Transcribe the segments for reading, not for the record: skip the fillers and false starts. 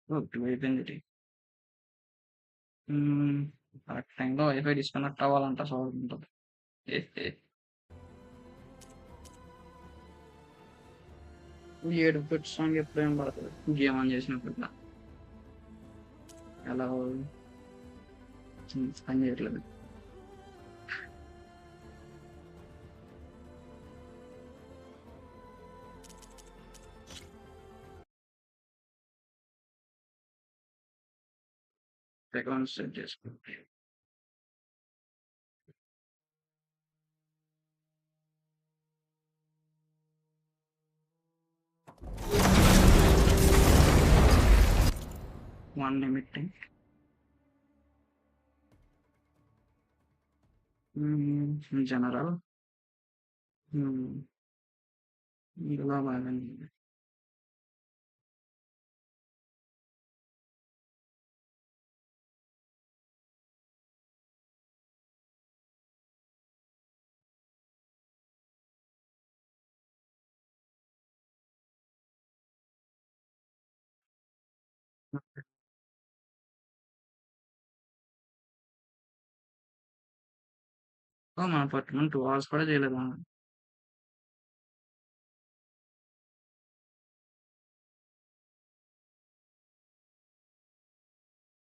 Okay. అయిపోయింది. హ్మ్. Correct టైంలో వైఫై డిస్కనెక్ట్ అవ్వాలంట సౌండ్ ఉంటది. ఏ ఏ 7 బిట్ సాంగ్ ఎప్పుడేం పడతది. గేమ్ ఆన్ చేసినప్పుడు ఇట్లా. ఎలా పని చేయట్లేదు. అకౌంట్ సెట్ చేసుకో. 1 లిమిటింగ్. జనరల్. హ్మ్. ఇందులో బాగానే ఉంది. మన పట్టుకుని 2 అవర్స్ కూడా చేయలేదా?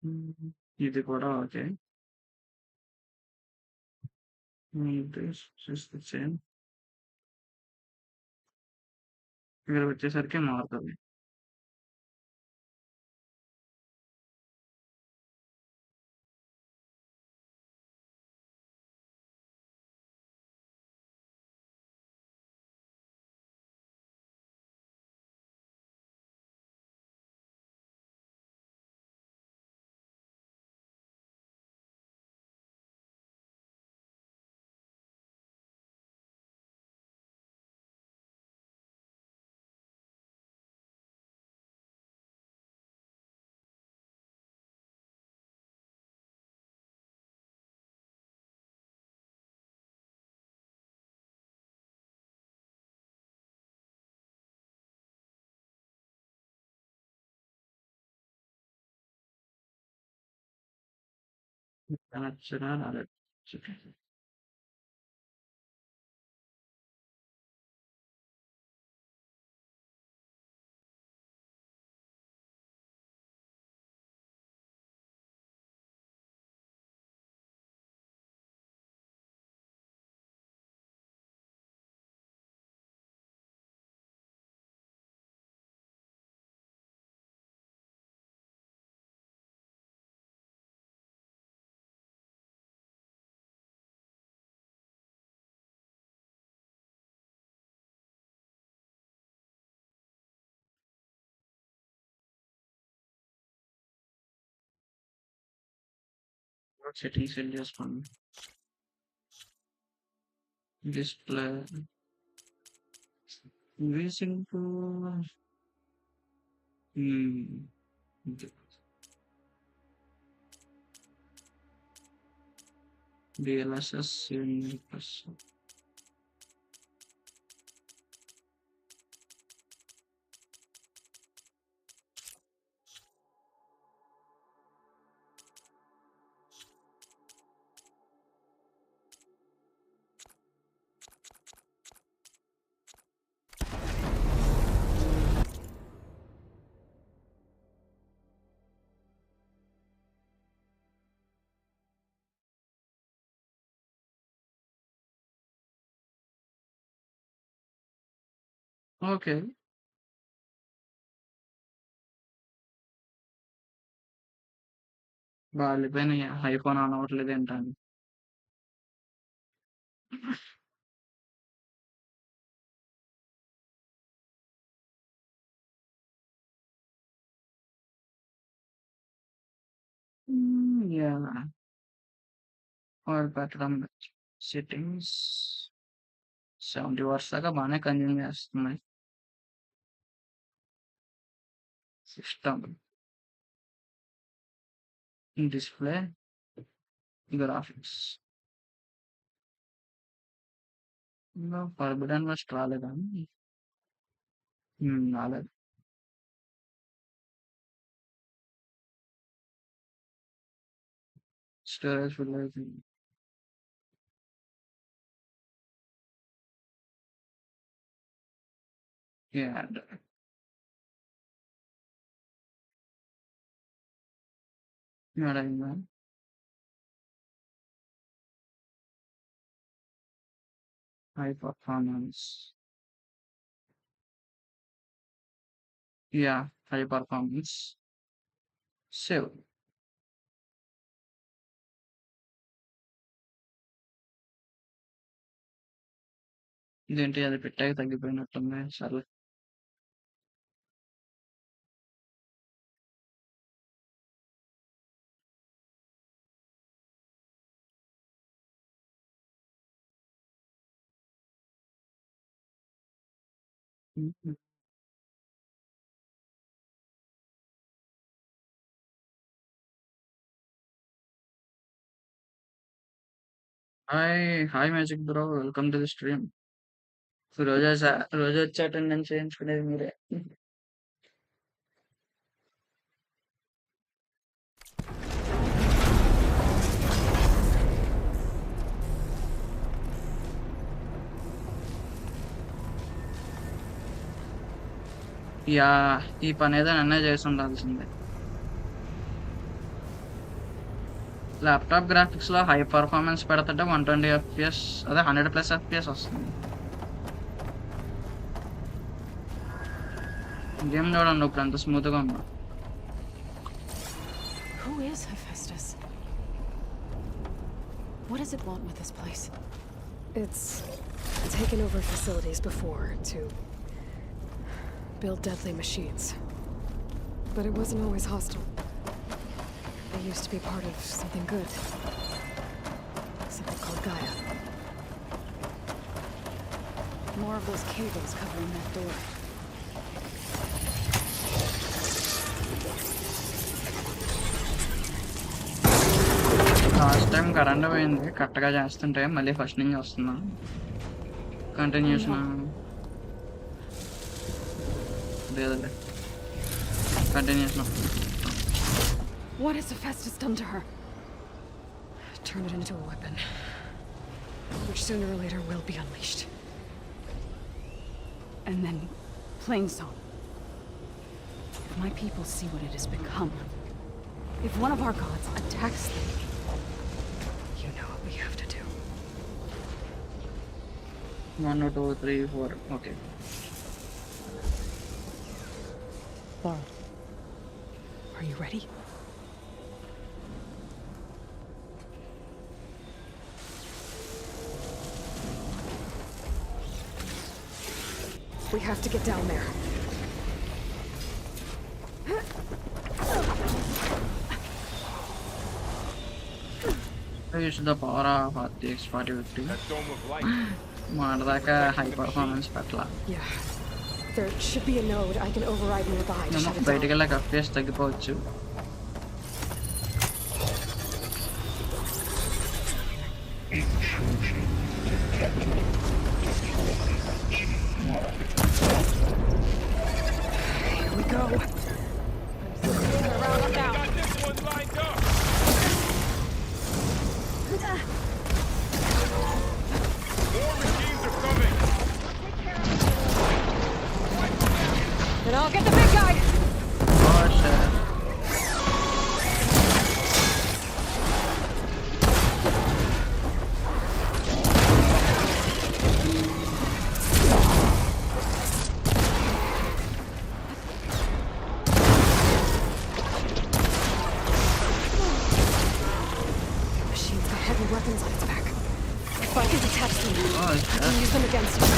హ్మ్. ఇది కూడా okay. This is the same. ఇక్కడికి వచ్చేసరికి మారుతది. నచ్చరా రాలేదు. సెట్టింగ్ సెట్ చేసుకోండి. Display sync. DLSS plus. Okay. వాళ్ళిపోయినాయి. ఐఫోన్ ఆన్ అవ్వట్లేదు ఏంటని. యా వాడు పెట్టడం సెట్టింగ్స్ 70 వాట్స్ దాకా బాగానే కన్జ్యూమ్ చేస్తున్నాయి. System display graphics forbidden first రాలేదా? రాలేదు. స్టోరేజ్ ఫుల్ అయిపోయింది. యాడ్ యాడ్ అయిందా? High performance. Yeah! High performance. Save. ఇదేంటి అది పెట్టాక తగ్గిపోయినట్టుంది. సర్లే. హుహు. Hi magic bro. Welcome to the stream. రోజొచ్చి అటెండెన్స్ చేయించుకునేది మీరే. యాహ్! ఈ పనేదో నన్నే చేసుండాల్సిందే. ల్యాప్‌టాప్ గ్రాఫిక్స్‌లో హై పర్ఫార్మెన్స్ పెడుతుంటే 120 ఎఫ్‌పిఎస్ అదే 100+ ఎఫ్‌పిఎస్ వస్తుంది. గేమ్ చూడండి ఇప్పుడు ఎంత స్మూత్‌గా ఉందో. Who is Hephaestus? What does it want with this place? It's taken over facilities before to build deadly machines. But it wasn't always hostile. They used to be part of something good. Something called Gaia. More of those cables covering that door. Last time current పోయింది. కరెక్ట్‌గా చేస్తుంటే మళ్ళీ first నుంచి వస్తున్నా. కంటిన్యూషనా? లేదులే. Continuation. What has Hephaestus done to her? Turned it into a weapon, which sooner or later will be unleashed. And then, Plainsong. If my people see what it has become, if one of our gods attacks them, You know what we have to do. 1, 2, 3, 4. Okay. Laurel, are you ready? We have to get down there. Use the power of RTX 4050. That dome of light. మాడదాకా high performance పట్ల Yeah. There should be a node I can override nearby to shut it బయటికి down. వెళ్ళాక FPS తగ్గిపోవచ్చు. Here we go. Got this one lined up. More machines are coming. Then I'll get the big guy. Oh shit. Machine's got heavy weapons on its back. If I can detach them, Oh I shit. can use them against it.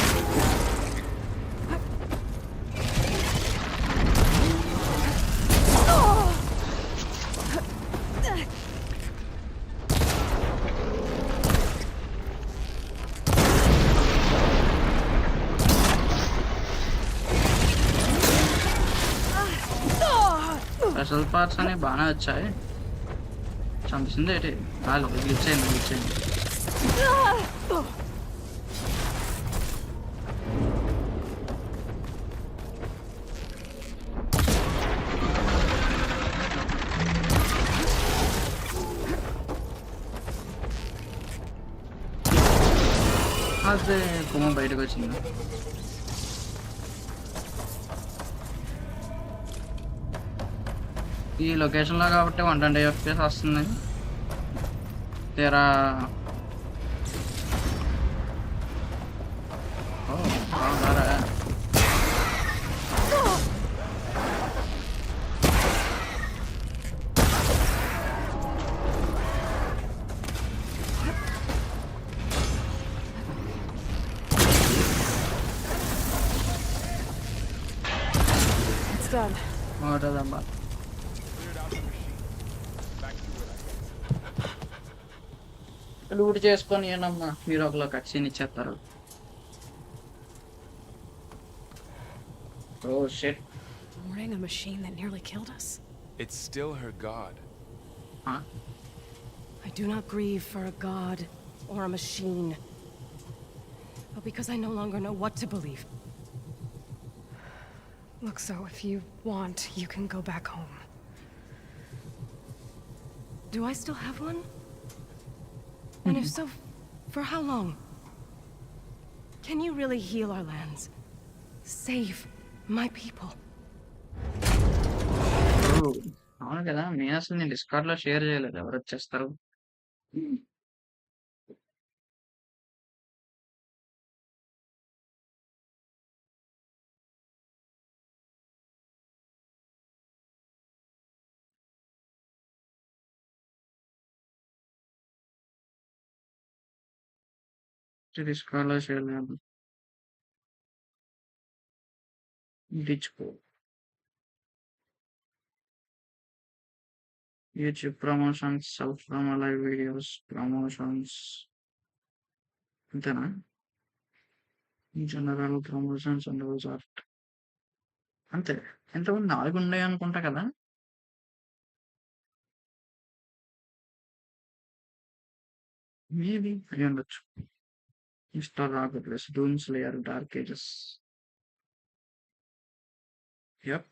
Special parts అని బాగానే వచ్చాయి. చంపింది ఏంటి? Glitch అయింది. అదే కొమ్మ బయటకు వచ్చింది. ఈ లొకేషన్లో కాబట్టి 120 FPS వస్తుంది. తీరా బాగున్నారా? It's done. ఉంటుందమ్మా. Cleared out the machine. Back to it, I guess. Loot చేసుకొని ఏనమ్మా మీరు ఒకలో కట్సీని ఇచ్చేస్తారు. Oh shit. Mourning a machine that nearly killed us? It's still her god. I do not grieve for a god or a machine, but because I no longer know what to believe. Look, so if you want, you can go back home. Do I still have one? And if so, for how long? Can you really heal our lands? Save my people? అవును కదా, నేను అసలు నేను discard లో share చేయలేదు. ఎవరు వచ్చేస్తారు? Discard లో షేర్ చేయలేదు. డిచ్కో YouTube promotions, self promo, live videos, promotions, అంతేనా? జనరల్ ప్రమోషన్స్ అండ్ ఆర్ట్ అంతే. ఎంతమంది 4 ఉన్నాయి అనుకుంటా కదా. మేబీ అయి ఉండొచ్చు. Mister rock plus Doom Slayer, Dark Ages. Yup,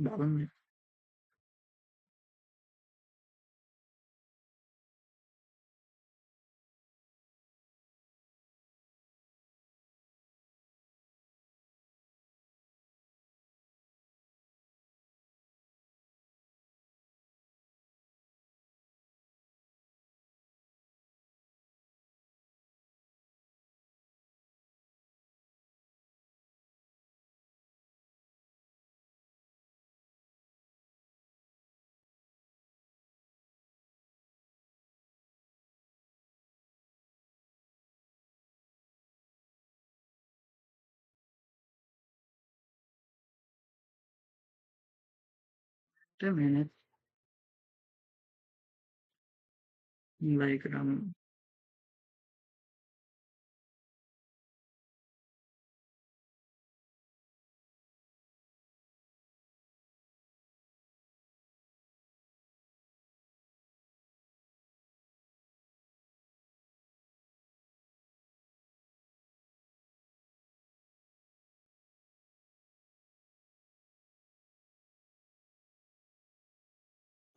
బాగుంది. Minute like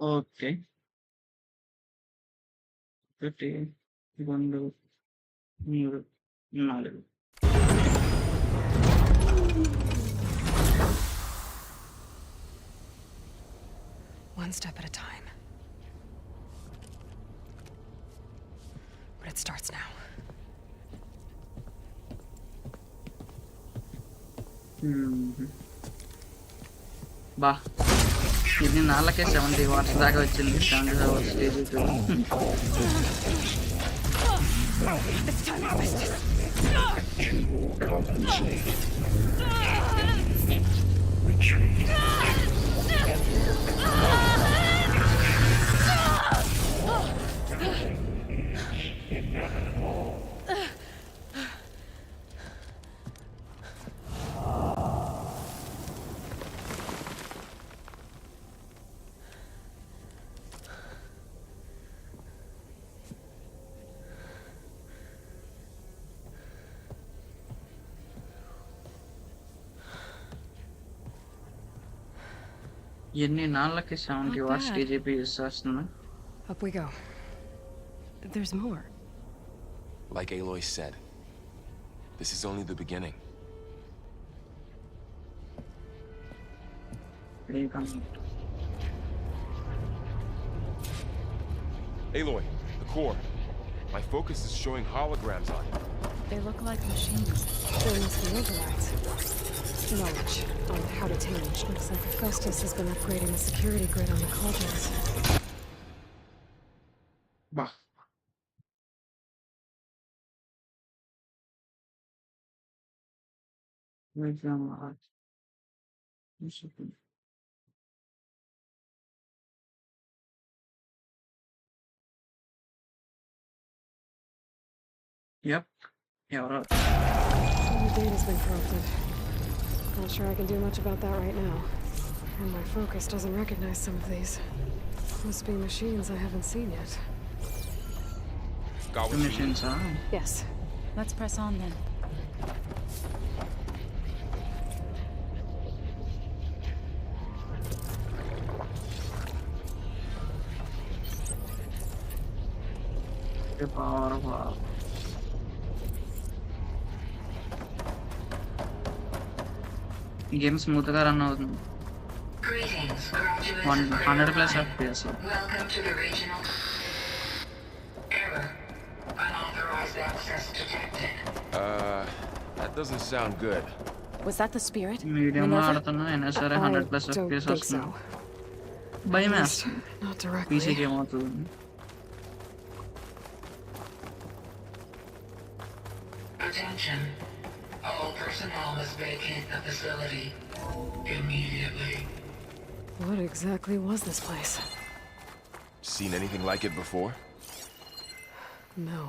okay. 1, 2, 3, 4. One step at a time. But it starts now. బా, ఇది నాళ్ళకే 70 వాట్స్ దాకా వచ్చింది. 75 watts stage. It's time to twist this. Retreat. ఎన్ని నాళ్ళకి 70 Not watts bad. TGP use చేస్తున్నా. Up we go. There's more. Like Aloy said, This is only the beginning. Aloy, the core. My focus is showing holograms on it. They look like machines. There must be overrides. Knowledge on how to change. Looks like Hephaestus has been upgrading the security grid on the cauldrons. Bah. Yep. ఎవరో The data's been corrupted. Not sure I can do much about that right now. And my focus doesn't recognize some of these. Must be machines I haven't seen yet. Got what you need. Machines Yes. Let's press on then. Power ఈ game smooth గా run అవుతుంది. Greetings, graduates 100 of plus Grade FPS. 9. Welcome to the regional... Error. Unauthorized access detected. That doesn't sound good. Was that the spirit? Medium లో Minerva? ఆడుతున్నా అయినా సరే I 100 plus don't FPS think so. వస్తుంది. భయం At least, వేస్తుంది not directly. పీసీకి ఏమవుతుంది. Attention. All personnel must vacate the facility immediately. What exactly was this place? Seen anything like it before? No.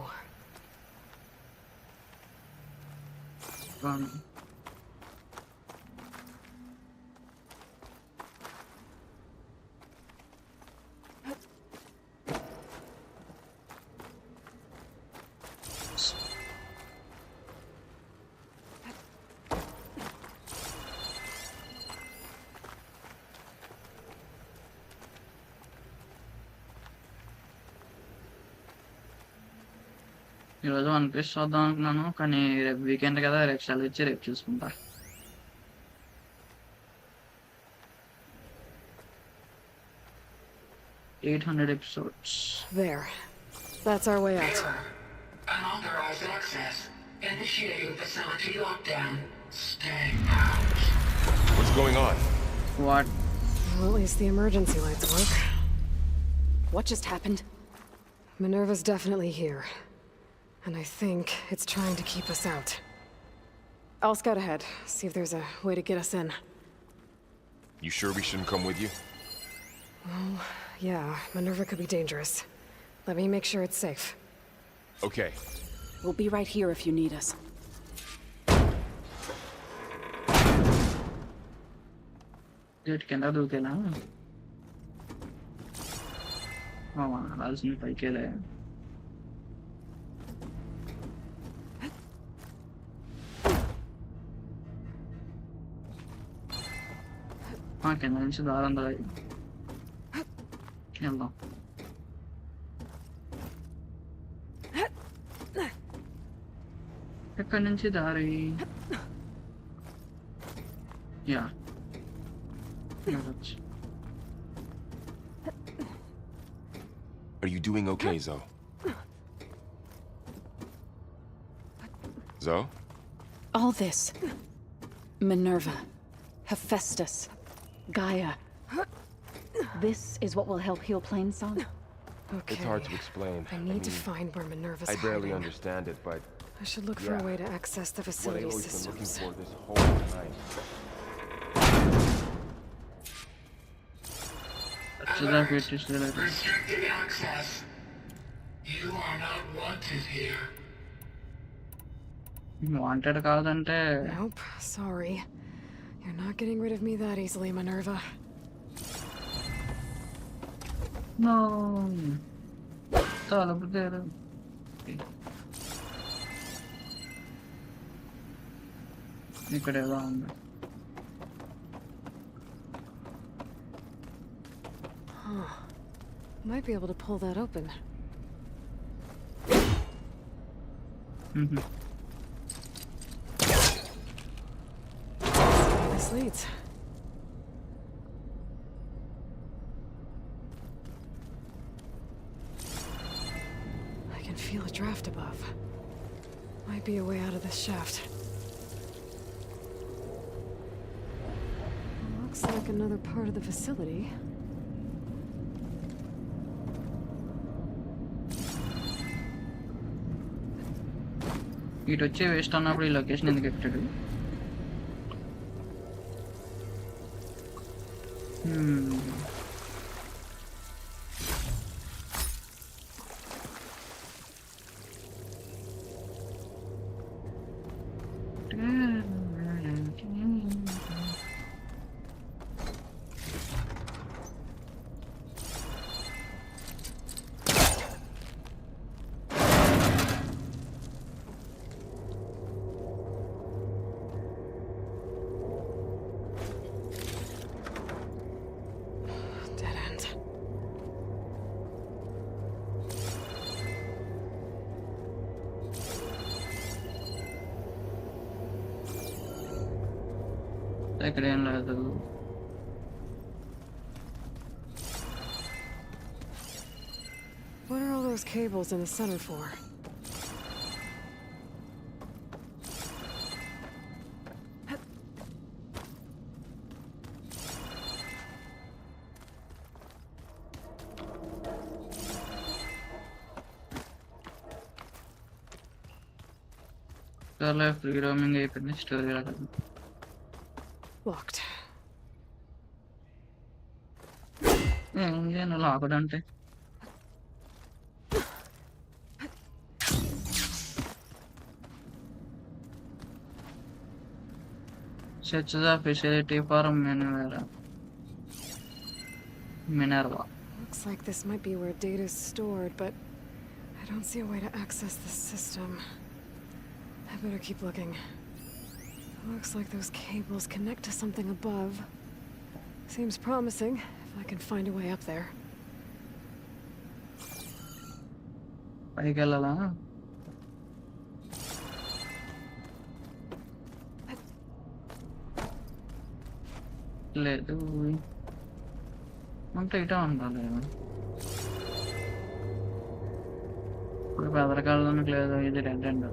ఈరోజు one piece చూద్దాం అనుకున్నాను కానీ రేపు weekend కదా రేపు సెలవు ఇచ్చి రేపు చూసుకుంటా. $800 episodes. There. That's our way out. Error. Unauthorized access. Initiating facility lockdown. Stay out. What's going on? What? Well, at least the emergency lights work. What just happened? Minerva's definitely here. And I think it's trying to keep us out. I'll scout ahead, see if there's a way to get us in. You sure we shouldn't come with you? Well, yeah, Minerva could be dangerous. Let me make sure it's safe. Okay. We'll be right here if you need us. Gate కింద దూకేనా? రాల్సింది పైకేలే. కింద నుంచి దారం దా వెళ్దాం. ఎక్కడి నుంచి దారి? Yeah Are you doing okay, Zoe? Zoe? All this. Minerva. Hephaestus. Gaia. This is what will help heal Plainsong? Okay. It's hard to explain. I need to find where Minerva's I barely hiding. understand it, but I should look for a Yeah. way to access the what I've facility always been looking systems. for this whole time. Restricted access. You are not wanted here. Wanted కాదంటే Nope, sorry. You're not getting rid of me that easily, Minerva. No తలుపు తెరు. ఇక్కడ ఏదో ఉంది. Might be able to pull that open. this leads. I can feel a draft above. Might be a way out of this shaft. Looks like another part of the facility. ఇటు వచ్చే waste అన్నప్పుడు ఈ location ఎందుకు పెట్టాడు? Dead end. ఇక్కడ ఏం లేదు. What are all those cables in the center for? చాలా ఫ్రీ రోమింగ్ అయిపోయింది స్టోరీ రాలేదు. Locked. ఏం చేయను లాకడ్ అంటే search the facility for Minerva. Looks like this might be where data is stored, but I don't see a way to access the system. I better keep looking. Looks like those cables connect to something above. Seems promising, if I can find a way up there. పైకి వెళ్ళాలా? లేదు అంటే ఇటా ఉండాలి. ఇప్పుడు బెదరకాలనికి లేదు. ఇది dead end.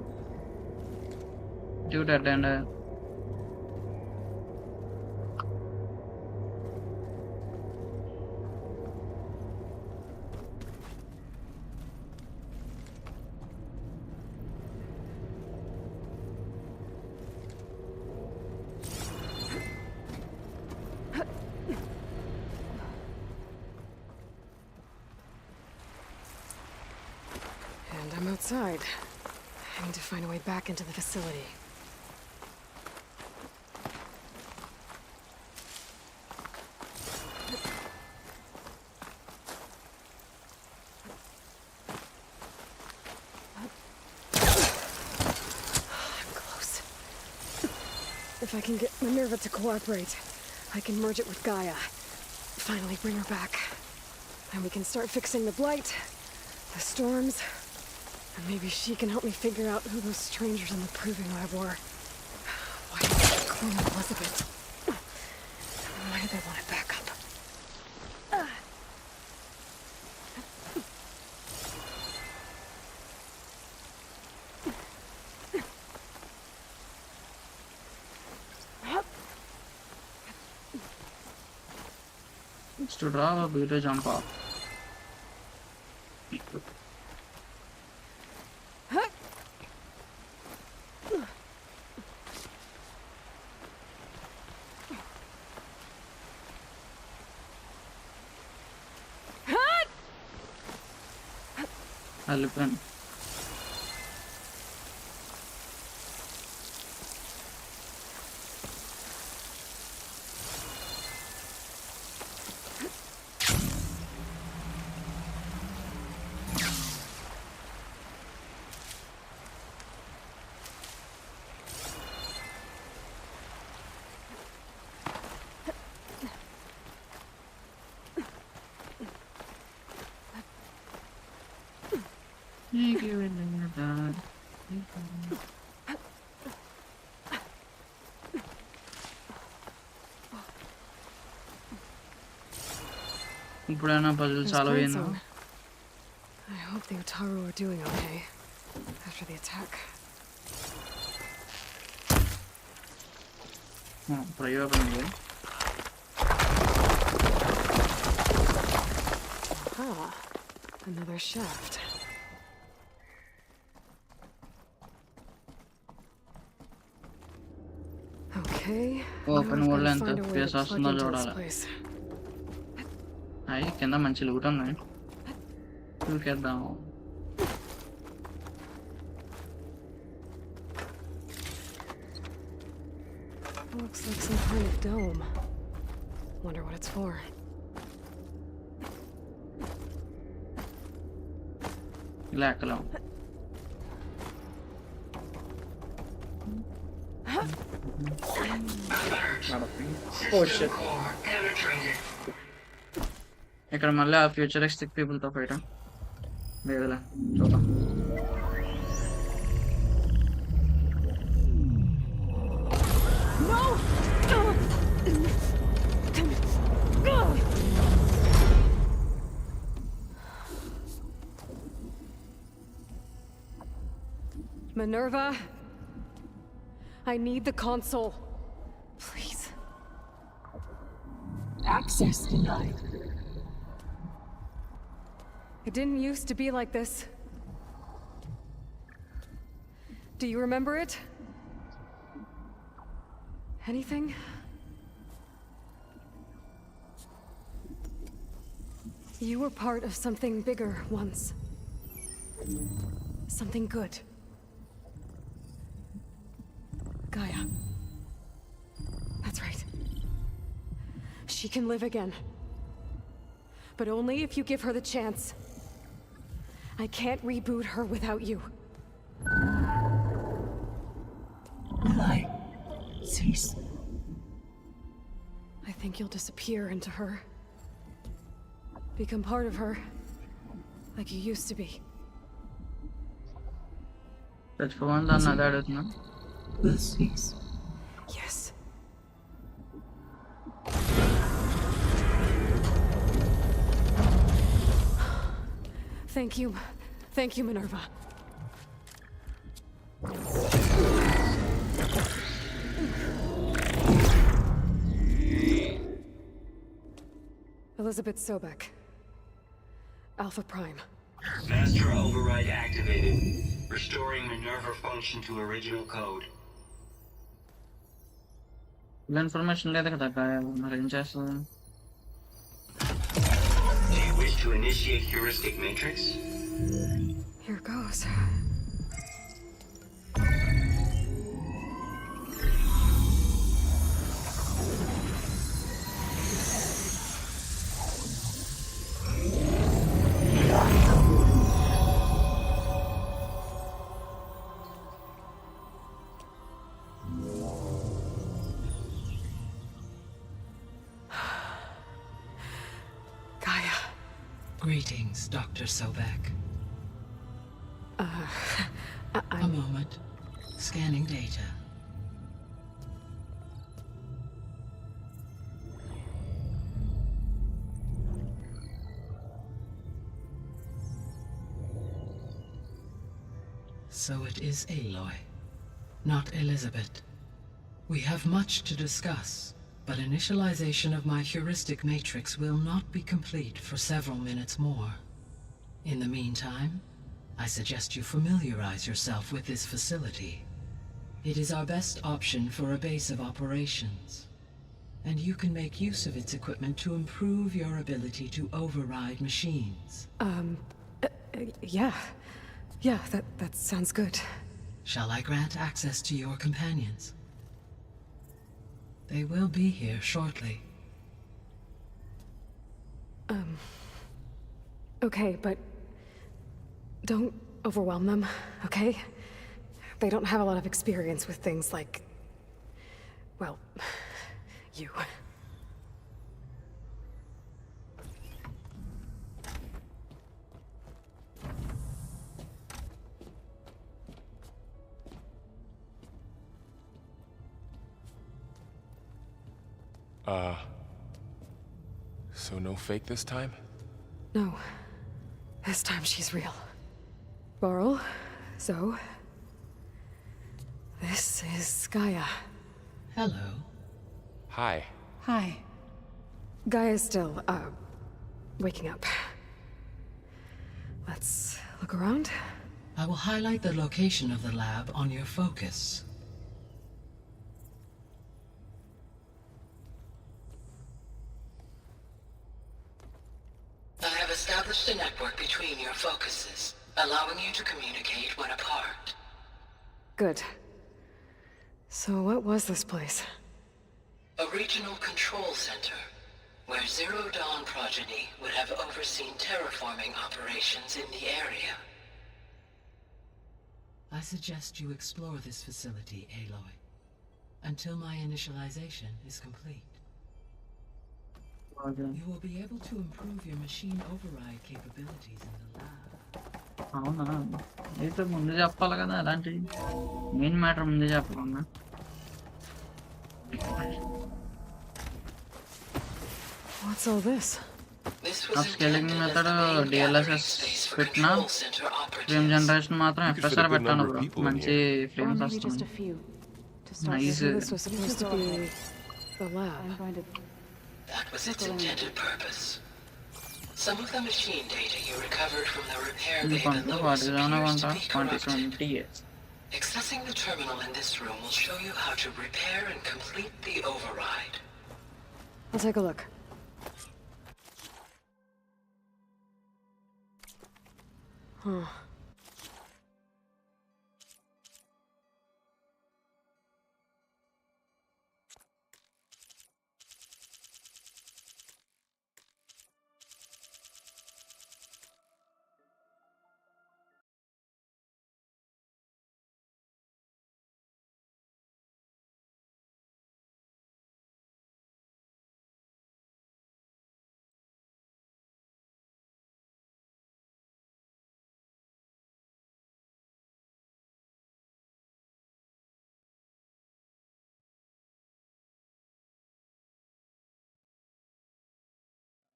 ఇది dead end. And I'm outside. I need to find a way back into the facility. I'm close. If I can get Minerva to cooperate, I can merge it with Gaia. Finally bring her back. And we can start fixing the blight, the storms, and maybe she can help me figure out who those strangers in the proving lab were. Why did they clone Elizabeth? Why did they want it back up? To draw a beta jump off. Elephant. ఇప్పుడైనా puzzle There's solve Plain అయిందా? Song. I hope the Utaru are doing okay after the attack. ప్రయోగం ఇది. Ah, another shaft. Okay. now Open I've world gotta ఎంత find a way FPS to plug వస్తుందో into this చూడాలి. place. అయి కింద మంచి loot ఉన్నాయి. చూకేద్దాం. Looks like some kind of dome. Wonder what it's for. ఇలా ఎక్కలేం. Oh shit. Core penetrated. ఇక్కడ మళ్ళీ ఆ ఫ్యూచరిస్టిక్ పీపుల్ తో ఫైట్ లేదులే చూద్దాం. Minerva, I need the console. Please. Access denied. It didn't used to be like this. Do you remember it? Anything? You were part of something bigger once. Something good. Gaia. That's right. She can live again. But only if you give her the chance. I can't reboot her without you. Light. Cease. I think you'll disappear into her. Become part of her. Like you used to be. చచ్చిపోవాలి దాన్ని అదే అడుగుతున్నా. Will cease. Yes. Thank you. Thank you, Minerva. Elizabeth Sobek. Alpha Prime. Master override activated. Restoring Minerva function to original code. ఇలా information లేదు కదా మరి ఏం చేస్తుంది? Do you wish to initiate heuristic matrix? Here goes. Gaia. Greetings, Dr. Sobek. A moment. Scanning data. So it is Aloy, not Elizabeth. We have much to discuss, but initialization of my heuristic matrix will not be complete for several minutes more. In the meantime, I suggest you familiarize yourself with this facility. It is our best option for a base of operations, and you can make use of its equipment to improve your ability to override machines. Yeah. Yeah, that sounds good. Shall I grant access to your companions? They will be here shortly. Okay, but don't overwhelm them, okay? They don't have a lot of experience with things like, well, you. So no fake this time? No. This time she's real. Barl, Zoe. This is Gaia. Hello. Hi. Hi. Gaia's still, waking up. Let's look around. I will highlight the location of the lab on your focus. I have established a network between your focuses, allowing you to communicate when apart. Good. So what was this place? A regional control center, where Zero Dawn progeny would have overseen terraforming operations in the area. I suggest you explore this facility, Aloy, until my initialization is complete. You will be able to improve your machine override capabilities in the lab. అవునా? అయితే ముందు చెప్పాలి కదా అలాంటివి. Main matter ముందే చెప్పాలన్నా. What's all this? Upscaling method DLSS పెట్టినా frame generation మాత్రం You could fit a FSR good పెట్టాను number of bro. people in మంచి here. Or frames maybe just a వస్తున్నాయి. few. To start Nice. with. This was supposed to be the lab. I'm going to... That was its intended purpose. Some of the machine data you recovered from the repair ఇది bay కొంత below వాటి us ఏమైనా appears కొంత to be corrupted. 2020. Accessing the terminal in this room will show you how to repair and complete the override. I'll take a look. Huh.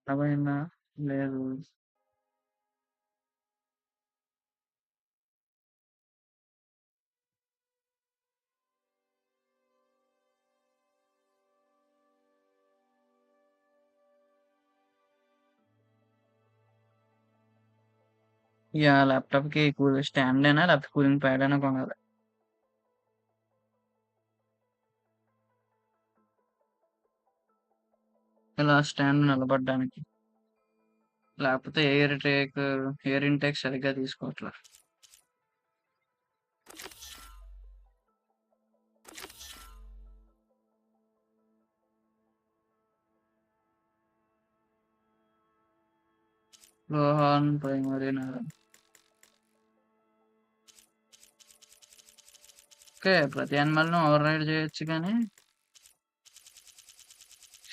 అవైనా లేదు. ఇక ల్యాప్టాప్కి stand అయినా లేకపోతే cooling pad అయినా కొనాలి. ఇలా స్టాండ్ నిలబడడానికి. లేకపోతే ఎయిర్ ఇంటేక్ సరిగ్గా తీసుకోవట్లేదు. లోహాన్ ప్రైమరీ నగరం. ఓకే, ప్రతి యానిమల్ని ఓవర్ రైడ్ చేయొచ్చు కానీ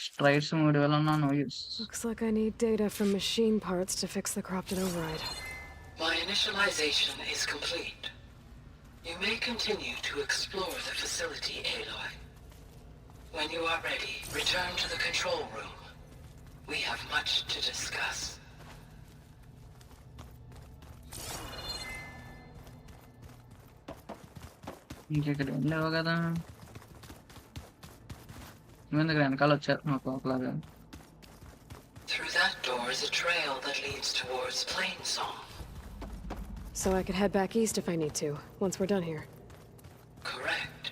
స్ట్రైట్స్ 3000 ఉన్నా no use. Looks like I need data from machine parts to fix the corrupted override. My initialization is complete. You may continue to explore the facility, Aloy. When you are ready, return to the control room. We have much to discuss. ఇంకెక్కడ ఏం లేవు కదా. నువ్వెందుకు వెనకాల వచ్చారు మాకు ఒకలాగా. Through that door is a trail that leads towards Plainsong. So I could head back east if I need to, once we're done here. Correct.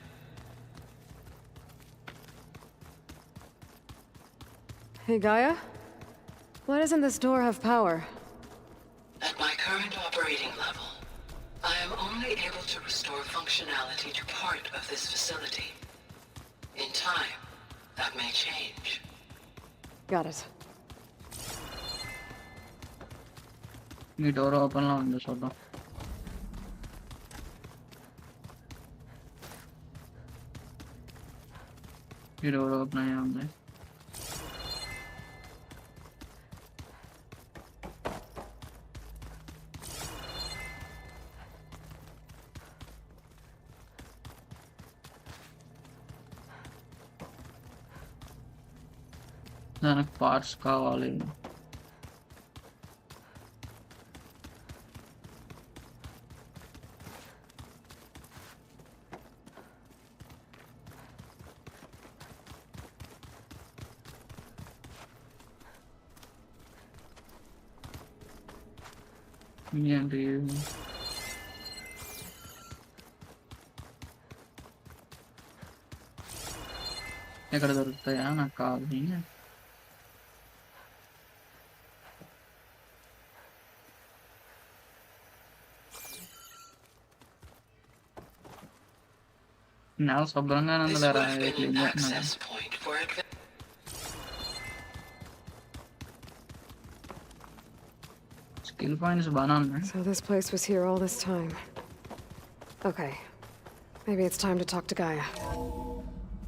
Hey, Gaia? Why doesn't this door have power? At my current operating level, I am only able to restore functionality to part of this facility. In time, that may change. Got it. ఈ door open లో ఉంది, చూద్దాం. ఈ door open అయ్యే ఉంది. దానికి parts కావాలి. ఏంటి ఎక్కడ దొరుకుతాయా నాకు కావాలి. నేల శుభ్రంగానే This ఉందిలేరా, would have been clean an చేస్తున్నాడు. access point for skill points బాగానే ఉన్నాయి. So this place was here all this time. Okay. Maybe it's time to talk to Gaia.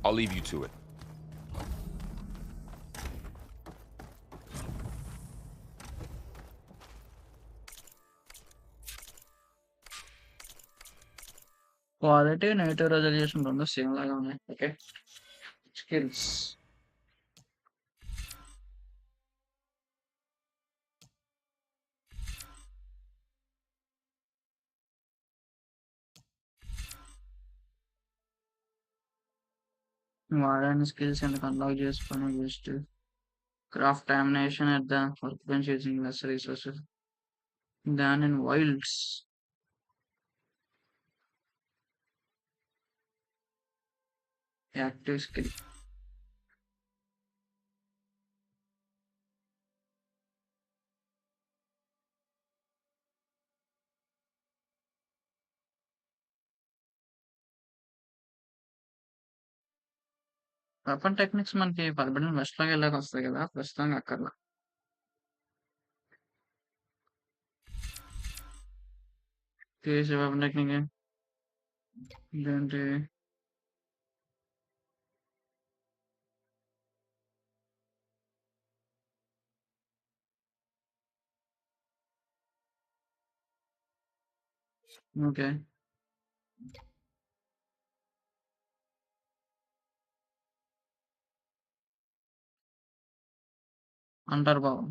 I'll leave you to it. Quality negative resolution రెండు same లాగా ఉన్నాయి. Okay, skills వాడని skills ఎందుకు unlock చేసుకొని just craft ammunition at the workbench using less resources than in wilds. Active skill weapon techniques మనకి Forbidden west లోకి వెళ్ళాక వస్తాయి కదా, ప్రస్తుతానికి అక్కర్లా. చేసే వెపన్ టెక్నిక్ ఏంటి? ఓకే, అంటారు బాబు.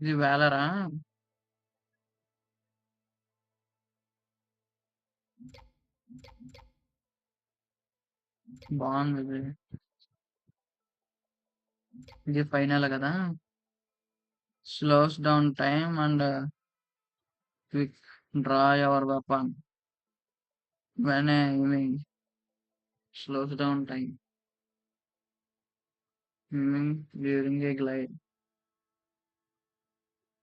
ఇది వేలరా? బాగుంది ఇది. ఇది ఫైనల్ కదా. Slows down time and quick draw your weapon when aiming. Slows down time aiming during a glide.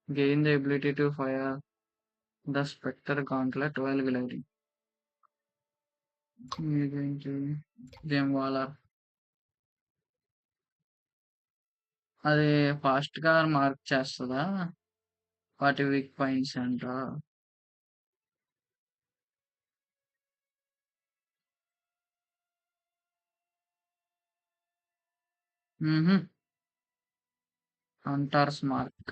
Gain the ability to fire the Spectre Gauntlet while gliding. Game వాళ్ళ అది fast గా mark చేస్తుందా వాటి weak points అంట? Hunter's mark.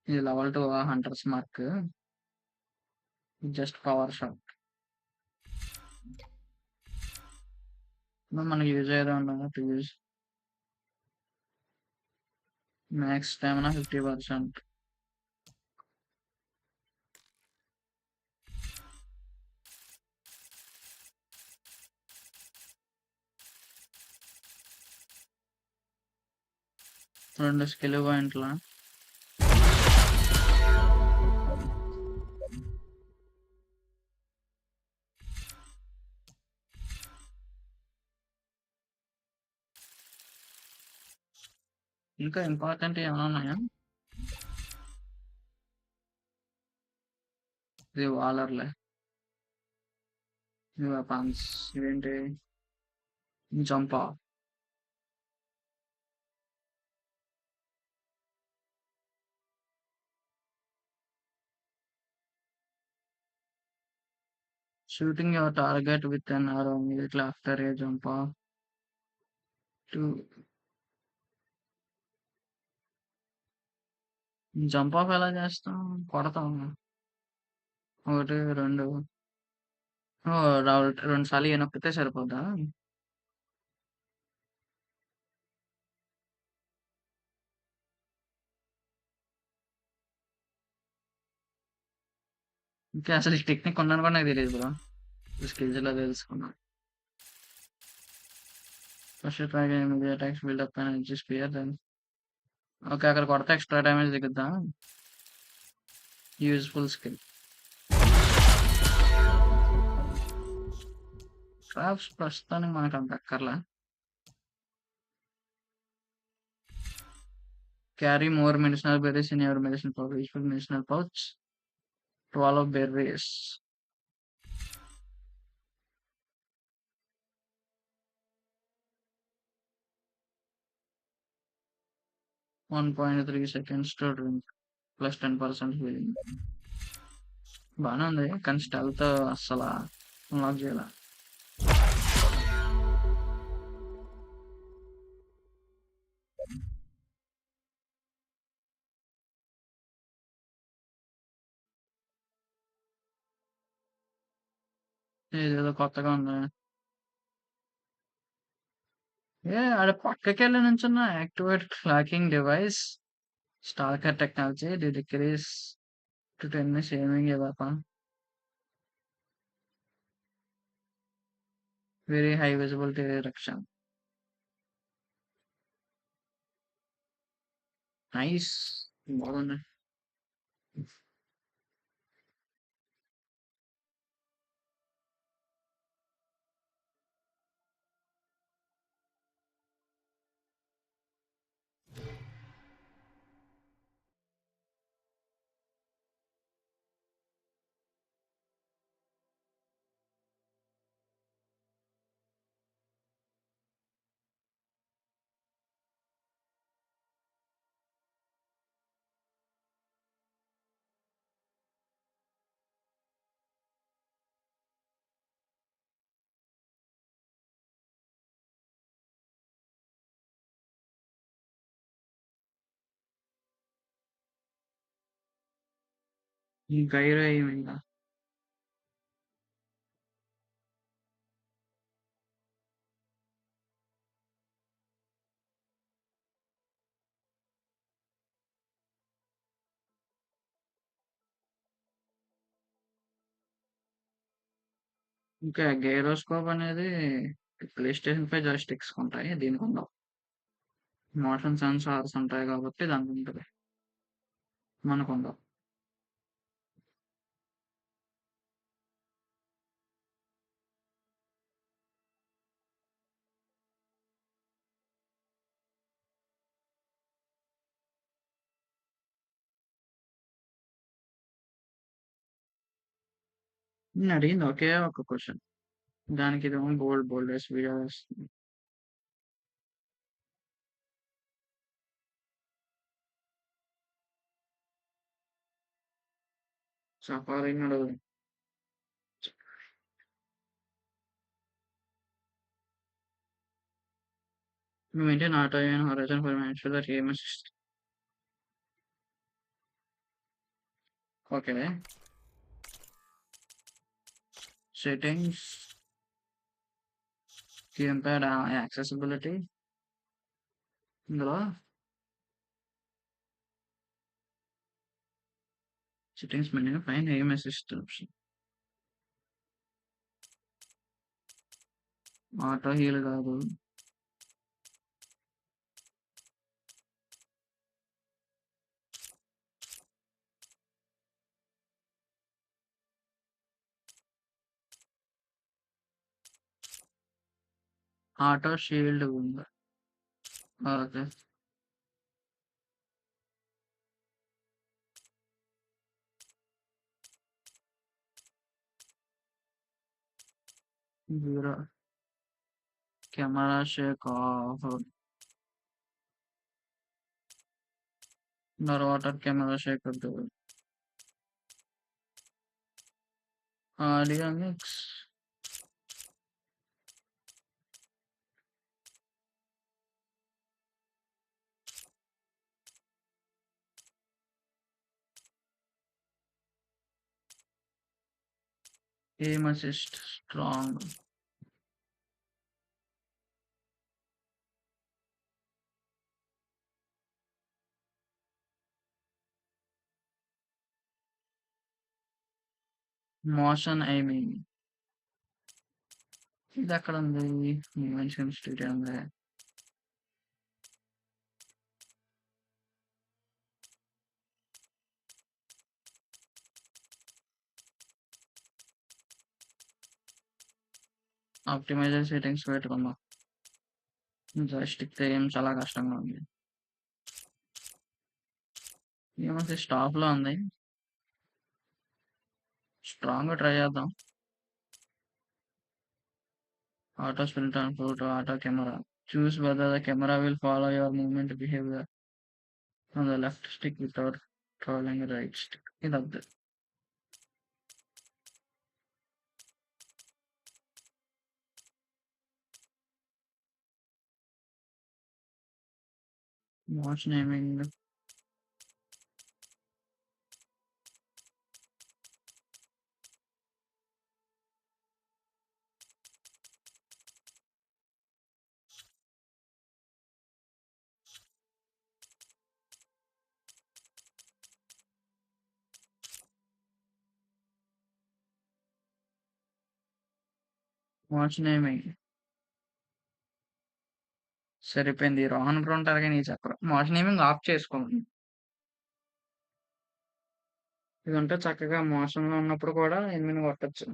ఇది level 2 hunter's mark. Just power shot. మనకి use అయ్యేది అన్నట్టు యూజ్. Max stamina 50%. రెండు స్కిల్ పాయింట్ల ఇంకా ఇంపార్టెంట్ ఏమైనా ఉన్నాయా? ఇది వాలర్లే. ఇవి వెపన్స్. ఇవేంటి? Zampa. Shooting your target with an arrow immediately after a jump off to jump off ఎలా చేస్తాం? కొడతాం. 1, 2 ఓహ్! 2 సార్లు ఏ నొక్కితే సరిపోద్దా? ఇంకా అసలు ఈ టెక్నిక్ ఉందని కూడా నాకు తెలీదు బ్రో. ఈ స్కిల్స్‌లో తెలుసుకున్నా. First try immediate attacks build up energy spear then okay. అక్కడ కొడితే ఎక్స్‌ట్రా డ్యామేజ్ దిగుద్దా? Useful skill. ట్రాప్స్ ప్రస్తుతానికి మనకంత అక్కర్లా. Carry more medicinal berries in your medicine pouch. Useful medicinal pouch. 12 berries. 1.3 seconds to drink. Plus 10% healing. బానే ఉంది. కానీ stealth అస్సల అన్‌లాక్ చేయలే. ఇదేదో కొత్తగా ఉంది. ఆడ పక్కకెళ్ళి నుంచున్న activate tracking device. Stalker technology decreases to 10 shaming a weapon. Very high visibility reduction. Nice. బాగుంది. ఈ గైరో ఏమింగా. ఇంకా గైరోస్కోప్ అనేది ప్లే స్టేషన్ 5 జాయ్‌స్టిక్స్ ఉంటాయి. దీనికి ఉండవు. మోషన్ సెన్సార్స్ ఉంటాయి కాబట్టి దానికి ఉంటది. మనకుండవు. నేను అడిగింది ఒకే ఒక క్వశ్చన్. దానికి ఇదేమో బోల్డ్ ఎస్‌విగా వస్తుంది. సఫారీని అడుగుదాం. We maintain auto and horizon for ensure that aim assist. Okay. Settings. Gamepad accessibility. ఇందులో సెట్టింగ్స్ మెనూ పైన aim assist option. Auto heal కాదు. ఆటో షీల్డ్ ఉంది. Okay. Zero. Camera shake off. Under water camera shake వద్దు. Audio mix. Aim assist strong. Motion aiming. ఇది ఎక్కడ ఉంది? మూమెంట్స్ ఇన్స్టిట్యూట్ ఉంది. ఆప్టిమైజర్ సెట్టింగ్స్ పెట్టుకుందాం. జస్ట్ ఏం చాలా కష్టంగా ఉంది. ఏమంటే స్టాప్ లో ఉంది. స్ట్రాంగ్ ట్రై చేద్దాం. Auto sprint on photo, auto camera. Choose whether the camera will follow your movement behavior on the left stick without controlling the right stick. ఇదద్దు. Watch naming. Watch naming. సరిపోయింది. Rohan bro ఉంటారు కానీ చెప్పరు. Watch naming of చేసుకోండి. ఇదంటే చక్కగా మోషన్లో ఉన్నప్పుడు కూడా ఎనిమిది కొట్టచ్చు.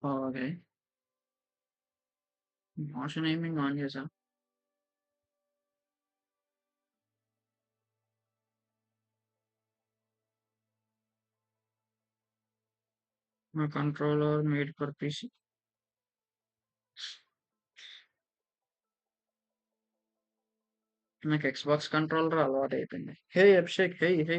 ఓకే. మోషన్ నేమింగ్ ఆన్ చేసా. నా కంట్రోలర్ మేడ్ ఫర్ పీసీ. నాకు ఎక్స్బాక్స్ కంట్రోలర్ అలవాటు అయిపోయింది. Hey Abhishek, hey hey.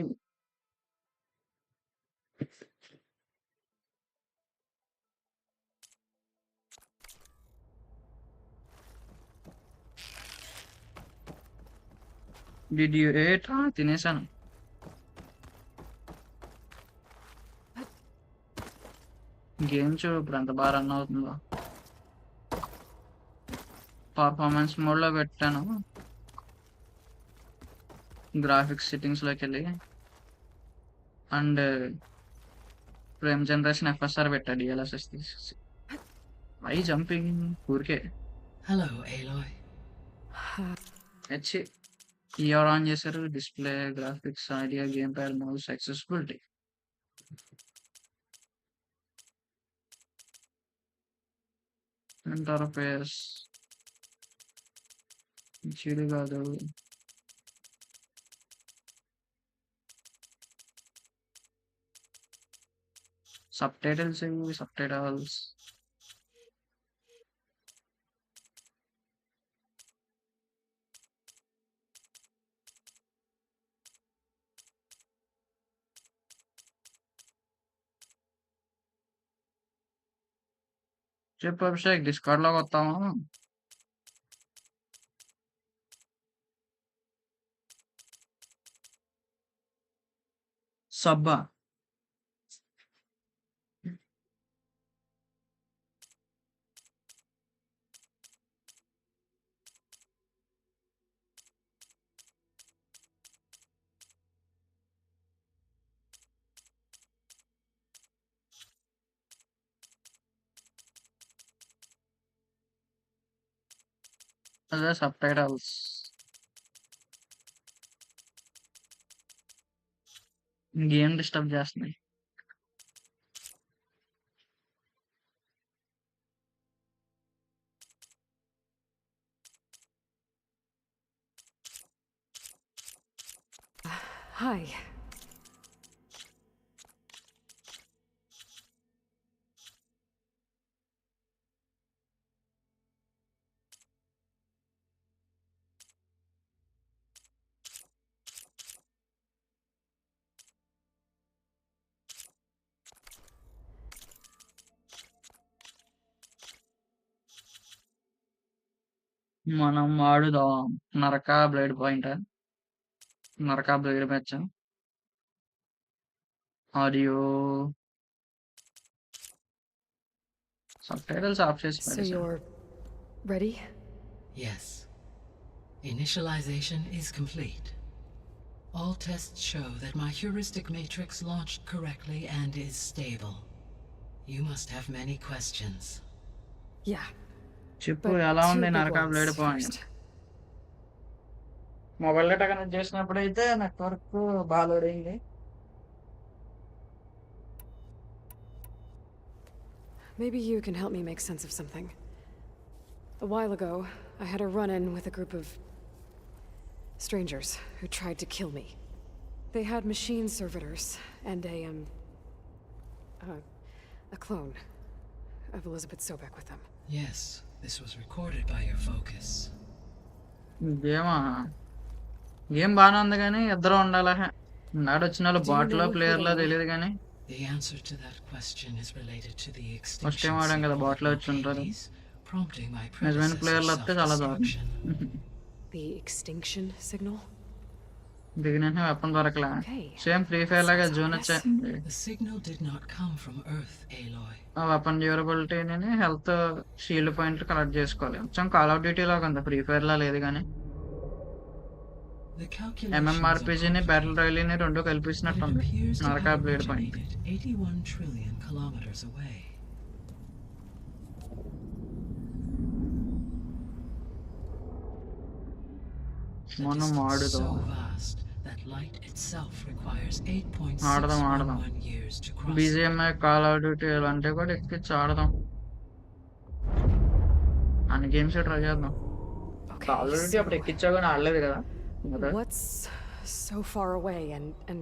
Did you eat? తినేసాను. గేమ్ చూడు ఇప్పుడు ఎంత బాగా రన్ అవుతుందో. పర్ఫార్మెన్స్ మోడ్లో పెట్టాను. గ్రాఫిక్స్ సెట్టింగ్స్లోకి వెళ్ళి అండ్ ఫ్రేమ్ జనరేషన్ ఎఫ్ఎస్ఆర్ పెట్టా డిఎల్ఎస్ఎస్ తీసేసి. వై జంపింగ్ ఊరికే. Hello, Aloy. హెచ్ ఇయర్ ఆన్ చేశారు. Display, graphics, idea, gamepad, mouse, accessibility. Interface చెడు కాదు. సబ్ టైటిల్స్ ఇవి, సబ్ టైటిల్స్. చెప్పు అభిషేక్, డిస్కార్డ్ లోకి వస్తాము. సబ్బా అదే సబ్ టైటిల్స్. గేమ్ డిస్టర్బ్ చేస్తున్నాయి. Hi. మనం వాడుదాం Naraka Bladepoint, Naraka blade match, audio subtitles off చేసి So పెట్టేసాను. you're ready? Yes. Initialization is complete. All tests show that my heuristic matrix launched correctly and is stable. You must have many questions. Yeah. చెప్పు But ఎలా two ఉంది big నరక ones blade point? first. Mobile data connect చేసినప్పుడు అయితే network బాగా load అయింది. Maybe you can help me make sense of something. A while ago, I had a run-in with a group of strangers who tried to kill me. They had machine servitors and a clone of Elizabeth Sobek with them. Yes, this was recorded by your focus. గేమా game బాగానే ఉంది కానీ ఇద్దరు ఉండాలా? నాడు వచ్చిన వాళ్ళు Do you బాట్లో know who ప్లేయర్లో they are? తెలియదు కానీ The answer to that question is related to the first extinction time ఆడాం కదా signal బాట్లో of వచ్చి ఉంటారు. Hades, prompting my నిజమైన ప్లేయర్లు predecessor's వస్తే చాలా దారుణం. self-destruction. The extinction signal? దిగిన వెపన్ దొరకలే. Okay. సేమ్ ఫ్రీ ఫైర్ లాగా Sounds జూన్ ominous. వచ్చేసింది. The signal did not come from Earth, Aloy. ఆ వెపన్ డ్యూరబిలిటీని హెల్త్ షీల్డ్ పాయింట్లు కలెక్ట్ చేసుకోవాలి. కొంచెం కాల్ ఆఫ్ డ్యూటీ లాగా ఉంది, ఫ్రీ ఫైర్ లా లేదు కానీ. The calculations ఎంఎంఆర్పిజిని are battle complicated, రాయలీని రెండు but it కల్పిస్తున్నట్టుంది appears to నరక have blade point. originated 81 trillion kilometers away. The మనం distance Aadudam so vast that light itself requires ఆడదాం 8.611 years to cross it. BGMI call of duty ఇలాంటివి కూడా ఎక్కించి ఆడదాం. అన్ని games try చేద్దాం. కాల్ ఆఫ్ డ్యూటీ అప్పుడు ఎక్కించా కానీ ఆడలేదు కదా. What's so far away and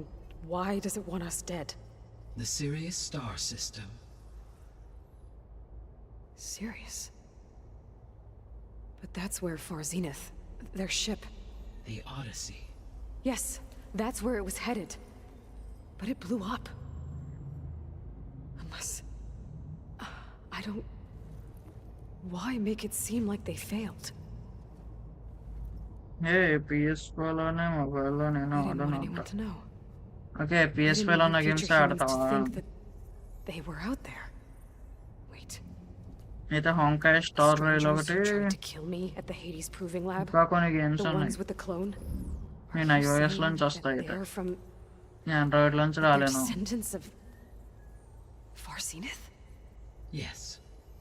why does it want us dead? The Sirius star system. Serious. But that's where Far Zenith, their ship. The Odyssey. Yes, that's where it was headed. But it blew up. Unless... I don't... Why make it seem like they failed? ఏ PS4లోనే మొబైల్లో నేను I didn't want ఆడను. anyone to know. Okay I didn't PS4లో ఉన్న want games future humans to ఆడతావా? think that they were out there. Wait. అయితే హోంకాయ్ star rail Strangers ఒకటి who tried to kill me at the Hades Proving Lab? ఇంకా కొన్ని games The ఉన్నాయి. ones with the clone? నేను Are you iOS saying లోంచి that వస్తాయి అయితే. they're from నేను ఆండ్రాయిడ్ లోంచి the రాలేను. descendants of Far Zenith? Yes,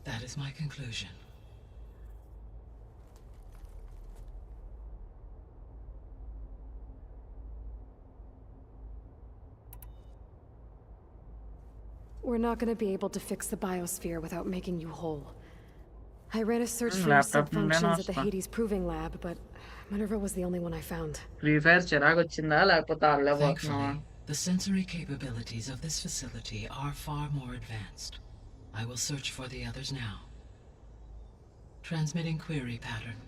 that is my conclusion. We're not going to be able to fix the biosphere without making you whole. I ran a search for your Laptop sub-functions at the nasta. Hades Proving Lab, but Minerva was the only one I found. Free fire చిరాకు వచ్చిందా లేకపోతే ఆడలేకపోతున్నావా? Thankfully, the sensory capabilities of this facility are far more advanced. I will search for the others now. Transmitting query pattern.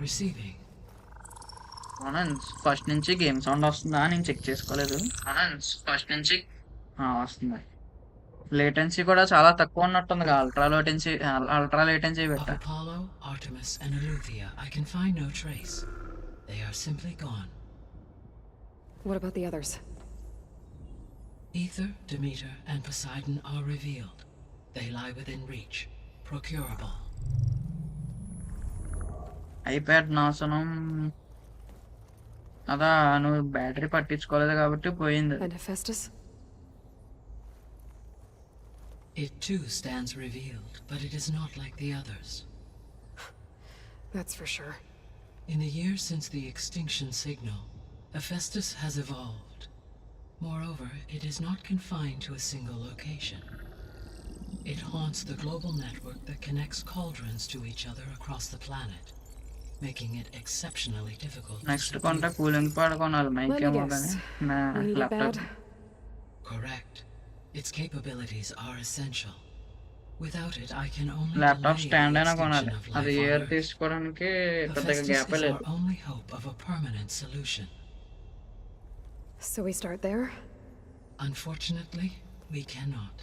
Receiving. Anand first నుంచి game sound వస్తుందా? నేను check చేసుకోలేదు. Anand first నుంచి వస్తుంది. Latency కూడా చాలా తక్కువ ఉన్నట్టుంది. అల్ట్రా లేటెన్సీ Of పెట్టా. Apollo, Artemis, and Eleuthia, I can find no trace. They are simply gone. What about the others? Ether, Demeter, and Poseidon are revealed. They lie within reach. Procurable. IPad నాశనం. అదా నువ్వు battery పట్టించుకోలేదు కాబట్టి పోయింది. And Hephaestus? It too stands revealed, but it is not like the others. That's for sure. In the years since the extinction signal, Hephaestus has evolved. Moreover, it is not confined to a single location. It haunts the global network that connects cauldrons to each other across the planet, making it exceptionally difficult to next subdue. కొంటే cooling పాడ్ కొనాలి. Mic Let me ఏమో guess. కానీ నా We need it laptop. bad? Correct. Its capabilities are essential. Without it, I can only laptop delay stand the అయినా extinction కొనాలి. of అది life on year Earth. తీసుకోవడానికి పెద్దగా Hephaestus గ్యాప్ is లేదు. our only hope of a permanent solution. So we start there? Unfortunately, we cannot.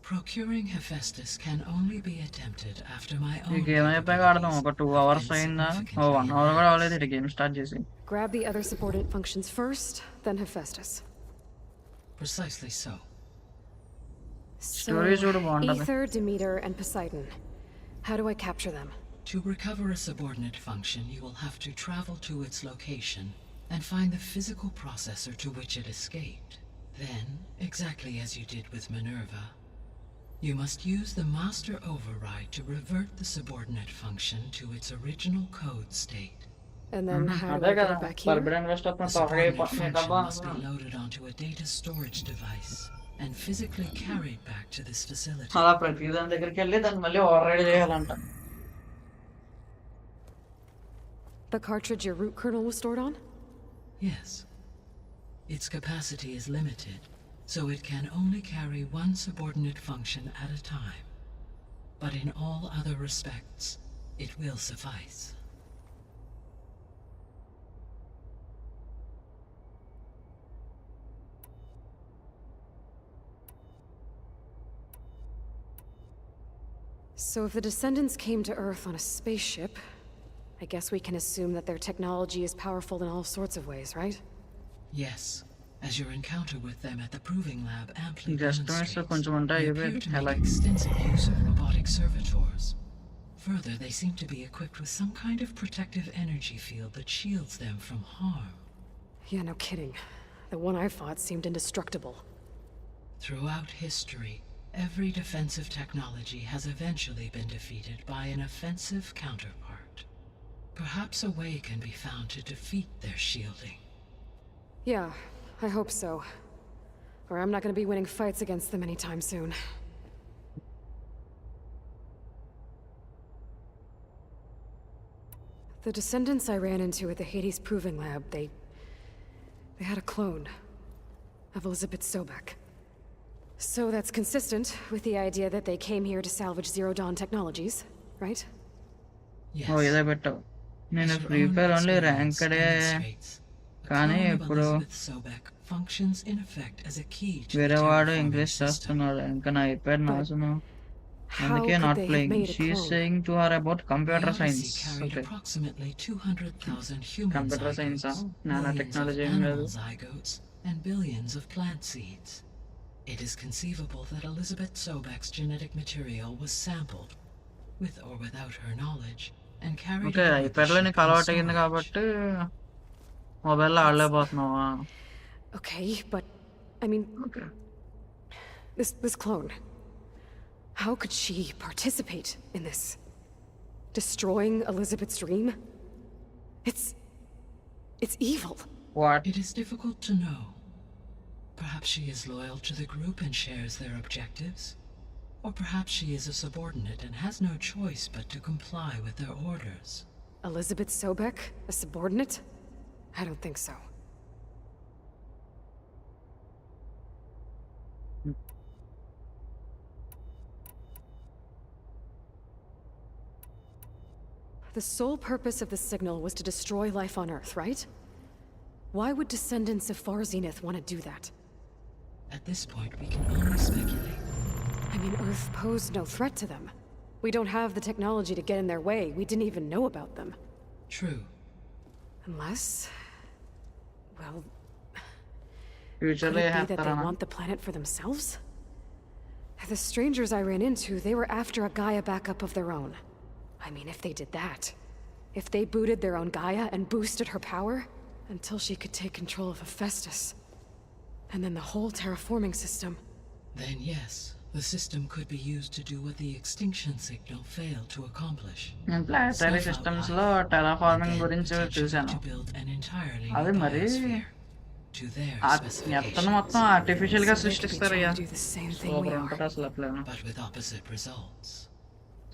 Procuring Hephaestus can only be attempted after my ఈ own game అయిపోయాక ఆడదాం. ఒక 2 have hours been అయిందా? ఓ significantly 1 hour కూడా అవ్వలేదు enhanced. ఇటు game start చేసి. Grab the other subordinate functions first, then Hephaestus. Precisely so. Story చూడు బాగుంటది. Ether, Demeter, and Poseidon. How do I capture them? To recover a subordinate function, you will have to travel to its location and find the physical processor to which it escaped. Then, exactly as you did with Minerva, you must use the master override to revert the subordinate function to its original code state. And then how do అదే I get కదా it back here? Forbidden rest The subordinate function must be loaded onto a data storage device and physically carried back to this facility. అలా ప్రతి దాని దగ్గరికి వెళ్ళి దాన్ని మళ్ళీ over చేయాలంట. The cartridge your root kernel was stored on? Yes. Its capacity is limited, so it can only carry one subordinate function at a time. But in all other respects, it will suffice. So if the descendants came to Earth on a spaceship, I guess we can assume that their technology is powerful in all sorts of ways, right? Yes, as your encounter with them at the proving lab amply Just demonstrates, కొంచెం ఉంటాయి they ఇవే appear to like make extensive use of robotic servitors. Further, they seem to be equipped with some kind of protective energy field that shields them from harm. Yeah, no kidding. The one I fought seemed indestructible. Throughout history, every defensive technology has eventually been defeated by an offensive counterpart. Perhaps a way can be found to defeat their shielding. Yeah, I hope so. Or I'm not gonna be winning fights against them anytime soon. The descendants I ran into at the Hades Proving Lab, they had a clone of Elizabeth Sobek. So that's consistent with the idea that they came here to salvage Zero Dawn technologies, right? Yes. ఓ ఇదే పెట్టావు. నేను As your free own fire only experience ర్యాంక్డే demonstrates, the కానీ clone of ఇప్పుడు Elizabeth Sobek functions in effect as a key to the వేరే వాడు terraforming English system. చేస్తున్నాడు. ఇంకా నా అయిపోయాడు నాశనం. How అందుకే could not they have playing. made a she is clone? Saying to her about The computer science. Odyssey carried okay approximately 200,000 human computer zygotes, సైన్సా? Nano millions of technology ఏం లేదు. animal zygotes, and billions of plant seeds. It is conceivable that Elizabeth Sobek's genetic material was sampled, with or without her knowledge, and carried okay aboard the ఐప్యాడ్లో ship నీకు in అలవాటు అయ్యింది storage. కాబట్టి మొబైల్లో ఆడలేకపోతున్నావా? Okay, but I mean, okay this clone. How could she participate in this? Destroying Elizabeth's dream? It's evil. What It is difficult to know. Perhaps she is loyal to the group and shares their objectives. Or perhaps she is a subordinate and has no choice but to comply with their orders. Elizabeth Sobek, a subordinate? I don't think so. The sole purpose of the signal was to destroy life on Earth, right? Why would descendants of Far Zenith want to do that? At this point, we can only speculate. I mean, Earth posed no threat to them. We don't have the technology to get in their way. We didn't even know about them. True. Unless... well, ఫ్యూచర్లో could it be that they వేస్తారా? want the planet for themselves? The strangers I ran into, they were after a Gaia backup of their own. I mean, if they did that, if they booted their own Gaia and boosted her power, until she could take control of Hephaestus, and then the whole terraforming system. Then yes, the system could be used to do what the extinction signal failed to accomplish. నేను planetary Snuff out systems life, లో and టెరాఫార్మింగ్ then గురించి potentially చూశాను. to build an entirely అది new మరి biosphere to their ఎత్తను మొత్తం specifications, artificial గా So they could be సృష్టిస్తారు trying అయ్యా. to do the same thing we super are. ఉంటుంది అసలు అట్లా. but with opposite results.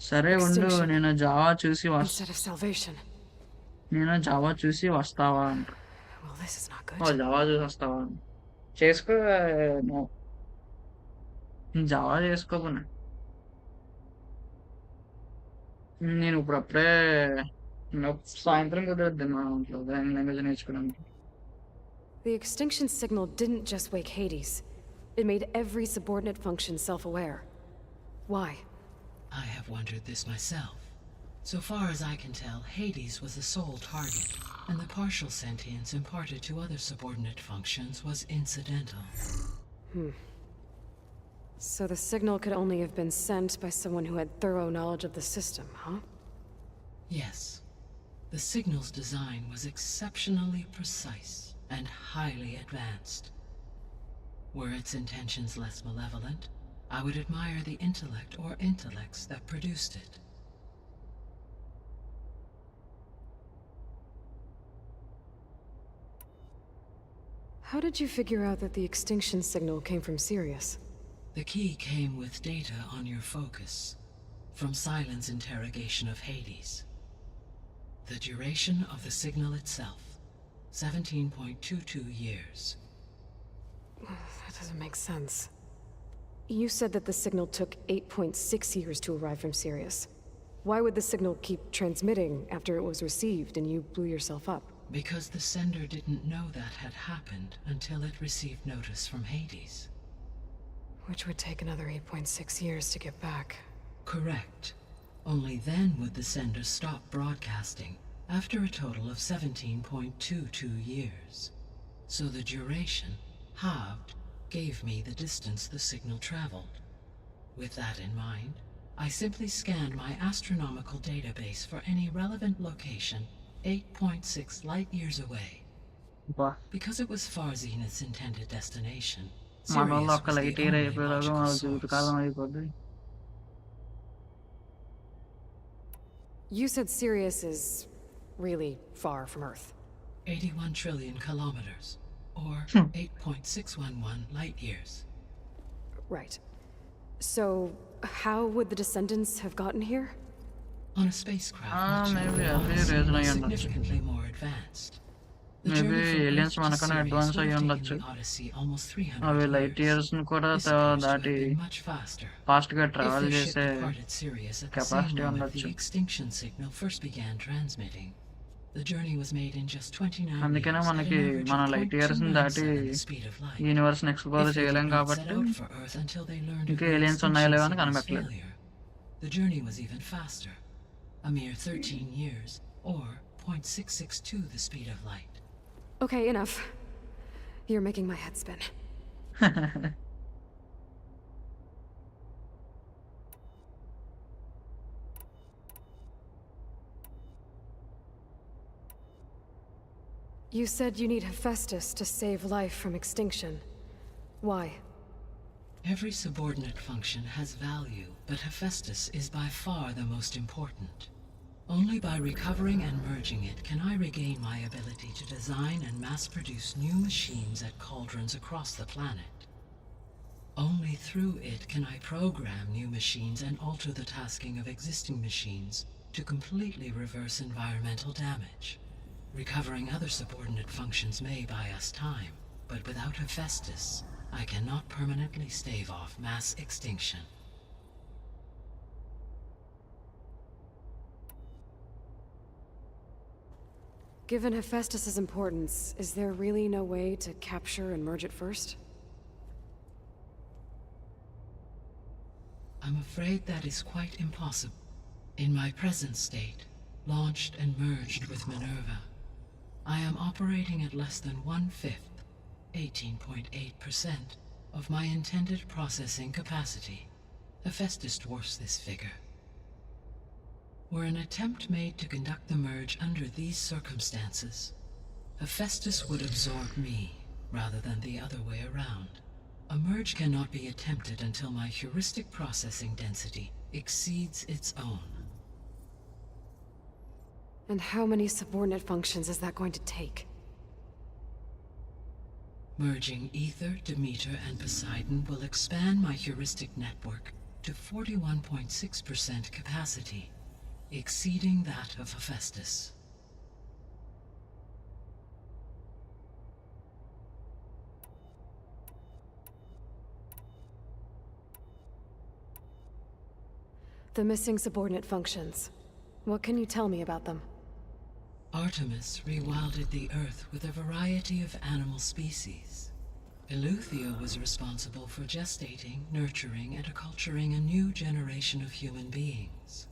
సరే ఉండు, Extinction. నేను జావా చూసి Instead of salvation. నేను జావా చూసి వస్తావా అంట. Well, this is not oh good. జావా చూసి వస్తావా అంట. చేసుకో జావా చేసుకోకున్నా. నేను ఇప్పుడప్పుడే సాయంత్రం కుదరద్దు మా ఇంట్లో లాంగ్వేజ్ నేర్చుకోవడానికి. The extinction signal didn't just wake Hades. It made every subordinate function self-aware. Why? I have wondered this myself. So far as I can tell, Hades was the sole target, and the partial sentience imparted to other subordinate functions was incidental. So the signal could only have been sent by someone who had thorough knowledge of the system, huh? Yes. The signal's design was exceptionally precise and highly advanced. Were its intentions less malevolent, I would admire the intellect or intellects that produced it. How did you figure out that the extinction signal came from Sirius? The key came with data on your focus, from Silent's interrogation of Hades. The duration of the signal itself, 17.22 years. That doesn't make sense. You said that the signal took 8.6 years to arrive from Sirius. Why would the signal keep transmitting after it was received and you blew yourself up? Because the sender didn't know that had happened until it received notice from Hades. Which would take another 8.6 years to get back. Correct. Only then would the sender stop broadcasting, after a total of 17.22 years. So the duration, halved, gave me the distance the signal traveled. With that in mind, I simply scanned my astronomical database for any relevant location 8.6 light-years away. బా Because it was far Zenith's intended destination, మన వాళ్ళు Sirius ఒక్క was light the year only అయిపోయేలాగా logical మన source. జీవితకాలం అయిపోద్ది. You said Sirius is really far from Earth. 81 trillion kilometers, or 8.611 light-years. Right. So, how would the descendants have gotten here? On a spacecraft much maybe like అదే ours, reason but అయ్యి ఉండొచ్చు. significantly more advanced. The Maybe journey from aliens Earth to మనకన్నా Sirius advance would have అయ్యి taken ఉండొచ్చు. the Odyssey almost 300 అవి light years. Years ని కూడా This appears to have దాటి been much faster. ఫాస్ట్ గా If ట్రావెల్ their ship చేసే departed Sirius at the same capacity moment ఉండొచ్చు. the extinction signal first began transmitting, the journey was made in just 29 అందుకనే years at an మనకి average మన of light years ని దాటి 0.297 the speed of light. Universe ని explore If they చేయలేం did not set కాబట్టి out for Earth until they learned of ఇంకా the aliens extinction ఉన్నాయో లేవో అని signal's కనిపెట్టలేదు. failure, the journey was even faster, a mere 13 years, or 0.662 the speed of light. Okay, enough. You're making my head spin. You said you need Hephaestus to save life from extinction. Why? Every subordinate function has value, but Hephaestus is by far the most important. Only by recovering and merging it can I regain my ability to design and mass-produce new machines at cauldrons across the planet. Only through it can I program new machines and alter the tasking of existing machines to completely reverse environmental damage. Recovering other subordinate functions may buy us time, but without Hephaestus, I cannot permanently stave off mass extinction. Given Hephaestus's importance, is there really no way to capture and merge it first? I'm afraid that is quite impossible. In my present state, launched and merged with Minerva, I am operating at less than 1/5, 18.8%, of my intended processing capacity. Hephaestus dwarfs this figure. Were an attempt made to conduct the merge under these circumstances, Hephaestus would absorb me, rather than the other way around. A merge cannot be attempted until my heuristic processing density exceeds its own. And how many subordinate functions is that going to take? Merging Ether, Demeter, and Poseidon will expand my heuristic network to 41.6% capacity, exceeding that of Hephaestus. The missing subordinate functions. What can you tell me about them? Artemis rewilded the Earth with a variety of animal species. Eleuthia was responsible for gestating, nurturing, and acculturating a new generation of human beings.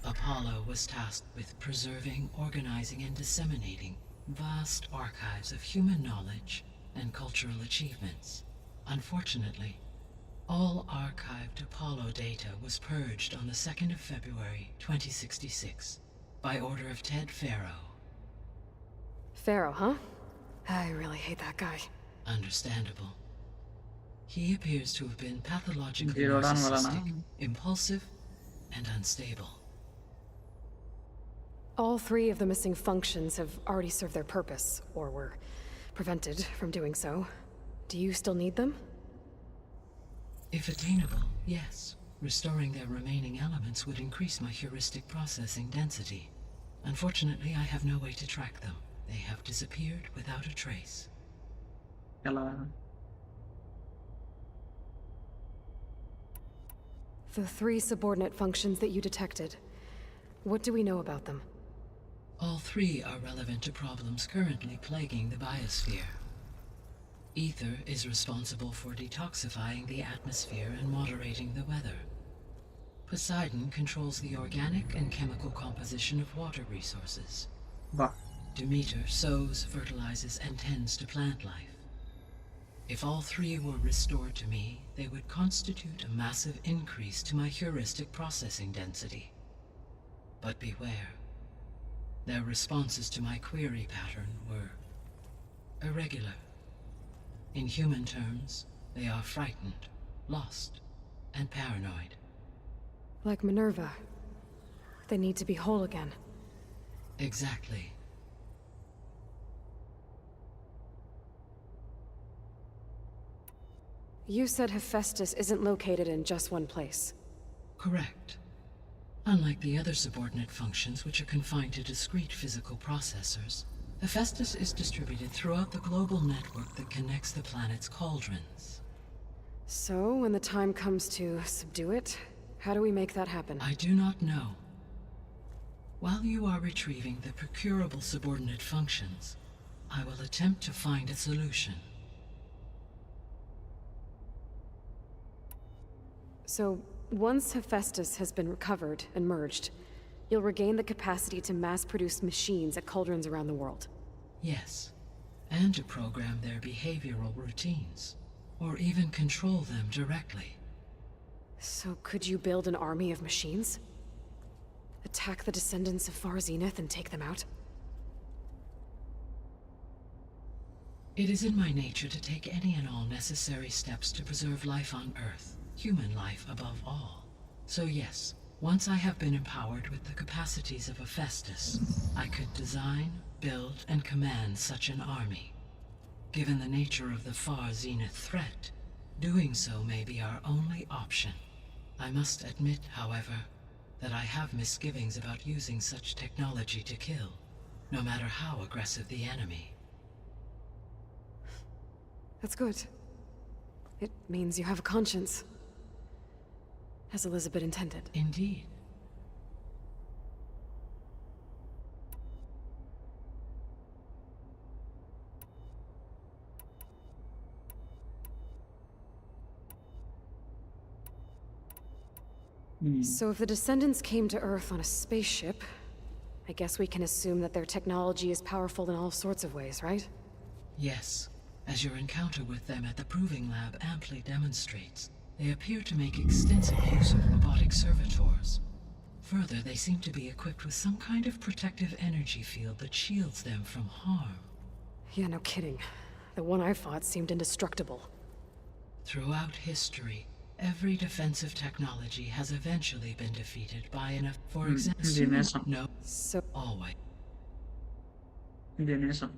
Apollo was tasked with preserving, organizing, and disseminating vast archives of human knowledge and cultural achievements. Unfortunately, all archived Apollo data was purged on the 2nd of February, 2066, by order of Ted Faro. Pharaoh, huh? I really hate that guy. Understandable. He appears to have been pathologically Zero down narcissistic, valana. impulsive, and unstable. All three of the missing functions have already served their purpose, or were prevented from doing so. Do you still need them? If attainable, yes. Restoring their remaining elements would increase my heuristic processing density. Unfortunately, I have no way to track them. They have disappeared without a trace. ఎలా The three subordinate functions that you detected. What do we know about them? All three are relevant to problems currently plaguing the biosphere. Ether is responsible for detoxifying the atmosphere and moderating the weather. Poseidon controls the organic and chemical composition of water resources. బా Demeter sows, fertilizes, and tends to plant life. If all three were restored to me, they would constitute a massive increase to my heuristic processing density. But beware. Their responses to my query pattern were irregular. In human terms, they are frightened, lost, and paranoid. Like Minerva. They need to be whole again. Exactly. You said Hephaestus isn't located in just one place. Correct. Unlike the other subordinate functions, which are confined to discrete physical processors, Hephaestus is distributed throughout the global network that connects the planet's cauldrons. So, when the time comes to subdue it, how do we make that happen? I do not know. While you are retrieving the procurable subordinate functions, I will attempt to find a solution. So, once Hephaestus has been recovered and merged, you'll regain the capacity to mass-produce machines at cauldrons around the world. Yes, and to program their behavioral routines, or even control them directly. So could you build an army of machines? Attack the descendants of Far Zenith and take them out? It is in my nature to take any and all necessary steps to preserve life on Earth, human life above all. So yes, once I have been empowered with the capacities of Hephaestus, I could design, build, and command such an army. Given the nature of the Far Zenith threat, doing so may be our only option. I must admit, however, that I have misgivings about using such technology to kill, no matter how aggressive the enemy. That's good. It means you have a conscience. As Elizabeth intended. Indeed. So if the descendants came to Earth on a spaceship, I guess we can assume that their technology is powerful in all sorts of ways, right? Yes, as your encounter with them at the Proving Lab amply demonstrates, they appear to make extensive use of robotic servitors. Further, they seem to be equipped with some kind of protective energy field that shields them from harm. Yeah, no kidding. The one I fought seemed indestructible. Throughout history, every defensive technology has eventually been defeated by enough. For example, no, So, always. దీనేసం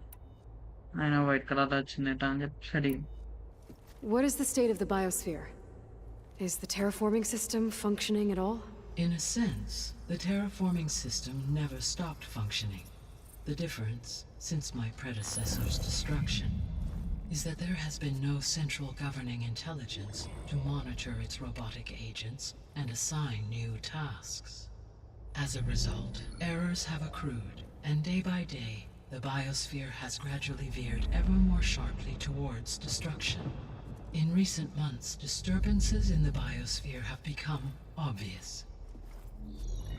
ఆయన white colour వచ్చిందట అని చెప్పి అడిగి what is the state of the biosphere? Is the terraforming system functioning at all? In a sense, the terraforming system never stopped functioning. The difference, since my predecessor's destruction, is that there has been no central governing intelligence to monitor its robotic agents and assign new tasks. As a result, errors have accrued, and day by day, the biosphere has gradually veered ever more sharply towards destruction. In recent months, disturbances in the biosphere have become obvious.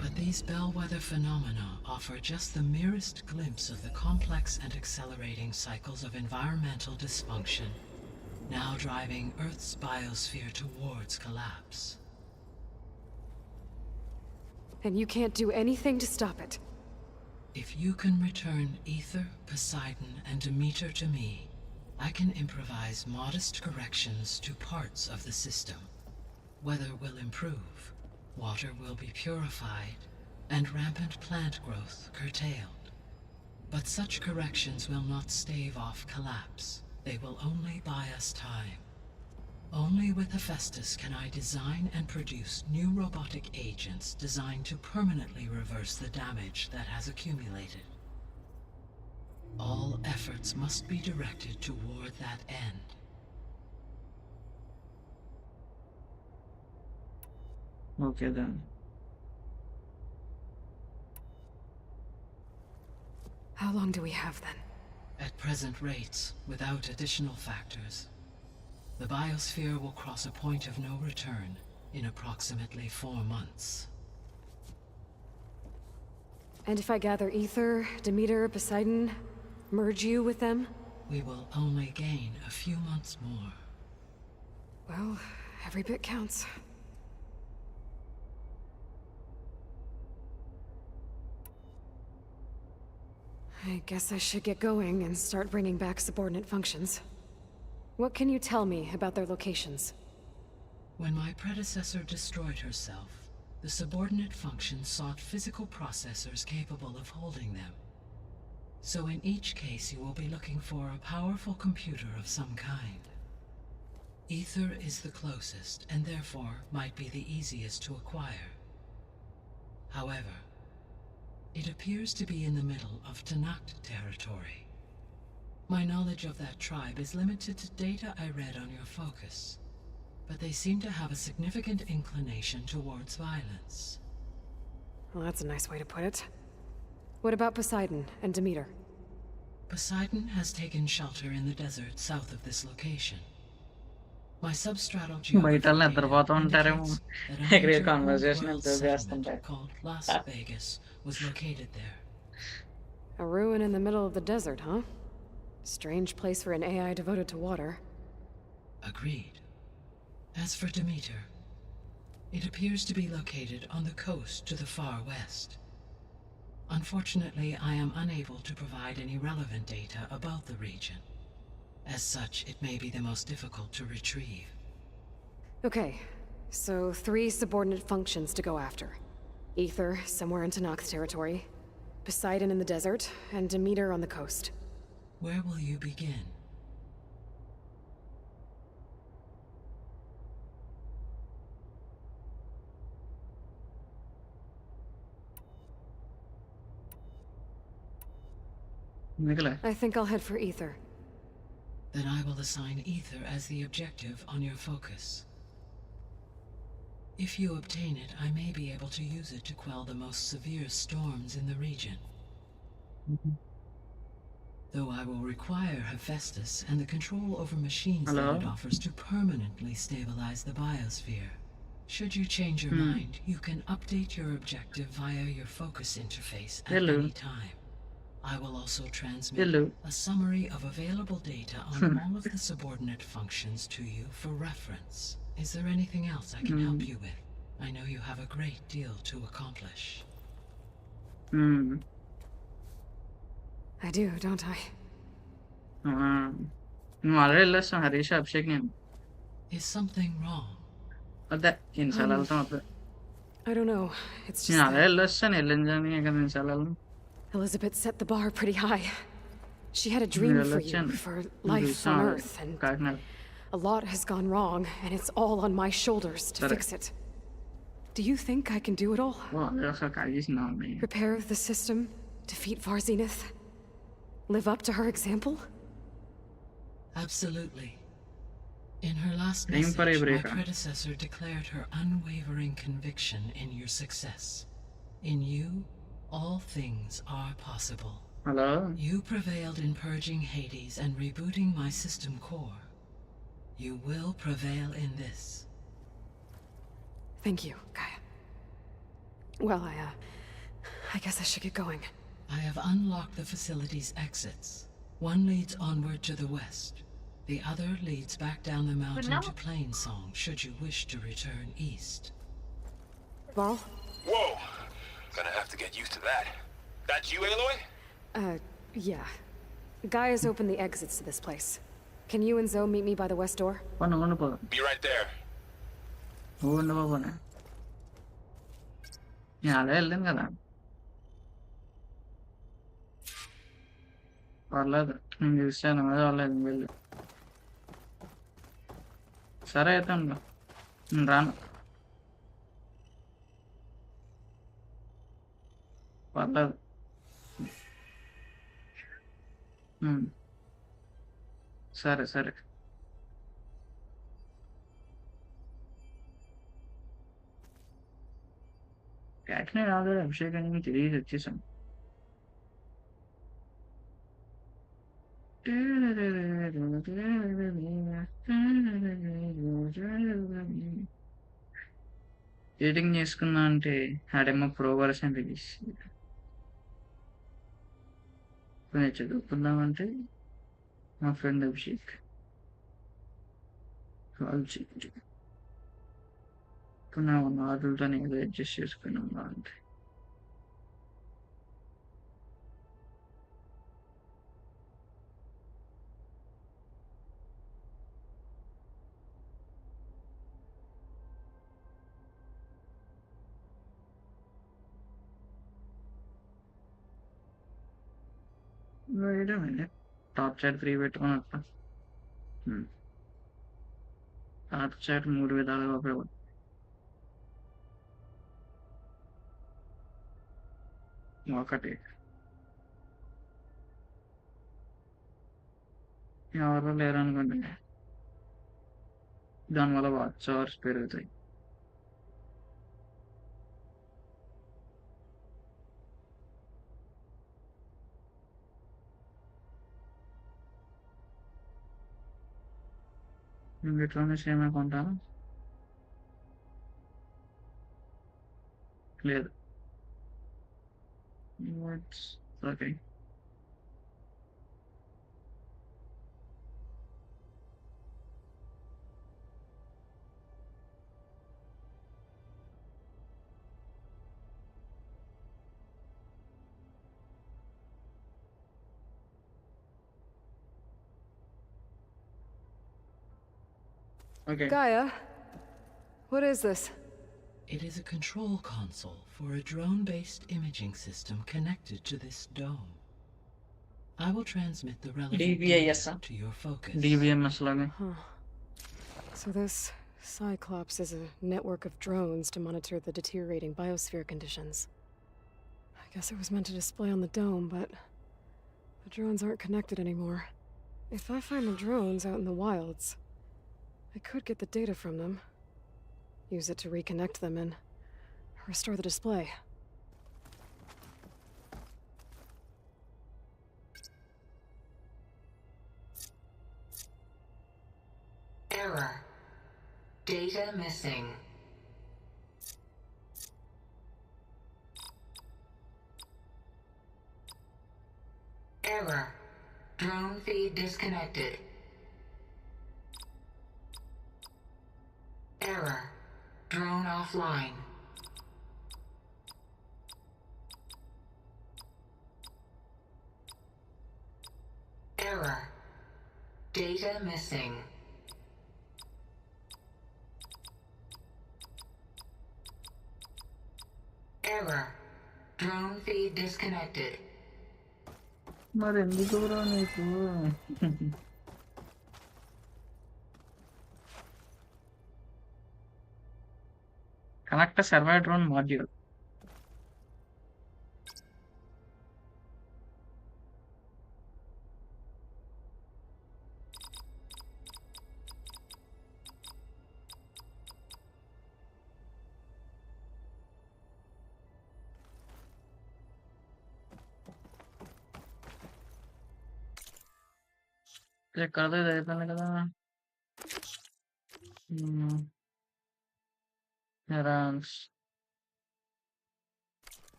But these bellwether phenomena offer just the merest glimpse of the complex and accelerating cycles of environmental dysfunction, now driving Earth's biosphere towards collapse. And you can't do anything to stop it. If you can return Ether, Poseidon, and Demeter to me, I can improvise modest corrections to parts of the system. Weather will improve, water will be purified, and rampant plant growth curtailed. But such corrections will not stave off collapse. They will only buy us time. Only with Hephaestus can I design and produce new robotic agents designed to permanently reverse the damage that has accumulated. All efforts must be directed toward that end. Okay then. How long do we have then? At present rates, without additional factors, the biosphere will cross a point of no return in approximately 4 months. And if I gather Ether, Demeter, Poseidon, merge you with them? We will only gain a few months more. Well, every bit counts. I guess I should get going and start bringing back subordinate functions. What can you tell me about their locations? When my predecessor destroyed herself, the subordinate functions sought physical processors capable of holding them. So in each case you will be looking for a powerful computer of some kind. Ether is the closest, and therefore might be the easiest to acquire. However, it appears to be in the middle of Tanakh territory. My knowledge of that tribe is limited to data I read on your focus, but they seem to have a significant inclination towards violence. Well, that's a nice way to put it. What about Poseidon and Demeter? Poseidon has taken shelter in the desert south of this location. My substratal బయట geography వాళ్ళు నిద్రపోతూ data ఉంటారేమో indicates that a ఇక్కడ major conversation old-world ఎంతో settlement చేస్తుంటారు. called Las Vegas was located there. A ruin in the middle of the desert, huh? Strange place for an AI devoted to water. Agreed. As for Demeter, it appears to be located on the coast to the far west. Unfortunately, I am unable to provide any relevant data about the region. As such, it may be the most difficult to retrieve. Okay, so 3 subordinate functions to go after. Ether, somewhere in Tanakh territory. Poseidon in the desert, and Demeter on the coast. Where will you begin? ఎందుకులే I think I'll head for Ether. Then I will assign Ether as the objective on your focus. If you obtain it, I may be able to use it to quell the most severe storms in the region. Though I will require Hephaestus and the control over machines Hello? that it offers to permanently stabilize the biosphere. Should you change your mind, you can update your objective via your focus interface at Hello. any time. I will also transmit Hello. a summary of available data on all of the subordinate functions to you for reference. Is there anything else I can help you with? I know you have a great deal to accomplish. I do, don't I? నువ్వు already వెళ్ళొస్తాం హరీష్ అభిషేక్ నేను Is something wrong? అదే ఎన్నిసార్లు వెళ్తాం అదే I don't know. It's just నేను already that వెళ్ళొస్తాను వెళ్ళిందని ఇక ఎన్నిసార్లు వెళ్ళను Elizabeth set the bar pretty high. She had a dream for you, for life on Earth, and Kakinada a lot has gone wrong, and it's all on my shoulders to Correct. fix it. Do you think I can do it all? ఒకసారి call చేసిందా Repair the system, defeat Var Zenith, live up to her example? Absolutely. In her last Aim for a message, my breaker. predecessor declared her unwavering conviction in your success. In you, all things are possible. Hello. You prevailed in purging Hades and rebooting my system core. You will prevail in this. Thank you, Gaia. Well, I guess I should get going. I have unlocked the facility's exits. One leads onward to the west. The other leads back down the mountain to Plainsong, should you wish to return east. Varl? Whoa! Gonna have to get used to that. That's you, Aloy? Yeah. Gaia's opened the exits to this place. Can you and Zoe meet me by the west door? పో. Be right there. పోనీ. నేను అలా వెళ్ళాను కదా. పర్లేదు, నేను చూసాను, అదే వాళ్ళేది వెళ్ళి. సరే అయితే ఉండు. నేను రాను. పర్లేదు. సరే సరే. కాకినాడ ఆల్రెడీ అభిషేకానికి తిరిగి వచ్చేసాం. ఎడిటింగ్ చేసుకున్నా అంటే ఆడేమో ప్రో వర్షన్ రిలీజ్. కొంచెం చదువుకుందామంటే మా ఫ్రెండ్ అభిషేక్ కాల్ చేయండి. ఇప్పుడు నా ఆర్డర్తో ఏదో అడ్జస్ట్ చేసుకున్నాం అంటే వేయడమే. టాప్ చాట్ 3 పెట్టుకున్నట్టు. టాప్ చాట్ 3 విధాలుగా ఉపయోగపడుతుంది. ఒకటి, ఎవరు లేరు అనుకోండి, దానివల్ల వాచ్ అవర్స్ పెరుగుతాయి. ఇట్లోనే సేమ్ కొంటాను. లేదు, okay. Okay. Gaia? What is this? It is a control console for a drone-based imaging system connected to this dome. I will transmit the relevant DVIS, data to your focus. DVMS లాగా. So this Cyclops is a network of drones to monitor the deteriorating biosphere conditions. I guess it was meant to display on the dome, but the drones aren't connected anymore. If I find the drones out in the wilds, I could get the data from them, use it to reconnect them and restore the display. Error. Data missing. Error. Drone feed disconnected. Error. Drone offline. Error. Data missing. Error. Drone feed disconnected. మరి ఎందుకు రా నీకు? Connect server drone module. ఎక్కడదో ఇది అయిపోయింది కదా. ఎరాన్స్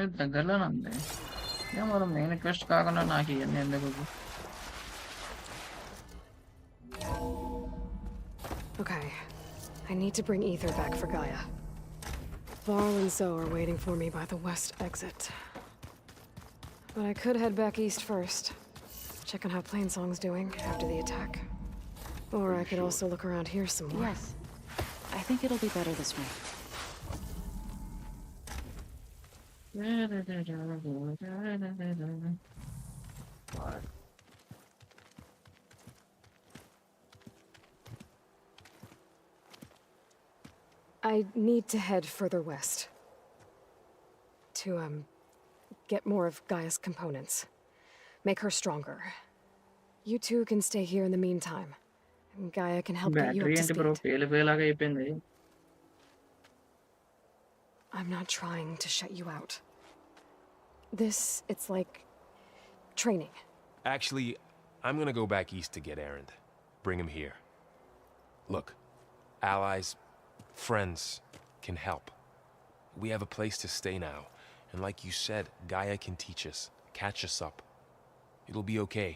ఇది దగ్గరలోనే ఉంది. ఏ మరి మెయిన్ రిక్వెస్ట్ కాకుండా నాకు ఇవన్నీ ఎందుకు? Okay. I need to bring ether back for Gaia. Varl and Zoe are waiting for me by the west exit. But I could head back east first. Check on how Plainsong's doing after the attack. Or I could also look around here some more. Yes. I think it'll be better this way. I need to head further west. To, get more of Gaia's components. Make her stronger. You two can stay here in the meantime. And Gaia can help get you up battery to ఏంటి bro speed. పేలిపోయేలాగా అయిపోయింది. I'm not trying to shut you out. This, it's like training. Actually, I'm gonna go back east to get Erend. Bring him here. Look, allies, friends can help. We have a place to stay now. And like you said, Gaia can teach us, catch us up. It'll be okay.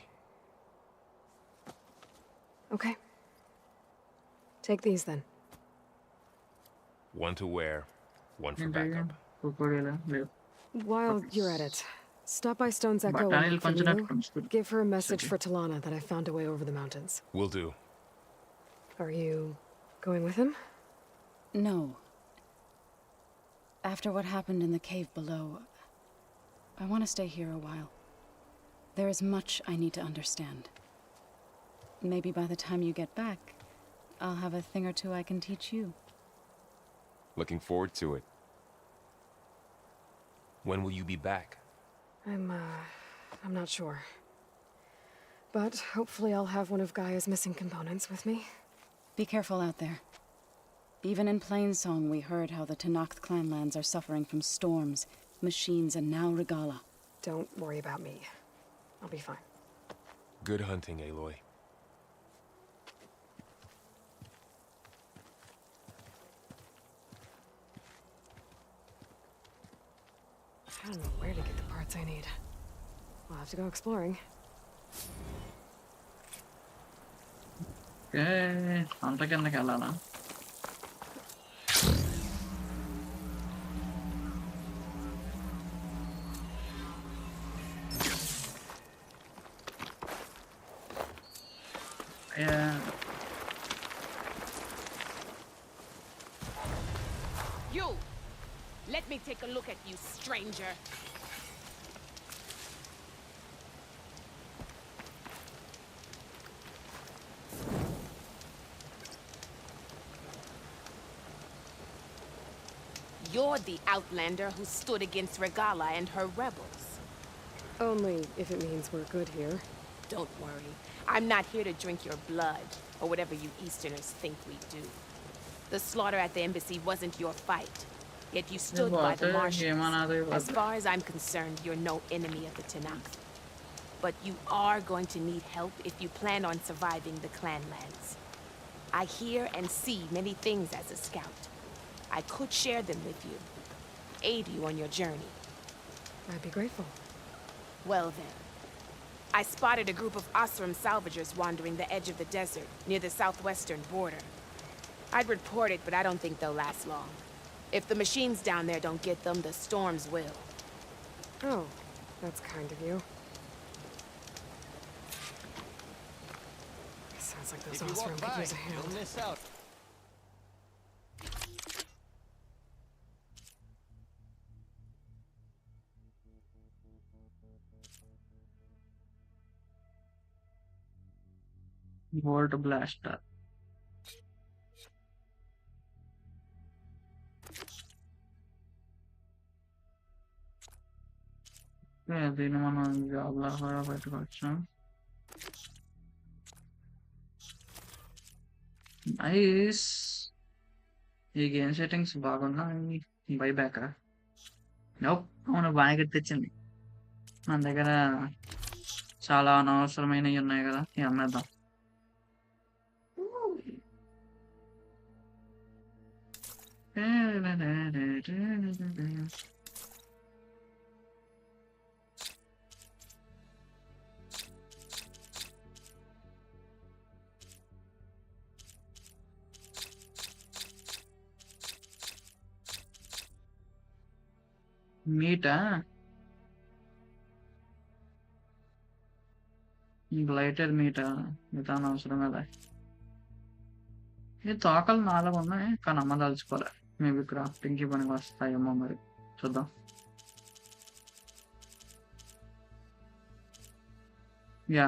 Okay. Take these then. One to wear, one for ఏంటి backup. కుక్కడేలా లేదు. While you're at it, stop by Stone's Echo and బఠానీలు look for కొంచెం Lulu. నట్టుకుంటుంది. Give her a message for Talana that I found a way over the mountains. Will do. Are you going with him? No. After what happened in the cave below, I want to stay here a while. There is much I need to understand. Maybe by the time you get back, I'll have a thing or two I can teach you. Looking forward to it. When will you be back? I'm not sure. But hopefully I'll have one of Gaia's missing components with me. Be careful out there. Even in Plainsong, we heard how the Tenakth clanlands are suffering from storms, machines, and now Regala. Don't worry about me. I'll be fine. Good hunting, Aloy. I don't know where to get the parts I need. I'll have to go exploring. Okay అంత కిందకి వెళ్ళాలా? You! Let me take a look at you, stranger. You're the outlander who stood against Regala and her rebels. Only if it means we're good here. Don't worry. I'm not here to drink your blood, or whatever you Easterners think we do. The slaughter at the embassy wasn't your fight, yet you stood by the Martians. As far as I'm concerned, you're no enemy of the Tenakth. But you are going to need help if you plan on surviving the clanlands. I hear and see many things as a scout. I could share them with you, aid you on your journey. I'd be grateful. Well then. I spotted a group of Osram salvagers wandering the edge of the desert, near the southwestern border. I'd report it, but I don't think they'll last long. If the machines down there don't get them, the storms will. Oh, that's kind of you. Sounds like those Osram could use a hand. Miss out. Volt Blaster. దీన్ని మనం జాబ్లా కూడా పెట్టుకోవచ్చు. Nice. ఈ game settings బాగున్నాయి. Buy back నోప్. అవును, బాగా గుర్తొచ్చింది. మన దగ్గర చాలా అనవసరమైనవి ఉన్నాయి కదా, ఇవి అమ్మేద్దాం. మీటా? గ్లైటర్ మీటా? మిగతా అనవసరం కదా. ఈ తోకలు 4 ఉన్నాయి కానీ అమ్మదలుచుకోలే. మేబీ క్రాఫ్టింగ్ కి పనికి వస్తాయేమో, మరి చూద్దాం. యా,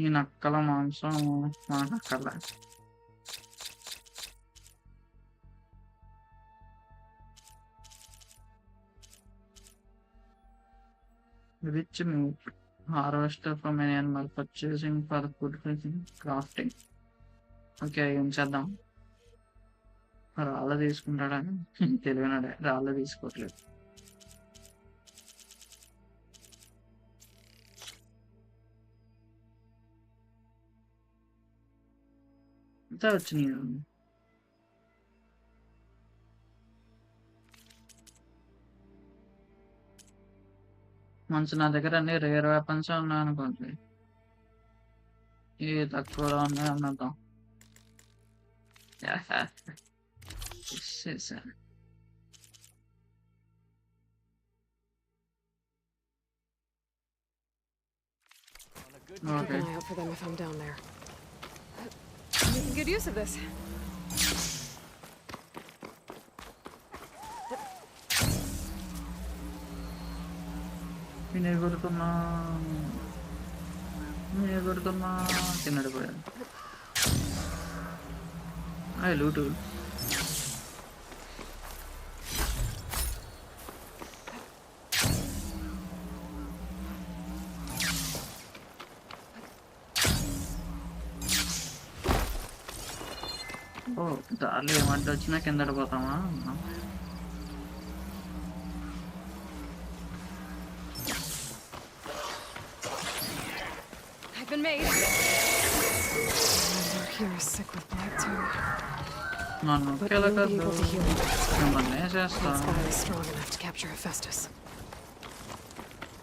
ఈ నక్కల మాంసం మనకు అక్కర్లే. Rich meat harvester from an animal purchasing for food crafting. Okay, ఏం చేద్దాం. రాళ్ళ తీసుకుంటాడని తెలివినాడే, రాళ్ళ తీసుకోవట్లేదు. అంతా వచ్చినాయి. మంచి, నా దగ్గర అన్ని రేర్ వెపన్స్ ఉన్నాయి అనుకోండి. ఏ తక్కువలో ఉన్నాయి అన్నద్దాం. Keep an eye out for them if I'm down there. Making good use of this. ఎగురుతున్నా తిన్నాడు పోయాడు. అయ్యి లూటు. ఓ, దారిలో ఏమంటే వచ్చినా కింద పడిపోతామా? I've been made. Here is sick with blood too. నన్ను But I will be able to heal him. మిమ్మల్ని చేస్తా. That spy is strong enough to capture Hephaestus.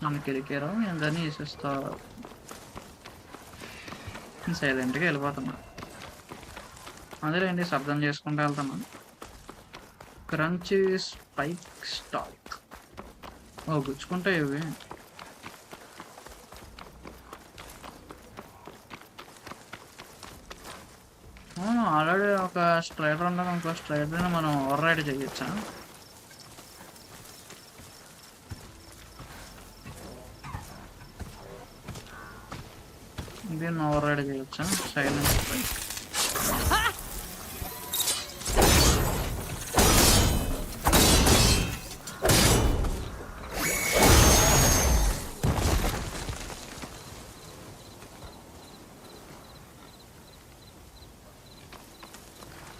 నన్ను కిరికేరా, అందరినీ వేసేస్తా. సైలెంట్గా వెళ్ళిపోతున్నా. అదేలేండి, శబ్దం చేసుకుంటూ వెళ్తున్నా. Crunchy spike stack. ఓ, గుచ్చుకుంటాయి ఇవి. ఆల్రెడీ ఒక స్ట్రైడర్ ఉండగా ఇంకో స్ట్రైడర్ని మనం ఓవర్ రైడ్ చేయొచ్చా? దీన్ని ఓవర్ రైడ్ చేయొచ్చా? Silent spike.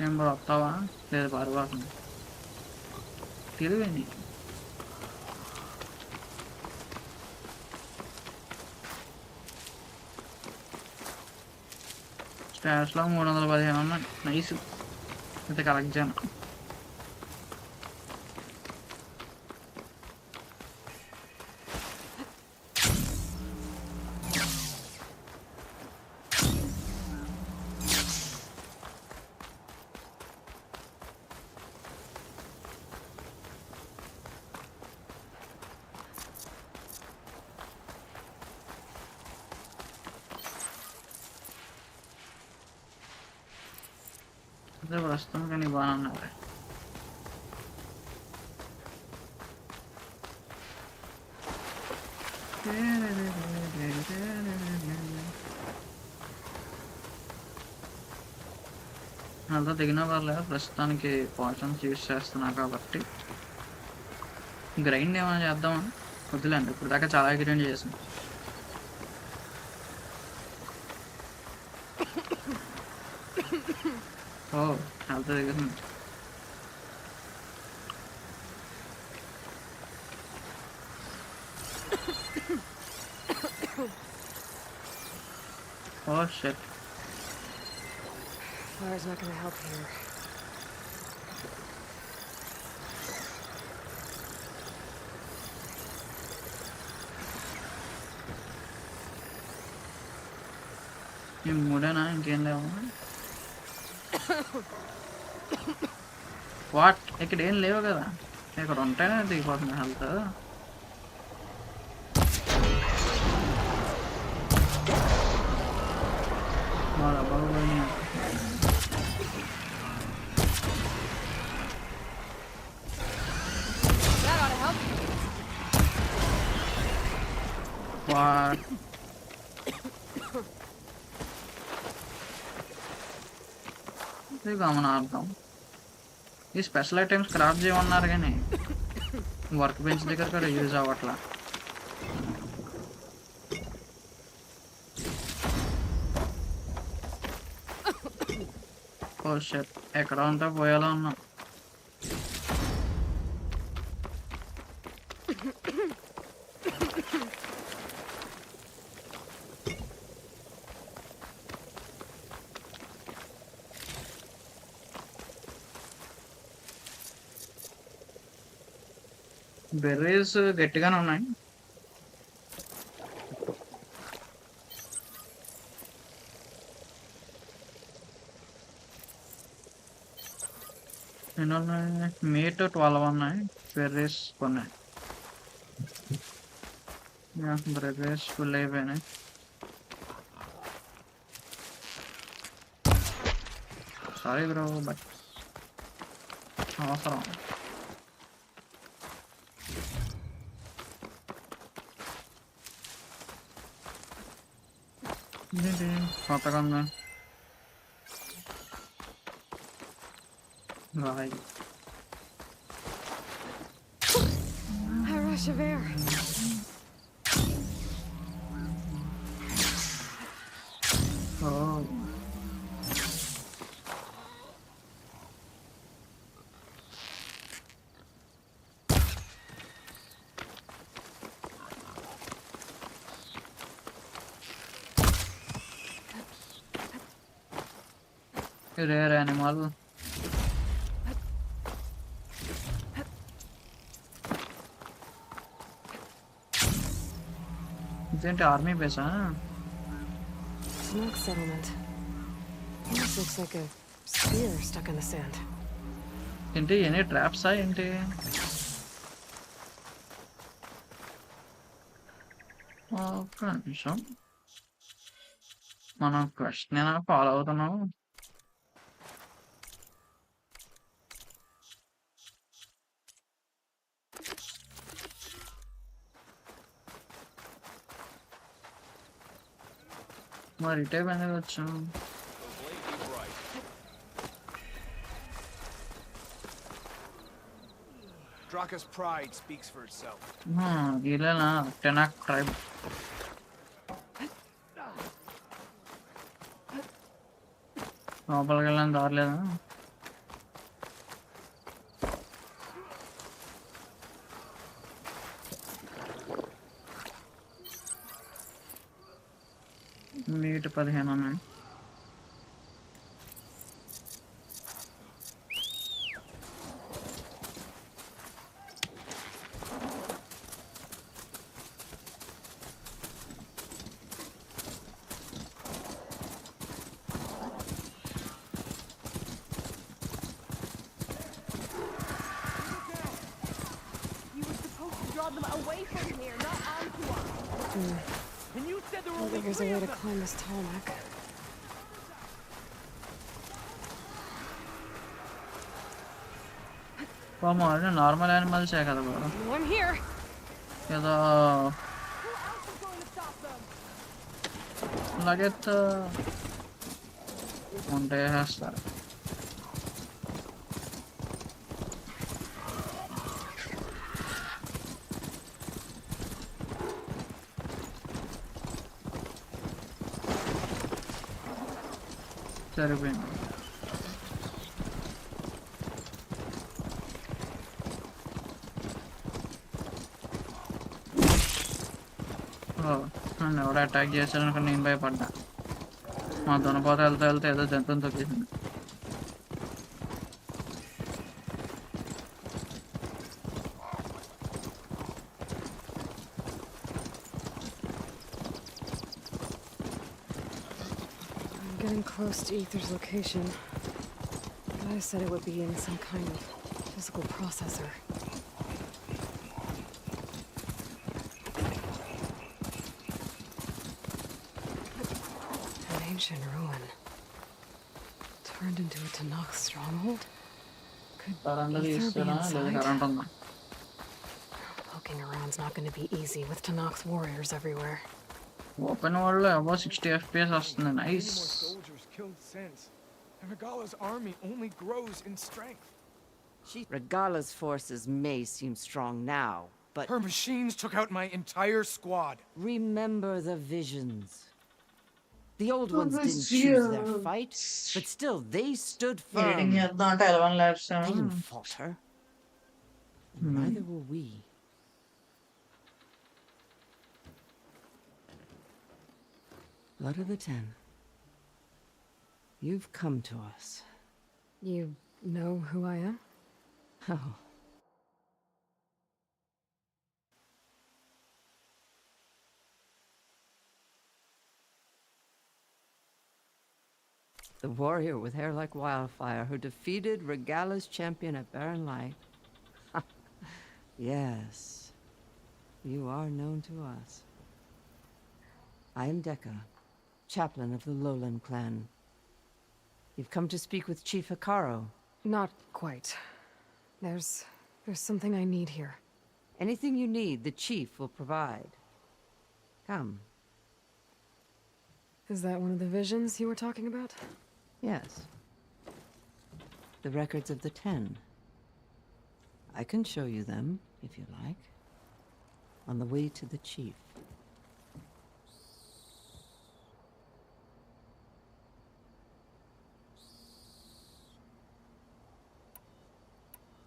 ఏం బ్రో, వస్తావా? లేదు, పారిపోతుంది. తెలివండి. స్టాష్లో 315 ఉన్నాయి. నైస్. అయితే కలెక్ట్ చేయను. అదే ప్రస్తుతం కానీ బాగానే ఉన్నారు. అంతా దిగిన వాళ్ళే, ప్రస్తుతానికి పాయిజన్స్ యూస్ చేస్తున్నా కాబట్టి గ్రైండ్ ఏమైనా చేద్దామని. వద్దులేండి, ఇప్పుడు దాకా చాలా గ్రైండ్ చేసాం. ఓ, హెల్త్ దిగుతుంది. Oh shit. Fire's not gonna help here. ఈ మూడేనా ఇంకేం లేవు? వాట్ ఇక్కడ ఏం లేవు కదా, ఇక్కడ ఉంటేనే దిగిపోతుంది హెల్త్. మా డబ్బాలు పోయినాయి. That ought to help. What ఇది గమనార్థం. ఈ స్పెషల్ ఐటమ్స్ క్రాఫ్ట్ చేయమన్నారు కానీ వర్క్ బెంచ్ దగ్గర కూడా యూజ్ అవ్వట్లా. ఓ షట్, ఎక్కడ ఉంటే పోయేలా ఉన్నాం. బెర్రీస్ గట్టిగానే ఉన్నాయి. ఎన్ని ఉన్నాయి? మీట్ 12 ఉన్నాయి, బెర్రీస్ కొన్ని. బెర్రీస్ ఫుల్ అయిపోయినాయి. సారీ బ్రో, బట్ అవసరం. ఇదేంటి కొత్తగా ఉంది? రాయి. A rush of air. Oh rare animal. ఇదేంటి ఆర్మీ బేసా? Smoke settlement. Almost looks like a spear stuck in the sand. ఏంటి ఎనీ ట్రాప్సా ఏంటి? ఒక్క నిమిషం, మనం క్వశ్చన్ ఫాలో అవుతున్నాం. మరి ఇటే పని వచ్చాం. Draka's pride speaks for itself. వీళ్ళేనా టెనాక్ ట్రైబ్? లోపలికి వెళ్ళని దారలేదా? మీట్ 15 ఉన్నాయి. You were supposed to draw them away from here, not onto us. And you said there were Maybe only there's a 3 way of to them. climb this tarmac. అది normal యానిమల్సే కదా bro, I'm here. ఏదో Who else is going to stop them? లగెత్ ఉంటే వేస్తారు. సరిపోయింది. నన్ను ఎవడో attack చేశారనుకుని నేను భయపడ్డా. మా దున్నపోత వెళ్తా వెళ్తే ఏదో జంతువుని తొక్కేసింది. I'm getting close to Ether's location. But I said it would be in some kind of physical processor. An ancient ruin. Turned into a Tanakh stronghold? Could current Ether be తీస్తారా లేదా inside? Current ఉందా? Poking around's not going to be easy with Tanakh's warriors everywhere. Open world లో above 60 FPS వస్తుంది. Many nice. more soldiers killed since. And Regala's army only grows in strength. Regala's forces may seem strong now, but Her machines took out my entire squad. remember the visions. The old ones didn't choose their fight, but still they stood editing firm. చేద్దాం అంటే 11 labs They didn't falter. Neither will we. Blood of the Ten. You've come to us. You know who I am? Oh. The warrior with hair like wildfire who defeated Regala's champion at Barren Light. Yes, you are known to us. I am Dekka, chaplain of the Lowland clan. You've come to speak with Chief Hikaro. Not quite. There's something I need here. Anything you need, the chief will provide. Come. Is that one of the visions you were talking about? Yes. The records of the 10. I can show you them, if you like. On the way to the chief.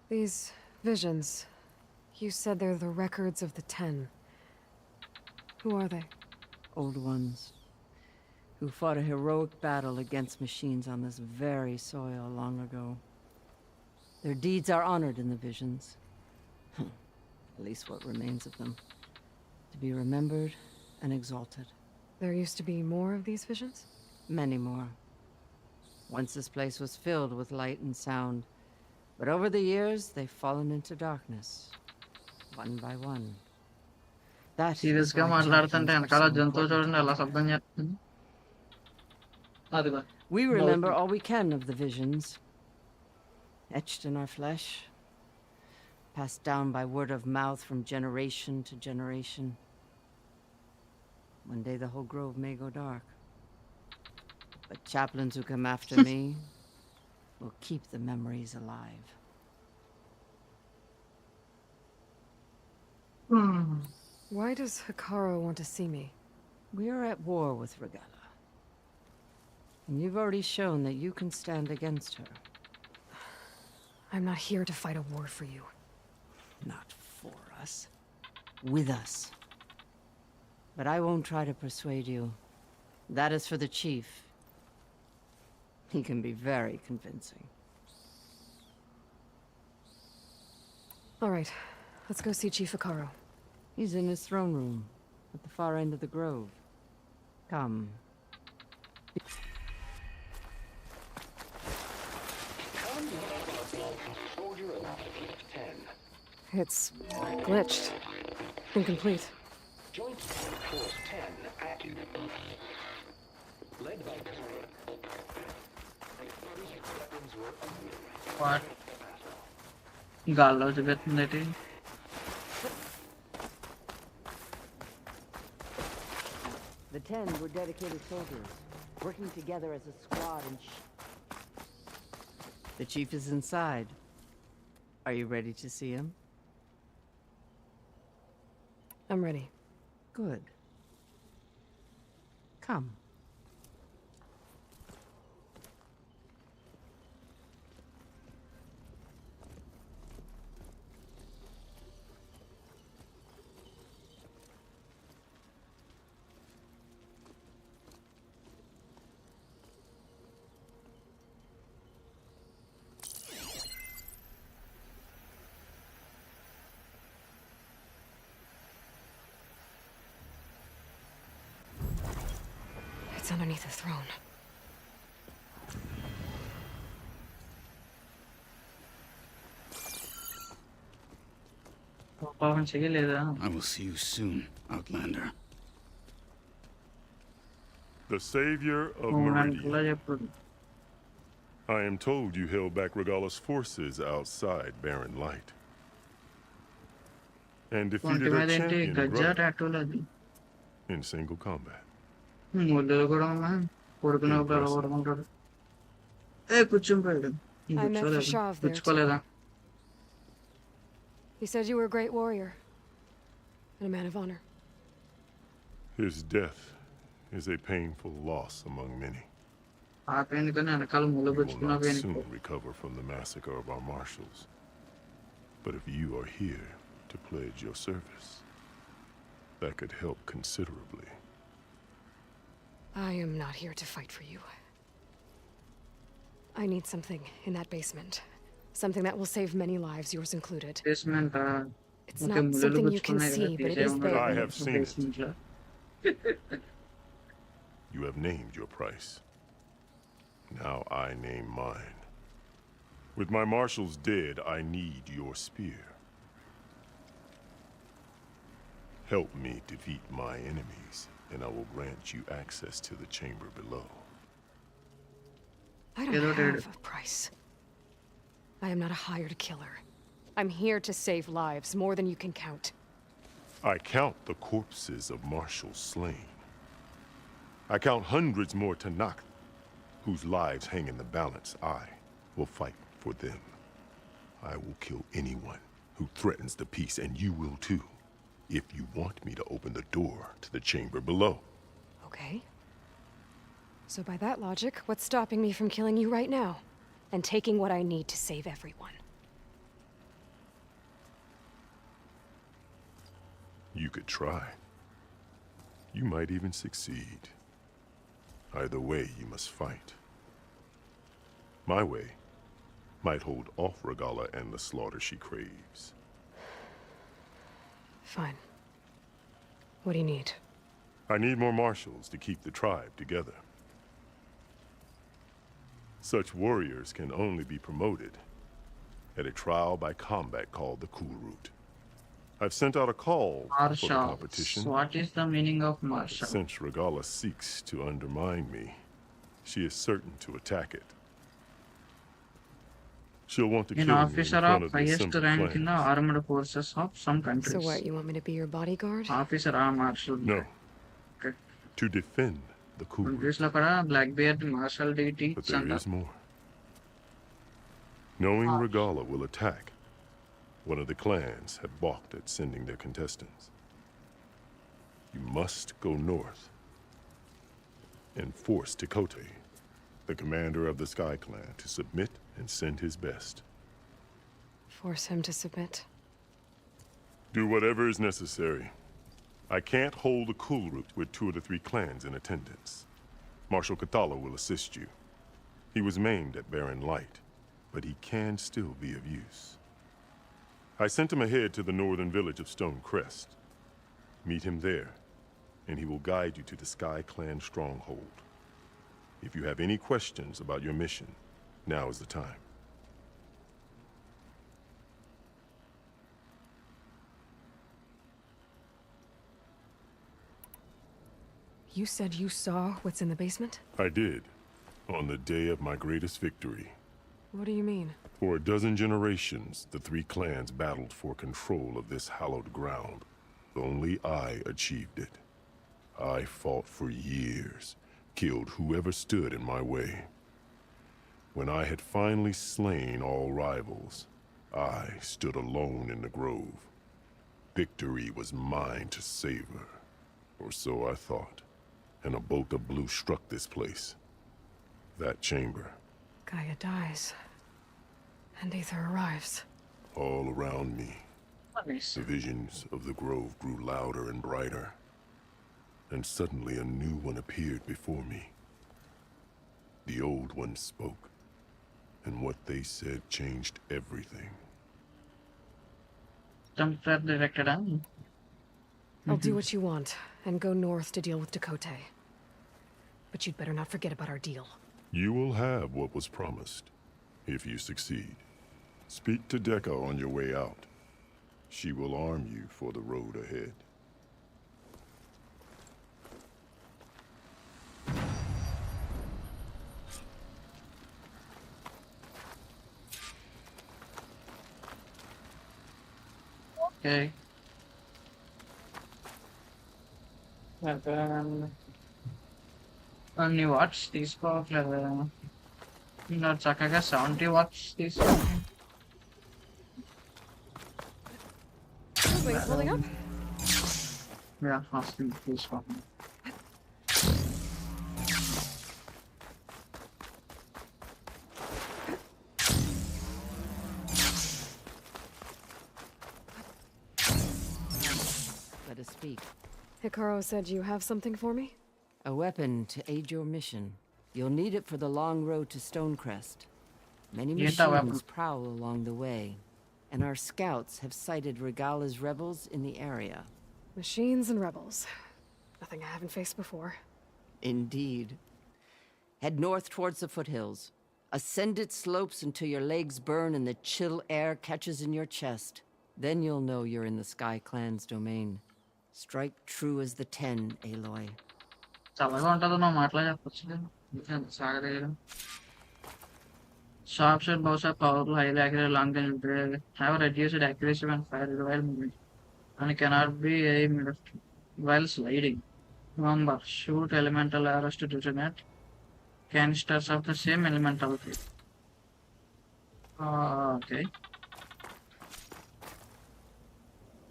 These visions, you said they're the records of the 10. Who are they? Old ones, who fought a heroic battle against machines on this very soil long ago. Their deeds are honored in the visions. At least what remains of them. To be remembered and exalted. There used to be more of these visions? Many more. Once this place was filled with light and sound. But over the years, they've fallen into darkness. One by one. That serious is గా why మాట్లాడుతుంటే champions are వెనకాల so జంతువు important చూడండి to ఎలా us. శబ్దం చేస్తుంది. అదిగో We remember all we can of the visions. Etched in our flesh. Passed down by word of mouth from generation to generation. One day the whole grove may go dark. But chaplains who come after me will keep the memories alive. Why does Hikaro want to see me? We are at war with Regala. And you've already shown that you can stand against her. I'm not here to fight a war for you. Not for us. With us. But I won't try to persuade you. That is for the chief. He can be very convincing. All right, let's go see Chief Hikaro. He's in his throne room, at the far end of the grove. Come. It's glitched. Incomplete. Joint Force 10 active. Led by what గాల్లో చూపెడుతుంది ఏంటి? The 10 were dedicated soldiers, working together as a squad and The chief is inside. Are you ready to see him? I'm ready. Good. Come. It's underneath the throne. పాపం చేయలేదా? I will see you soon, Outlander. The savior of 3 గంటల్లో Meridian. చెప్పుడు. I am told you held back Regala's forces outside Barren Light. And ఒంటి defeated her మీద ఏంటి champion గజ్జా brother టాటూలు అది. in single combat. ముద్దులు కూడా ఉన్నా కొడుకునప్పుడు ఎలా Impressive. కొడుకుంటాడు. కూర్చుంపోయాడు. I met కూర్చోలేదు. Fashav there, కూర్చుకోలేదా? He said you were a great warrior. And a man of honor. His death is a painful loss among many. ఆ పెయిన్ కానీ వెనకాల ముళ్ళు We will గుచ్చుకున్న not pain. soon recover from the massacre of our marshals. But if you are here to pledge your service, that could help considerably. I am not here to fight for you. I need something in that basement. Something that will save many lives, yours included. Basement It's not something you can see, but it is there. I have seen it. You have named your price. Now I name mine. With my marshals dead, I need your spear. Help me defeat my enemies, and I will grant you access to the chamber below. I don't have a price. I am not a hired killer. I'm here to save lives, more than you can count. I count the corpses of marshals slain. I count hundreds more Tanakh, whose lives hang in the balance. I will fight for them. I will kill anyone who threatens the peace, and you will too, if you want me to open the door to the chamber below. Okay. So by that logic, what's stopping me from killing you right now? And taking what I need to save everyone? You could try. You might even succeed. Either way, you must fight. My way might hold off Regala and the slaughter she craves. Fine. What do you need? I need more marshals to keep the tribe together. Such warriors can only be promoted at a trial by combat called the Cool Route. I've sent out a call for the Marshal. competition. What is the meaning of But marshal? since Regala seeks to undermine me, she is certain to attack it. She'll want to An kill me in officer front of of the highest assembled rank in the clans. armed forces of some countries. So what, you want me to be your bodyguard? Officer marshal. No, Okay. to defend the Cool Route. Countries లో కూడా Blackbeard Marshall డిటీ But there is more. Knowing Regala will attack, one of the clans have balked at sending their contestants. You must go north and force Tekote, the commander of the Sky Clan, to submit and send his best. Force him to submit. Do whatever is necessary. I can't hold the Cool Route with 2 of the 3 clans in attendance. Marshal Kathala will assist you. He was maimed at Barren Light, but he can still be of use. I sent him ahead to the northern village of Stone Crest. Meet him there, and he will guide you to the Sky Clan stronghold. If you have any questions about your mission, now is the time. You said you saw what's in the basement? I did, on the day of my greatest victory. What do you mean? For a dozen generations, the 3 clans battled for control of this hallowed ground. Only I achieved it. I fought for years, killed whoever stood in my way. When I had finally slain all rivals, I stood alone in the grove. Victory was mine to savor, or so I thought, and a bolt of blue struck this place. That chamber. Gaia dies. And Aether arrives. All around me, Nice. the visions of the grove grew louder and brighter. And suddenly a new one appeared before me. The old one spoke, and what they said changed everything. Temper directed I'll do what you want, and go north to deal with Dakota. but you'd better not forget about our deal. You will have what was promised, if you succeed. Speak to Decca on your way out. She will arm you for the road ahead. Okay. అన్ని watts తీసుకోవట్లేదు ఇంకా చక్కగా 70 watts తీసుకో Wait, holding up? తీసుకో Let us speak. Hikaru said you have something for me? A weapon to aid your mission. You'll need it for the long road to Stonecrest. Many machines prowl along the way, and our scouts have sighted Regala's rebels in the area. Machines and rebels. Nothing I haven't faced before. Indeed. Head north towards the foothills. Ascend its slopes until your legs burn and the chill air catches in your chest. Then you'll know you're in the Sky Clan's domain. Strike true as the 10, Aloy. చల్లగా ఉంటుందో నువ్వు మాటలా చెప్పచ్చు సాగదీయడం sharp shot బహుశా powerful highly accurate long range have reduced accuracy and fire while moving and cannot be aimed while sliding remember shoot elemental arrows to detonate canisters of the same elemental field. Okay.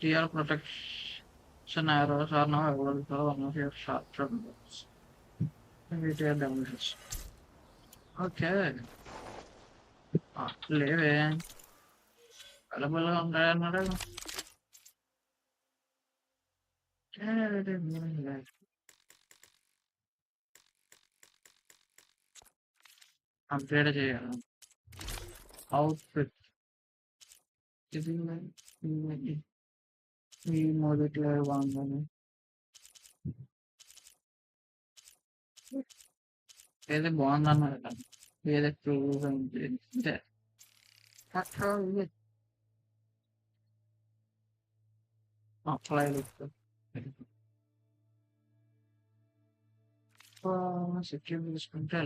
TL protection arrows are now available for one of your sharp weapons. Immediate damages. Okay. లేవే అవైలబుల్గా ఉంటాయన్నాడు upgrade చేయాలి outfit ఇది ఈ మొదటి బాగుందని ఏది బాగుందన్నాడు కదా ఏది క్రూజ్ అంటే అప్లై సెక్యూరిటీ తీసుకుంటే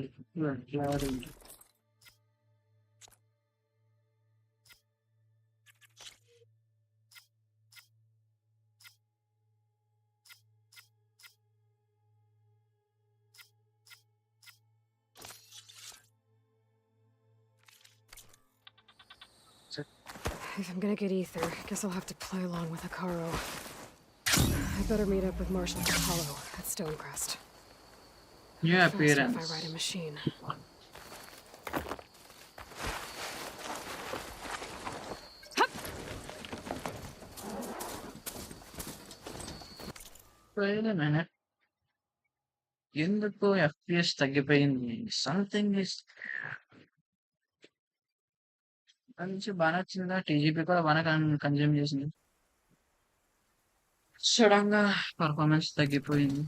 clarity If I'm gonna get ether, guess I'll have to play along with Hikaru. I better meet up with Marshal Apollo at Stonecrest. New Faster appearance. if I ride a machine. Wait a minute. ఎందుకు FPS తగ్గిపోయింది something is నుంచి బాగా వచ్చిందా TGP కూడా బాగా consume చేసింది sudden గా performance తగ్గిపోయింది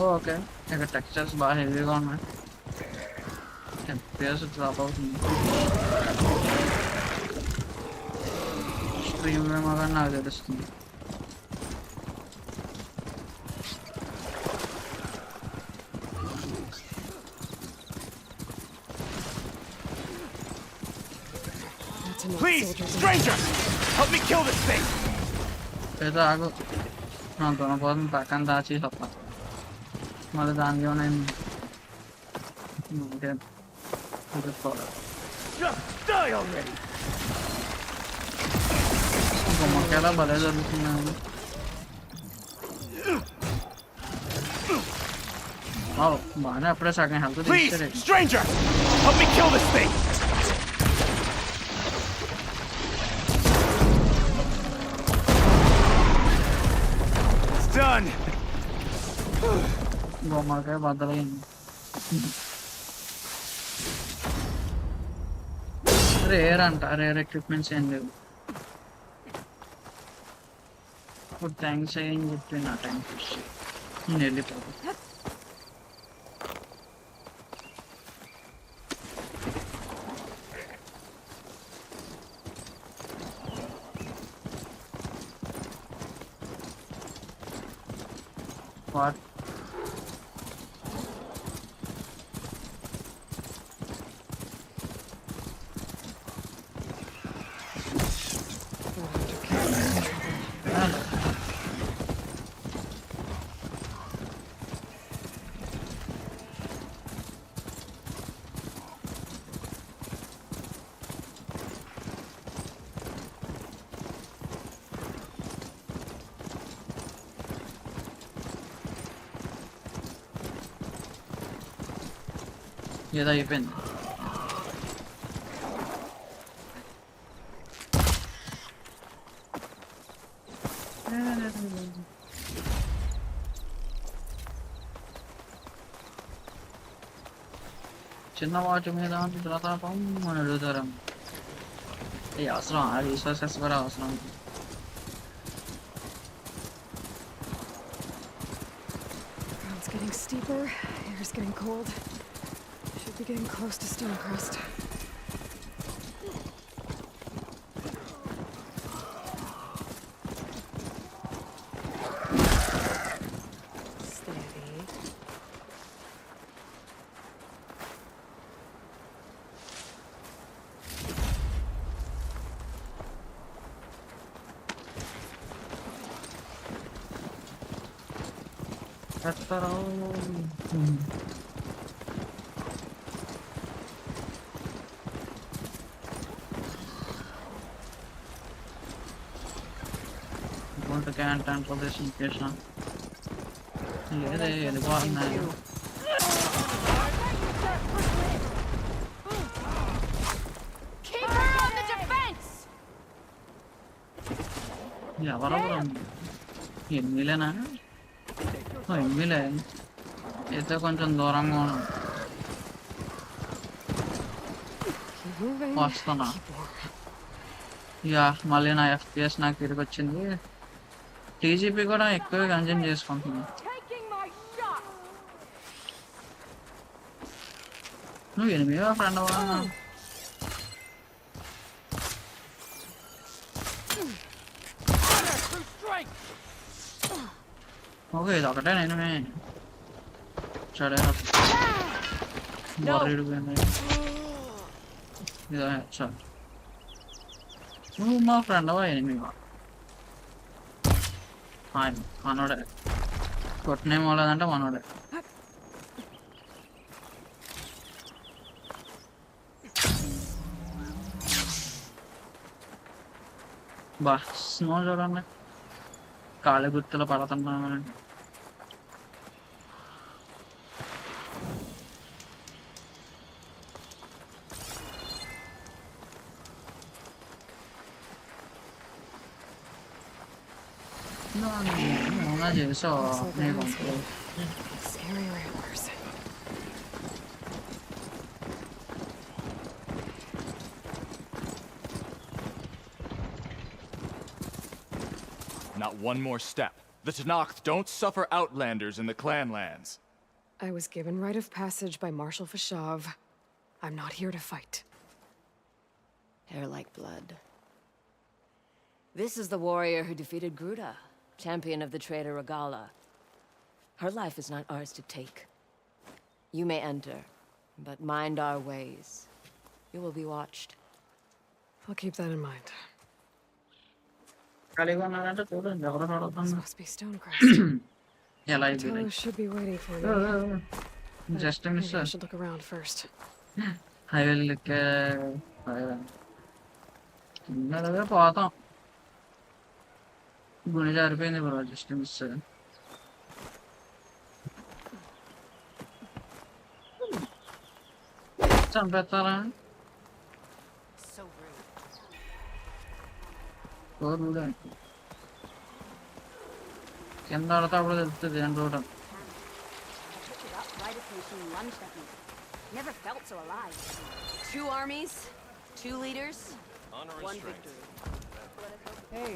ఓకే ఇక్కడ టెక్స్చర్స్ బాగా హెవీగా ఉన్నాయి FPS డ్రాప్ అవుతుంది స్ట్రీమ్ ఏమో కానీ నాకు తెలుస్తుంది Please, stranger! Help me kill this thing! ఏదో ఆగు నా దొనపోతుంది పక్కన దాచి తప్ప మళ్ళీ దానిలో నేను Just die already! గుమ్మకాయలా భలే జరుగుతున్నాను బాగానే అప్పుడే సగం హెల్త్ Please, తీసేసారు. stranger! Help me kill this thing! It's done! బొమ్మలకాయ బద్దలైంది. రేర్ ఎక్విప్మెంట్స్ ఏం లేవు. ఇప్పుడు థ్యాంక్స్ అయ్యని చెప్పి నా టైం నేను వెళ్ళిపోతాను. వాట్ ఏదో అయిపోయింది. చిన్న వాచ్ మీద ప్రతాపం అని అడుగుతారు. ఈ అవసరం ఆ రీసోర్సెస్ కూడా అవసరం. Ground's getting steeper, air's getting cold. Should be getting close to Stonecrest. Steady. Can't transportation station. లేదే వెళ్ళిపోతున్నాయి. ఎవరెవరు ఎనిమిలేనా? ఎనిమిలే అయితే కొంచెం దూరంగా ఉన్నాం. వస్తున్నా. యా మళ్ళీ నా FPS నాకు తిరిగి వచ్చింది. టీజీపీ కూడా ఎక్కువ కన్జ్యూమ్ చేసుకుంటున్నా. నువ్వు ఎనిమిదిగా ఫ్రెండ్ అవ్వ. ఓకే ఇది ఒకటే నేనే సరే బొర్రీడు పోయింది. ఇదో సార్ నువ్వు మా ఫ్రెండ్ అవ్వ ఎనిమిదిగా మనోడే కొట్టనేమో లేదంటే మనోడే. బా స్నో చూడండి కాళ్ళ గుర్తులు పడుతున్నాను. చేసావు నీకు Scary ramblers. Not one more step. The Tenakth don't suffer outlanders in the Clanlands. I was given rite of passage by Marshal Fashav. I'm not here to fight. Hair like blood. This is the warrior who defeated Gruda, champion of the traitor Regala. Her life is not ours to take. You may enter, but mind our ways. You will be watched. I'll keep that in mind. This must be Stonecrest. TELUGU should be waiting for me. Just a miss. Maybe I should look around first. I will look another path. Just a miss. చంపేస్తారా? So rude. కోరుడే కింద ఆడితే అప్పుడు తెలుస్తుంది ఏం road. I picked it up right as the machine lunged at me. Never felt so alive. 2 armies, 2 leaders, one victory. Hey,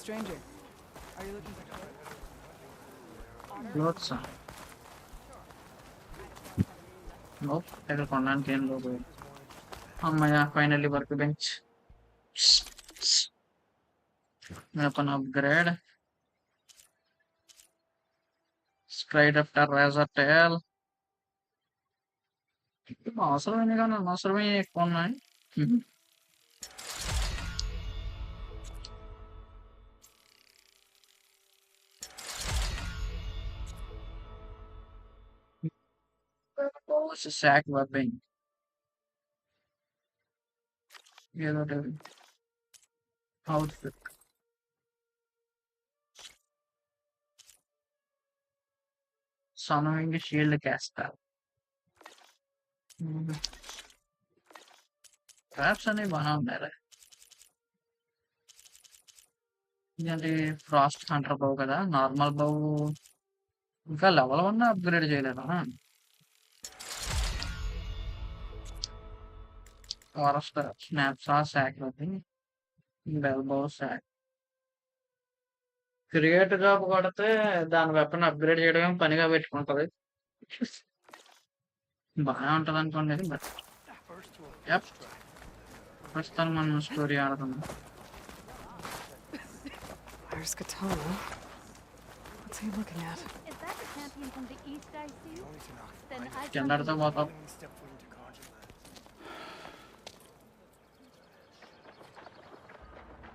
stranger. Are you looking for clothes నోప్ ఇక్కడ కొనడానికి ఏం లేదు. అమ్మయ్య finally work bench. weapon upgrade, straight after razor tail. అవసరమైనవి కానీ అనవసరమే ఎక్కువ ఉన్నాయి. sack weapon ఏదో outfit. Sunwing shield caster. Traps అనేవి బాగా ఉన్నాయి. ఇదేంటి ఫ్రాస్ట్ హంటర్ బౌ కదా, నార్మల్ బౌ ఇంకా లెవెల్ 1 అప్గ్రేడ్ చేయలేదా? ఫారెస్ట్ స్నాప్సా సాక్ బెల్ బౌ సాక్. క్రియేట్ జాబ్ కొడితే దాని వెపన్ అప్గ్రేడ్ చేయడం పనిగా పెట్టుకుంటది. బాగా ఉంటది అనుకోండి. బట్ ప్రస్తుతం మనం స్టోరీ ఆడుతున్నాం. There's Katana. What's he looking at? Is that the champion from the east I see? Then I కిందడితో పోతాం.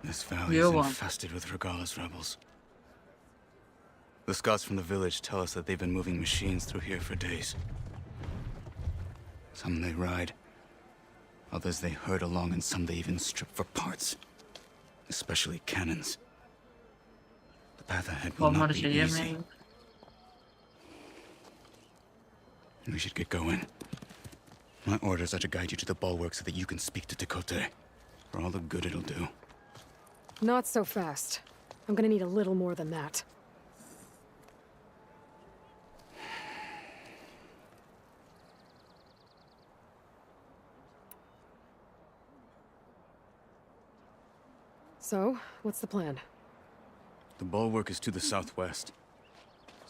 This valley is infested with Regala's rebels. The scouts from the village tell us that they've been moving machines through here for days. Some they ride, others they herd along, and some they even strip for parts, especially cannons. The path ahead will not be easy. We should get going. My orders are to guide you to the bulwark so that you can speak to Dakota, for all the good it'll do. Not so fast. I'm gonna need a little more than that. So, what's the plan? The bulwark is to the southwest,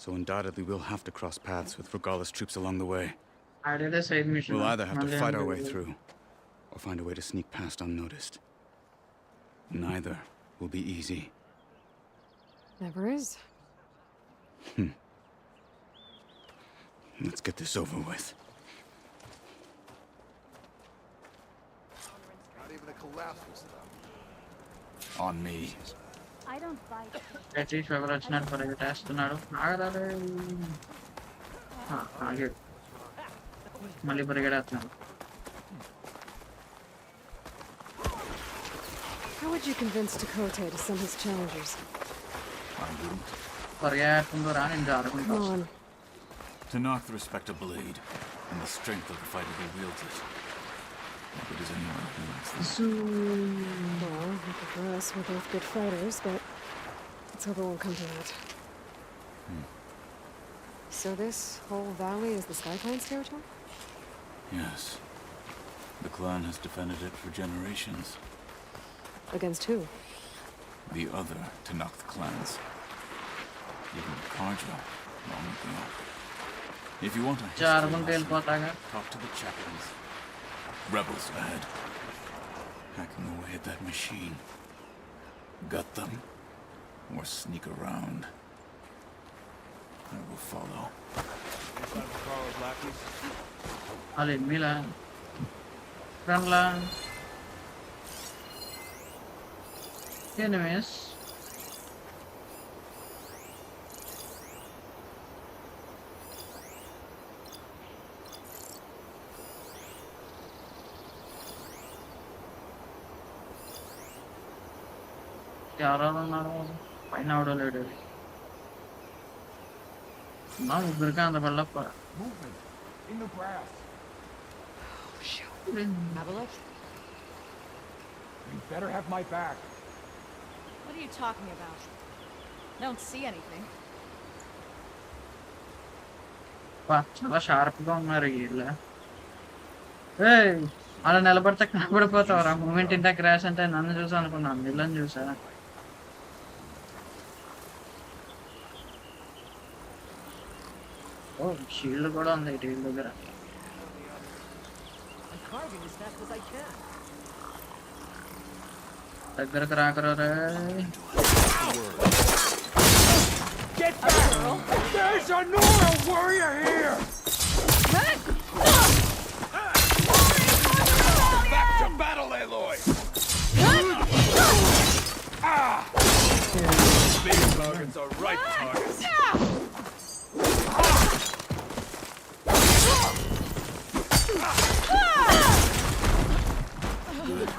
so undoubtedly we'll have to cross paths with Regala's troops along the way. We'll either have to fight our way through, or find a way to sneak past unnoticed. Neither will be easy. Never is. Let's get this over with. Not even a collapse was done. On me. I don't fight. At least ఎవరు వచ్చినట్టు పరిగెట్టేస్తున్నాడు. ఆగదాడు. ఆగాడు. మళ్ళీ పరిగెడేస్తున్నాడు. How would you convince Dakota to send his challengers? పరిగెట్టుకుంటూ రా, నేను జారుకుంటా. Come on. To knock the respect of blade, and the strength of the fighter who wields it. If it is anyone who likes this. Well, look for us, we're both good fighters, but let's hope it won't come to that. So this whole valley is the Sky Clan's territory? Yes. The clan has defended it for generations. Against who? The other Tanakh clans. Even Karja, long ago. If you want a history lesson, talk to the chaplains. Rebels ahead. Hacking away at that machine. Gut them, or sneak around. I will follow. Allez, Mila. Prends-la. Enemies. ఎవరెవరు ఉన్నారు? పైన ఎవడో లేడు. ముగ్గురికి అంత వెళ్ళప్ప. Have a look. You better have my back. What are you talking about? I don't see anything. చాలా షార్ప్గా ఉన్నారు వీళ్ళు. అలా నిలబడితే కనబడిపోతావురా. మూమెంట్ ఇంత క్రాష్ అంటే నన్ను చూసా అనుకున్నాను, వీళ్ళని చూసా. ఓ షీల్డ్ కూడా ఉంది వీళ్ళ దగ్గర. దగ్గరకు రాకరా రే. Get back! There's a Nora warrior here! Back to battle, Aloy! Big targets are right targets.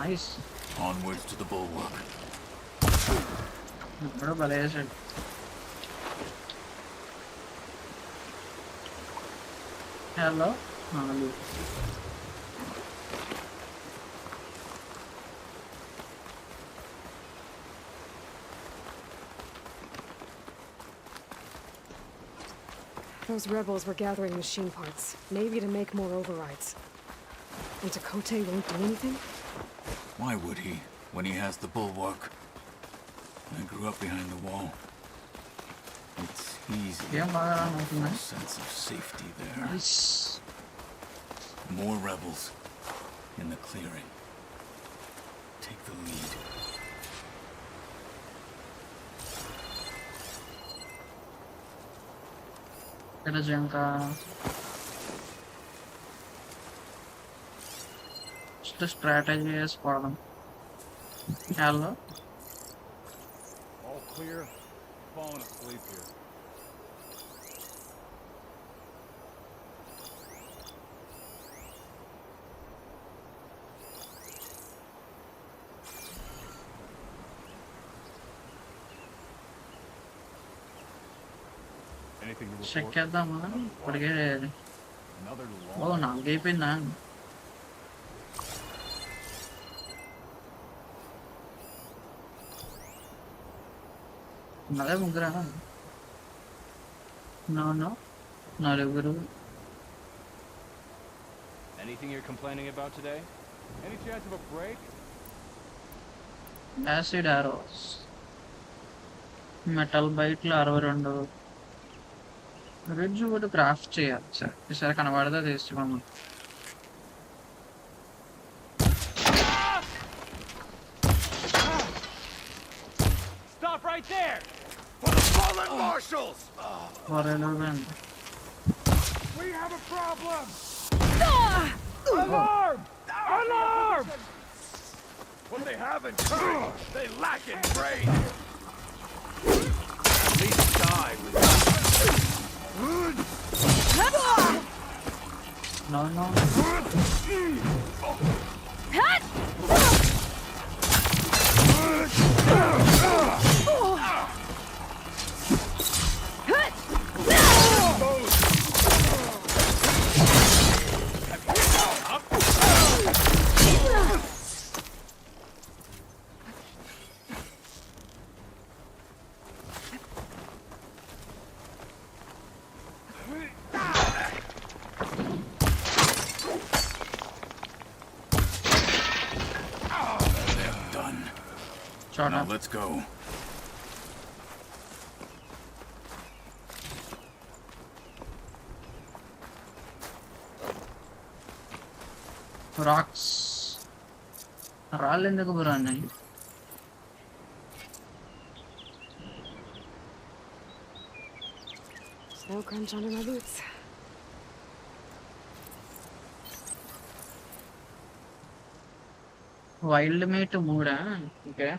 Nice. Onwards to the bulwark. ఇప్పుడు బలేసాడు. Hello Those rebels were gathering machine parts, maybe to make more overrides. And Chakotay won't do anything? Why would he, when he has the bulwark? I grew up behind the wall. It's easy. A sense of safety there. Nice. More rebels in the clearing. Take the lead. ఇక్కడ ఇంకా strategy వేసుకోవడం. Hello All clear. Falling asleep here. Anything to check report? చేద్దామా ఇప్పటికే. Another ఓ long. 4 అయిపోయిందా? ఉన్నదే ముగ్గురా? No నలుగురు. Anything you're complaining about today? Any chance of a break? Acid Aorus, metal బైట్లు 62. రిడ్జ్ కూడా క్రాఫ్ట్ చేయాలి సార్. ఈసారి కనబడదా తీసుకోమని. Stop right there! For the fallen marshals! We have a problem! Alarm! Alarm! What they have in courage, they lack in brain! At least die with No. Now let's go. Rocks రాళ్ళు ఎందుకు బ్రాన్ని? Snow crunch under my boots. Wild meat 3. Okay.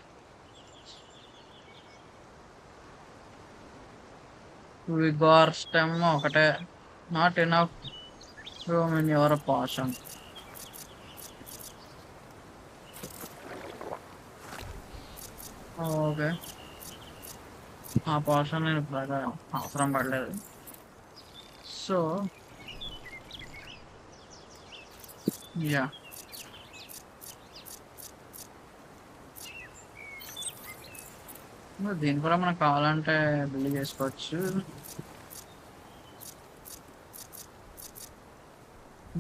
Vigour stem ఒకటే. Not enough room in your potion. Okay, ఆ potion నేను ఇప్పుడు అవసరం పడలేదు. So yeah దీన్ని కూడా మనకు కావాలంటే బిల్డ్ చేసుకోవచ్చు.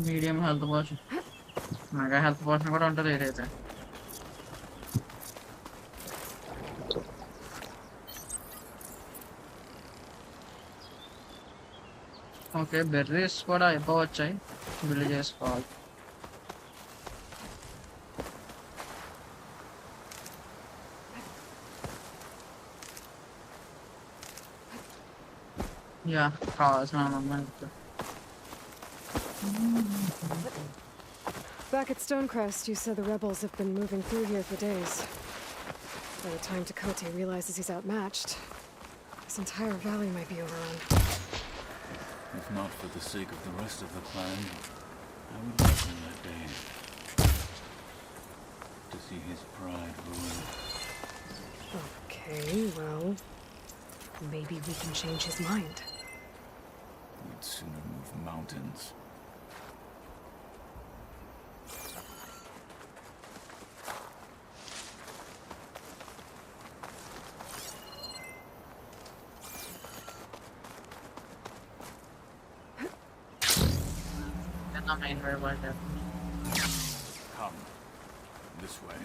Medium health portion, mega health portion కూడా ఉంటుంది ఏదైతే. ఓకే, బెర్రీస్ కూడా అయిపోవచ్చాయి, బిల్డ్ చేసుకోవాలి. యా కావాల్సిన అమ్మాయి. Back at Stonecrest, you said the rebels have been moving through here for days. By the time Tekote realizes he's outmatched, this entire valley might be overrun. If not for the sake of the rest of the clan, I would welcome that day. To see his pride ruined. Okay, well, maybe we can change his mind. We'd sooner move mountains. Come. This way.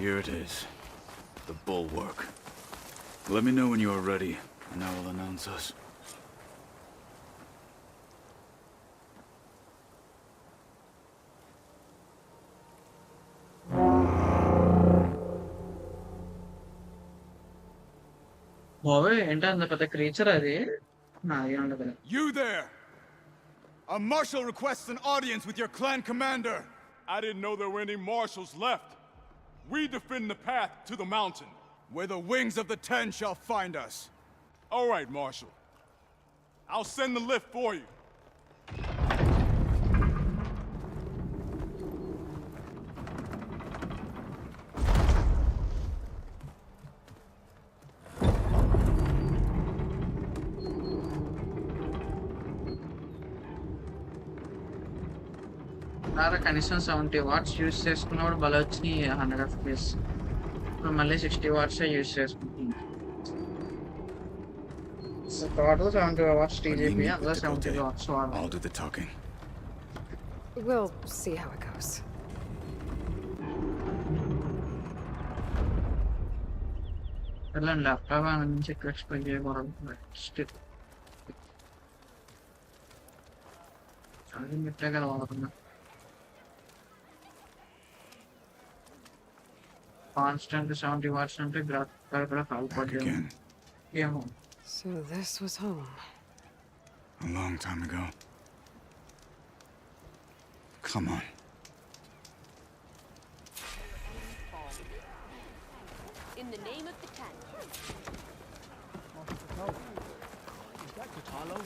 Here it is. The bulwark. Let me know when you are ready, and I will announce us. బాబోయ్, ఏంటి అంత పెద్ద creature అది? ఉండదు. You there! A marshal requests an audience with your clan commander. I didn't know there were any marshals left. We defend the path to the mountain, where the wings of the Ten shall find us. All right, Marshal. I'll send the lift for you. కనీసం 70 watts use చేసుకున్నప్పుడు బల వచ్చి 100 FPS. ఇప్పుడు మళ్ళీ 60 watts use చేసుకుంటుంది. So total 70 watts TGP, అందులో 70 watts వాడాలి. I'll do the talking. We'll see how it goes. వెళ్ళండి, ల్యాప్టాప్ నుంచి ఎక్కువ ఎక్స్ప్లెయిన్ చేయకూడదు. అది పెట్టే కదా వాడుతున్నా. Constant 70 watts అంటే ఏమో. So this was home. A long time ago. Come on. In the name of the Ten. Is that Katalo?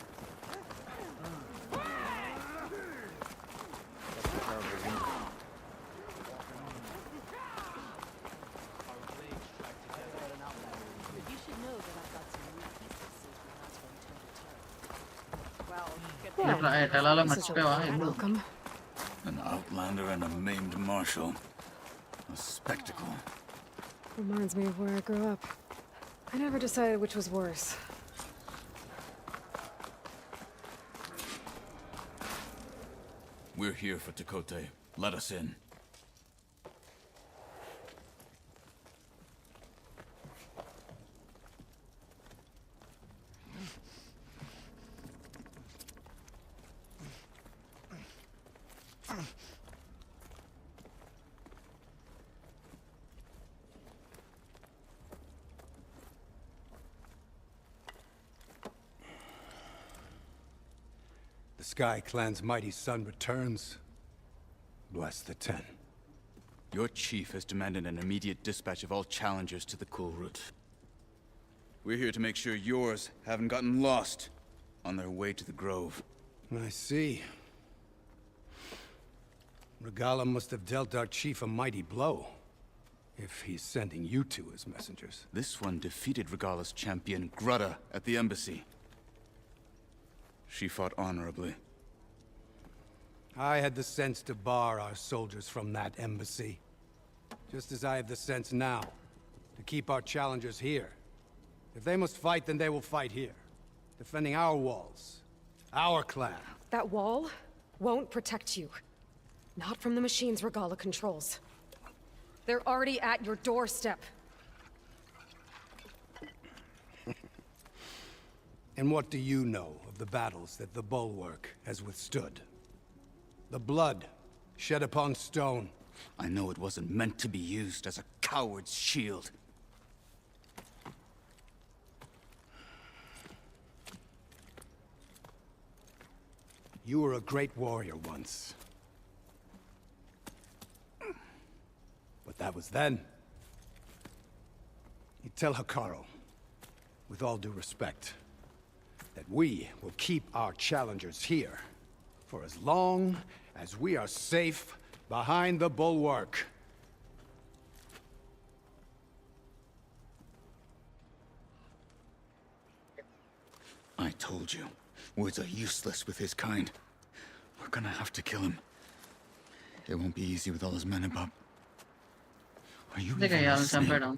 Welcome. An outlander and a maimed marshal. A spectacle. Reminds me of where I grew up. I never decided which was worse. We're here for Tekote. Let us in. The Sky Clan's mighty son returns. Bless the Ten. Your chief has demanded an immediate dispatch of all challengers to the cool route. We're here to make sure yours haven't gotten lost on their way to the Grove. I see. Regala must have dealt our chief a mighty blow, if he's sending you two as messengers. This one defeated Regala's champion, Grutta, at the embassy. She fought honorably. I had the sense to bar our soldiers from that embassy. Just as I have the sense now to keep our challengers here. If they must fight, then they will fight here. Defending our walls. Our clan. That wall won't protect you. Not from the machines Regala controls. They're already at your doorstep. And what do you know of the battles that the Bulwark has withstood? The blood shed upon stone. I know it wasn't meant to be used as a coward's shield. You were a great warrior once. But that was then. You tell Hikaru, with all due respect, that we will keep our challengers here for as long as we are safe behind the Bulwark. I told you, words are useless with his kind. We're gonna have to kill him. It won't be easy with all his men above. Are you even listening?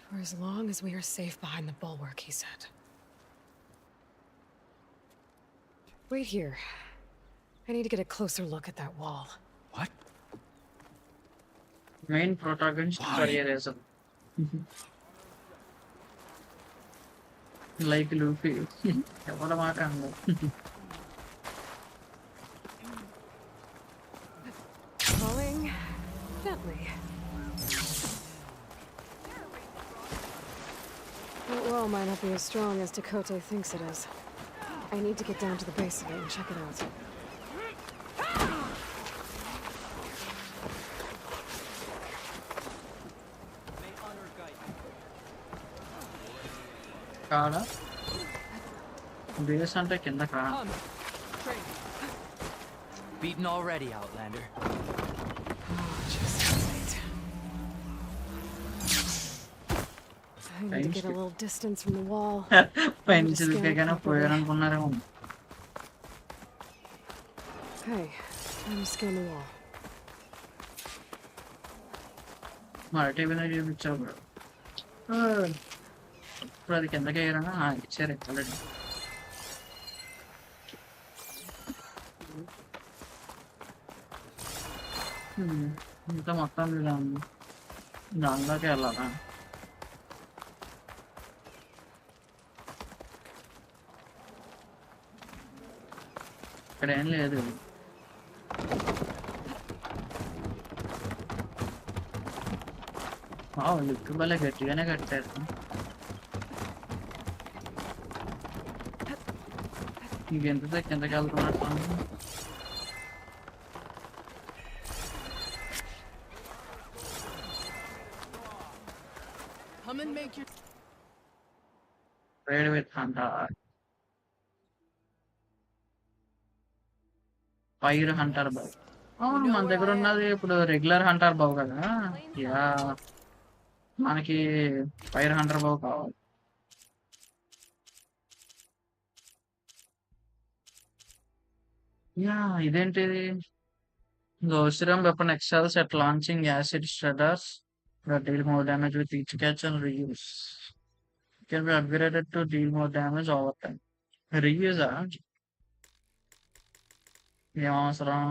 For as long as we are safe behind the Bulwark, he said. Wait here. I need to get a closer look at that wall. What? Main protagonist career is like Luffy. Evada maakando. Falling gently. That wall might not be as strong as Dakota thinks it is. I need to get down to the base of it and check it out. Kada base ante kinda ka Beaten already, Outlander. Just right. I need to get a little distance from the wall. pencil kagana poyaranunnareemo. Hey, I'm scan the wall. Marte bina చూపించావు bro. ఇప్పుడు అది కిందకి ఎగరనా ఇచ్చారు already. ఇంకా మొత్తం ఇలా ఉంది. దానిలోకి వెళ్ళాలా? ఇక్కడ ఏం లేదు. లిక్కు భలే గట్టిగానే కట్టారు. ఇంకెంత కిందకి వెళ్తున్నట్టు. Come and make your Trade with Hunter. Fire Hunter bow. అవును మన దగ్గర ఉన్నది ఇప్పుడు రెగ్యులర్ హంటర్ బావు కదా. యా మనకి ఫైర్ హంటర్ బావు కావాలి. యా ఇదేంటిది? Gaussian weapon excels at launching acid shredders that deal more damage with each catch and reuse. Can be upgraded to deal more damage over time. Reuse ఏమవసరం?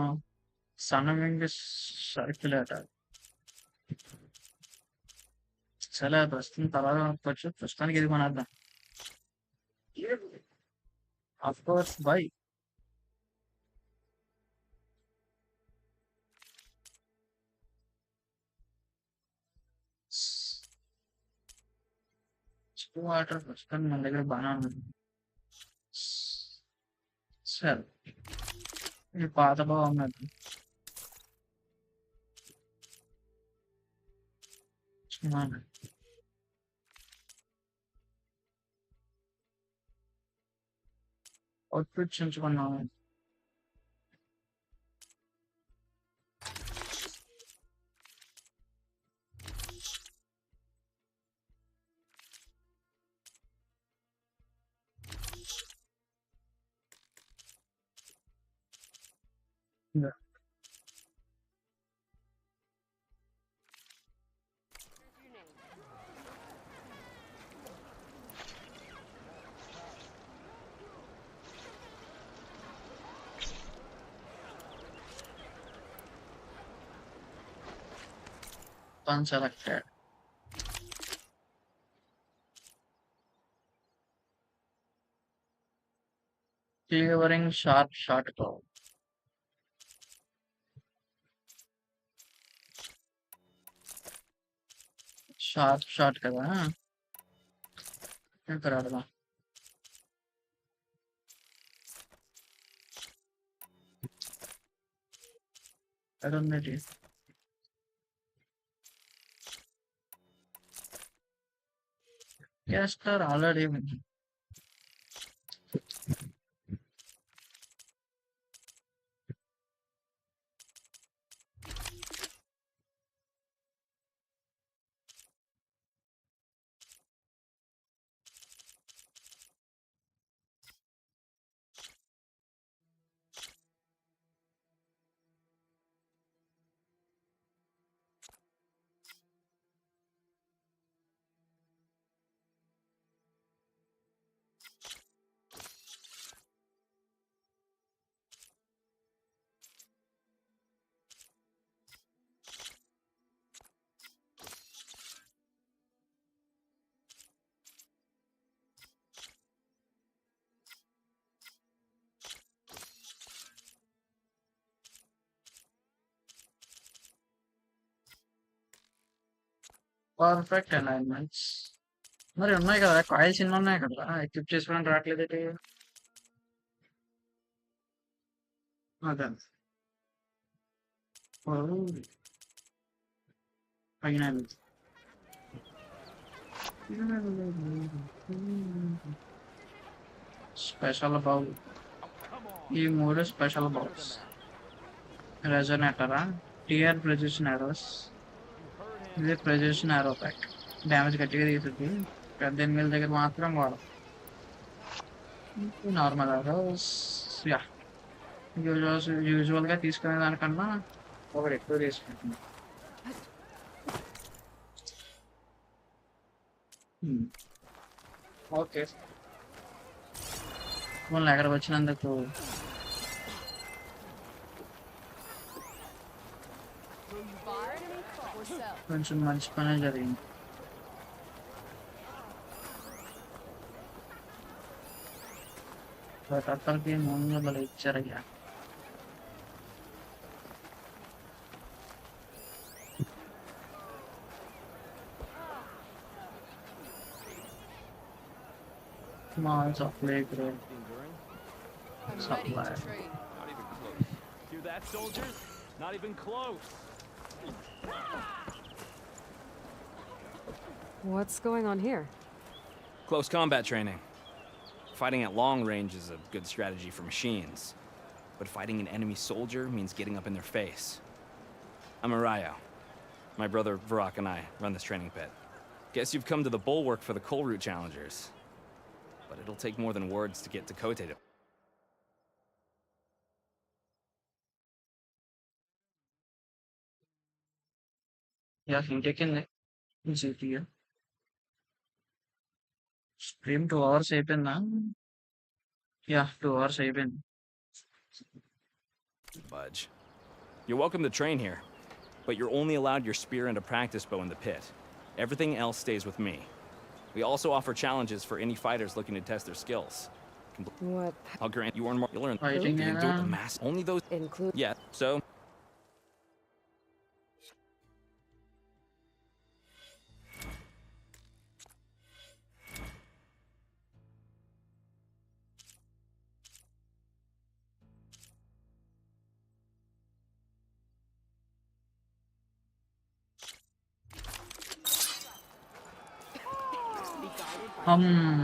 సన్నమింగ్ circulator. సరే ప్రస్తుతం తర్వాత వచ్చి ప్రస్తుతానికి ఇది కొనేద్దాం. Of course by. వాటర్ ప్రస్తుతానికి మన దగ్గర బాగానే ఉంది. సరే ఇది పాత బాగున్నది. Outfit చించుకున్నాము. Yeah. Unselected. Delivering short call. Short కదా ఇక్కడ ఆడదాం. ఎక్కడున్నది? Caster already win. Perfect alignments. మరి ఉన్నాయి కదా కాయిల్స్ ఎన్ని ఉన్నాయి కదా ఎక్విప్ చేసుకోవడానికి రావట్లేదేంటి? అదే పైన స్పెషల్ బౌల్. ఈ మూడు స్పెషల్ బౌల్స్. రెజనేటరా, టియర్ ప్రెసిషన్ ఎరోస్, ఇది ప్రెసిషన్ ఎరో ప్యాక్. డ్యామేజ్ గట్టిగా తీస్తుంది. పెద్ద ఎనిమిది దగ్గర మాత్రం వాడడం. నార్మల్ ఎరోస్ యా యూజువల్గా తీసుకునే దానికన్నా ఒకటి ఎక్కువ తీసుకుంటుంది. ఓకే మళ్ళీ ఎక్కడికి వచ్చినందుకు కొంచెం మంచి పనే జరిగింది. అక్కడికి 300 ఇచ్చారయ్యా. Miles of playground. Supply. Not even close. Hear that, soldiers? Not even close. What's going on here? Close combat training. Fighting at long range is a good strategy for machines. But fighting an enemy soldier means getting up in their face. I'm Arayo. My brother Varrock and I run this training pit. Guess you've come to the bulwark for the coal route challengers. But it'll take more than words to get to Kote. Yeah, he taken GPU. Stream 2 hours అయిపోయిందా? Yeah, 2 hours అయిపోయింది. Budge. You're welcome to train here, but you're only allowed your spear and a practice bow in the pit. Everything else stays with me. We also offer challenges for any fighters looking to test their skills. What? I'll grant you earn more. You'll learn. Fighting You can do it with mass. Only those include. Yeah. So.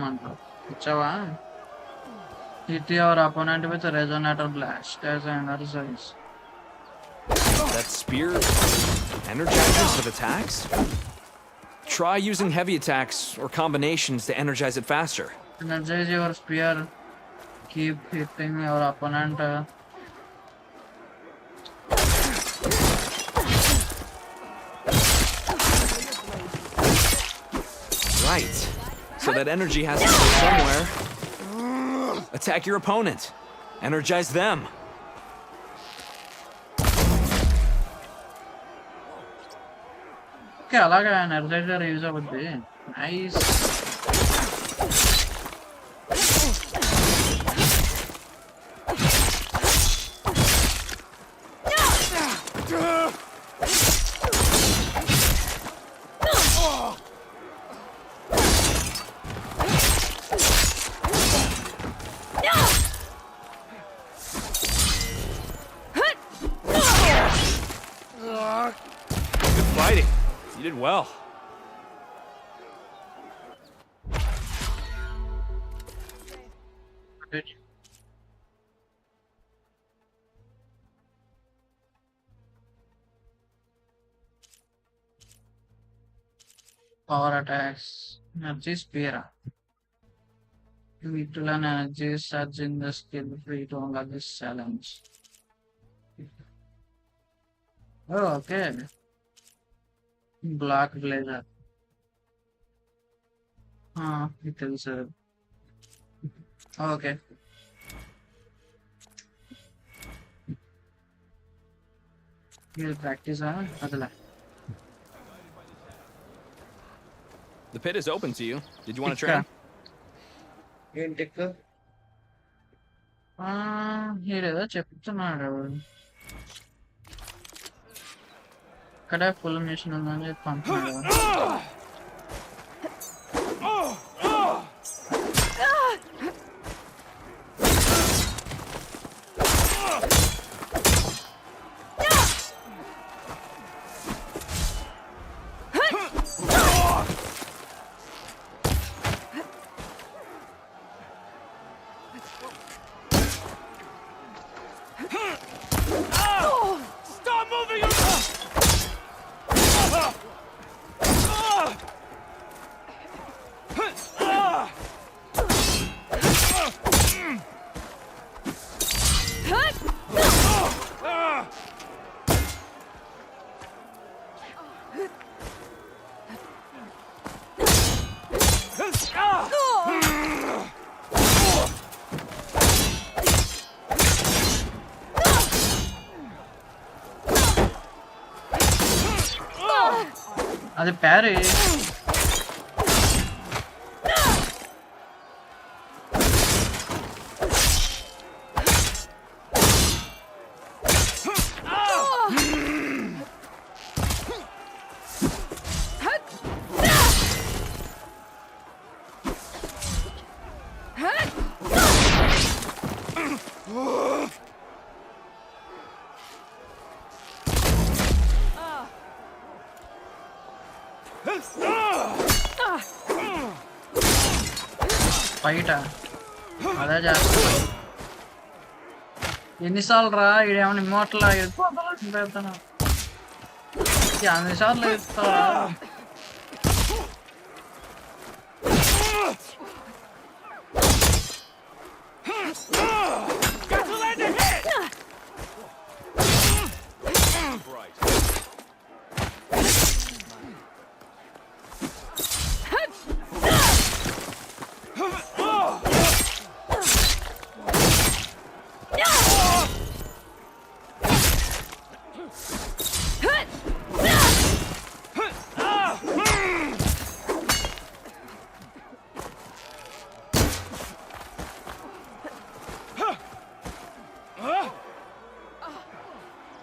అంట వచ్చావా? Hit your opponent with a resonator blast as an exercise. That spear energizes with attacks? Try using heavy attacks or combinations to energize it faster. Energize your spear. Keep hitting your opponent Right. So that energy has to go somewhere. Attack your opponent. Energize them. Okay అలాగా energizer use అవుద్ది. Nice. Good fighting. You did well. Power attacks, energy spear. Little and energy surge in the skill free to unlock this challenge. Oh, okay. Black blazer. It tells her. Okay. We'll practice on Adala. The pit is open to you. Did you want to train? ఏంటిక్ ఏదో చెప్తున్నాడు. ఇక్కడ full machine ఉందని చెప్పి పంపుతున్నాడు. Stop moving your... అది ప్యారీ. బయట అదే చేస్తా. ఎన్నిసార్లు రా ఇదేమన్నా ఇమ్మోట్లా పెడతాను. అన్నిసార్లు ఇస్తారా?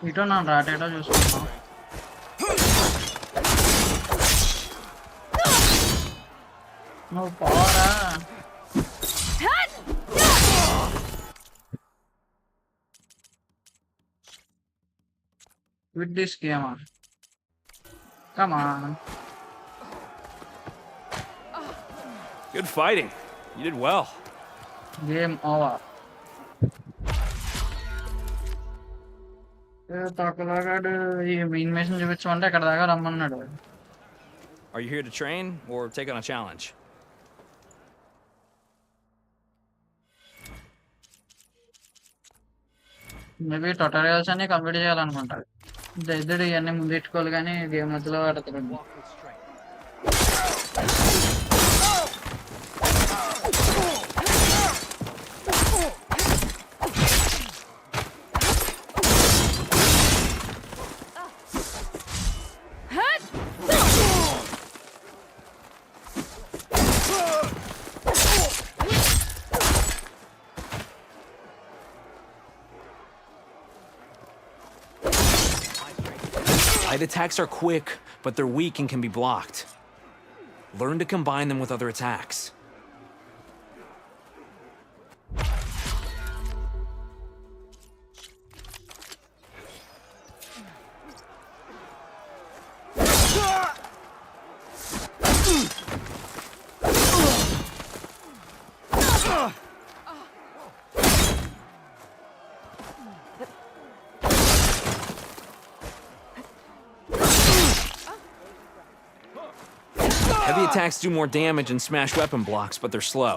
ఇటో నా రాటేటో చూసుకుంటాం. నువ్వు పోరా. With this game, come on. Good fighting. You did well. Game over. తొక్కలాగాడు ఈ మెయిన్ మిషన్ చూపించమంటే అక్కడ దాకా రమ్మన్నాడు. Are you here to train or take on a challenge? Maybe tutorials అన్ని కంప్లీట్ చేయాలనుకుంటారు. ఇద్దరు ఇవన్నీ ముందెట్టుకోవాలి కానీ గేమ్ మధ్యలో ఆడుతున్నాడు. Light attacks are quick, but they're weak and can be blocked. Learn to combine them with other attacks. Heavy attacks do more damage and smash weapon blocks, but they're slow.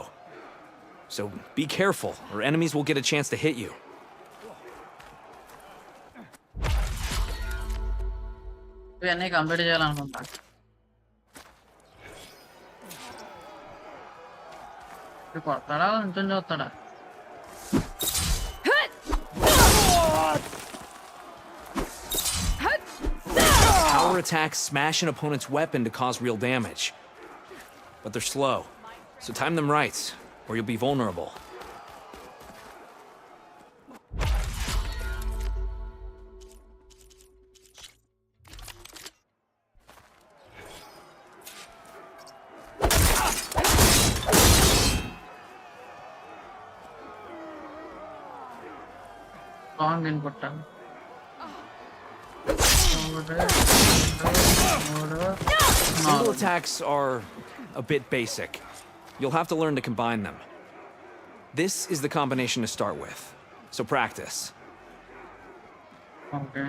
So be careful, or enemies will get a chance to hit you. ఇవన్నీ complete చేయాలనుకుంటా. ఇప్పుడు కొడతాడా ఇంతం చూస్తాడా? Power attacks smash an opponent's weapon to cause real damage. But they're slow, so time them right, or you'll be vulnerable. Long input time. Single attacks are a bit basic. You'll have to learn to combine them. This is the combination to start with, so practice. Okay.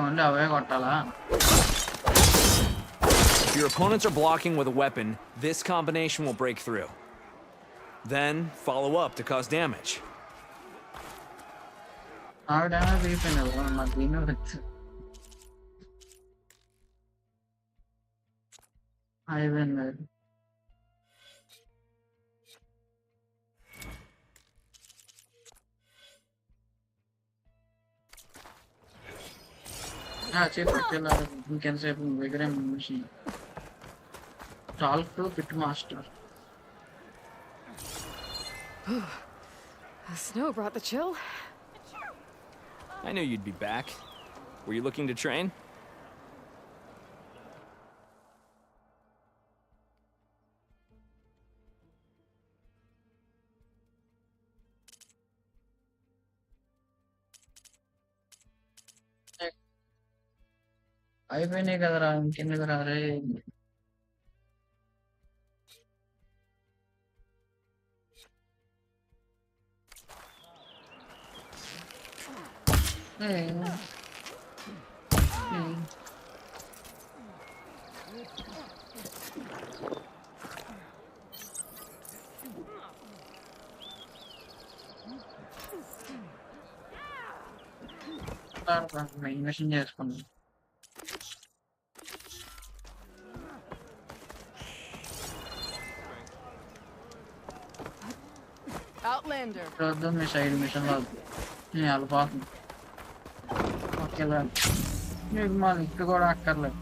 Only అవే కొట్టాలా? If your opponents are blocking with a weapon, this combination will break through. Then follow up to cause damage. నాకు damage అయిపోయింది నాకు దీని వచ్చి అయిపోయింది. చెప్పారు ఇంకెంతసేపు దగ్గరే mission talk to pit master. The snow brought the chill. I knew you'd be back. Were you looking to train? అయిపోయినాయి కదరా ఇంకెందుకు రారే? ఇన్వెస్ట్ చేసుకున్నాం. Outlander. చూద్దాం మీ సైడ్ మిషన్ వాళ్ళు నేను వెళ్ళిపోతుంది. ఓకేలా మీకు మా లిఫ్ట్ కూడా అక్కర్లేదు.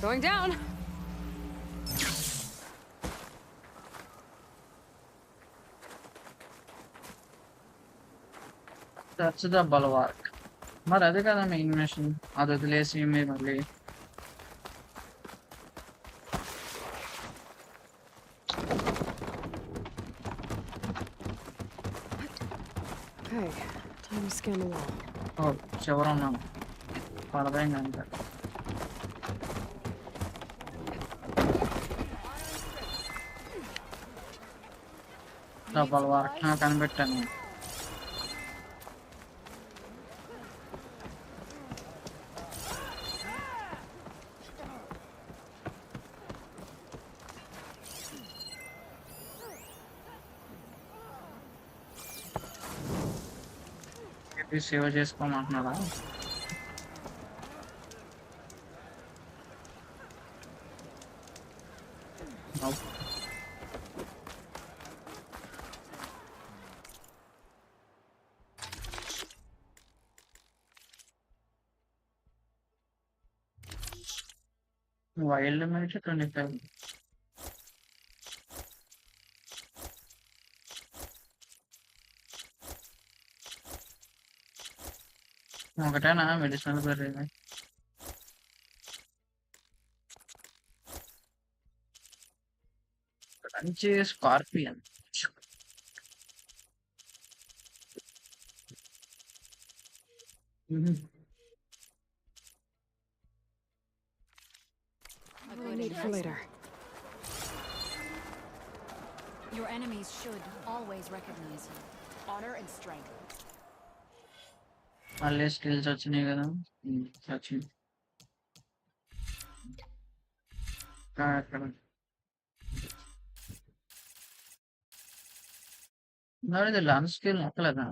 Going down. That's the bulwark. మరి అదే కదా మెయిన్ మిషన్. అది వదిలేసి మీరు మళ్ళీ Okay, time to scan the wall. చివర ఉన్నాను పడదేం కనుక డబ్బల వరకు కనిపెట్టాను. సేవ చేసుకోమంటున్నారా? వైల్డ్ అయితే 25. ఒకటేనా మెడిసినల్ బెర్రీ? మంచి scorpion. What do I need for later? Your enemies should always recognize you. Honor and strength. మళ్ళీ స్కిల్స్ వచ్చినాయి కదా. వచ్చింది అక్కడ. ఇది లర్న్ స్కిల్ ఎక్కలేదా?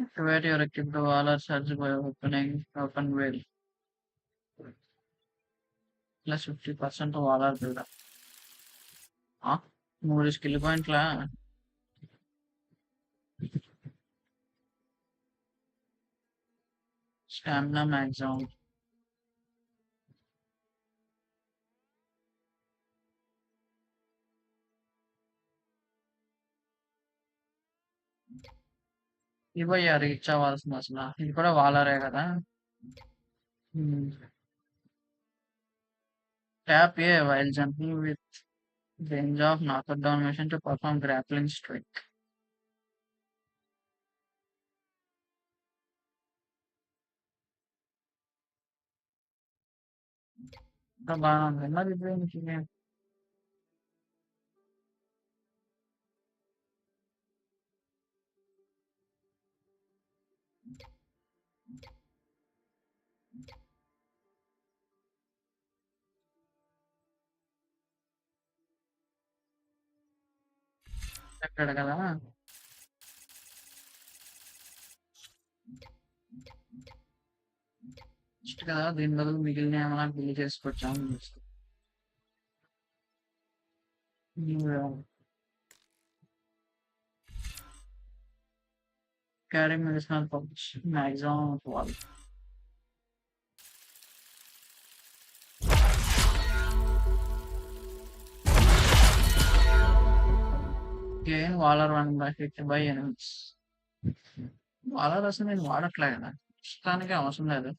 Activate your equipped wall or surge by open wheel. Plus 50% wall or build up. 3 skill పాయింట్లా? Stamina maximum. ఇవయ్యా reach అవ్వాల్సింది అసలు. ఇది కూడా వాలరే కదా. Tap A while jumping with range of knockout down mission to perform grappling strike. ఇంకా బాగుంది మరి దేనికి? ఎక్కడ కదా. జస్ట్ కదా, దీని బదులు మిగిలిన ఏమైనా bill చేసుకోవచ్చాము. Carry medicinal pouch, maximum wall. Gain waller 1 by hit by enemies. Waller అసలు నేను వాడట్లే కదా, ప్రస్తుతానికి అవసరం లేదు.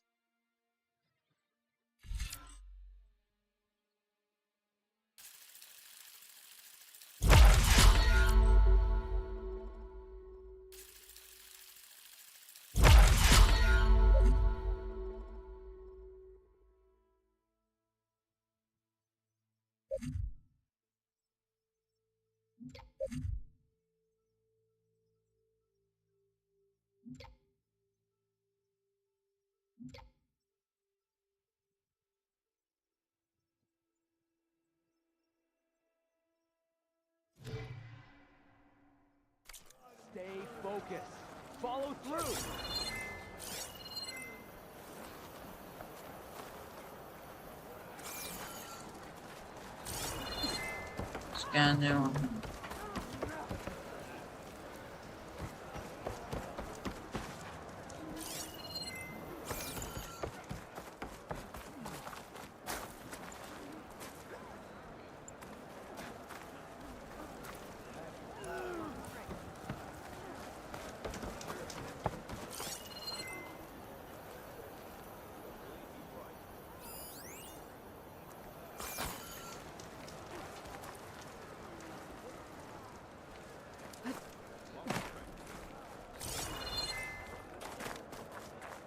Stay focused. Follow through. Scan చేయమను.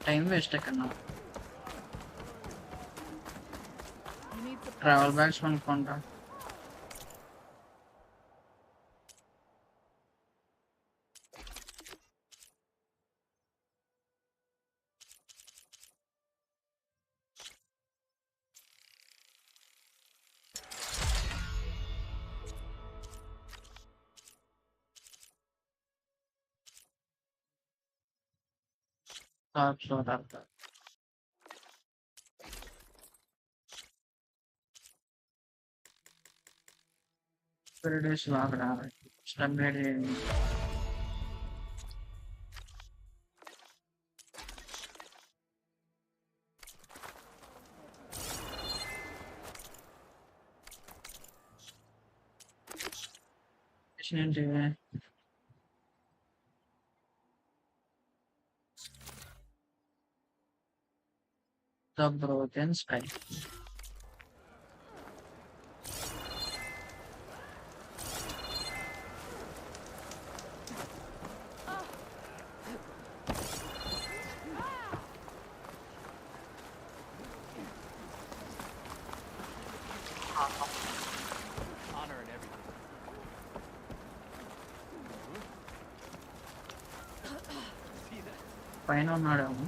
టైం వేస్ట్ ఎక్కడన్నా. ట్రావెల్ బ్యాగ్స్ కొనుక్కుంటా. తర్వాత 3 days లాగా రావాలి. స్టంబేడ్ ఏంటి the broken sky Honor and everything. See that? పైన ఉన్నాడేమో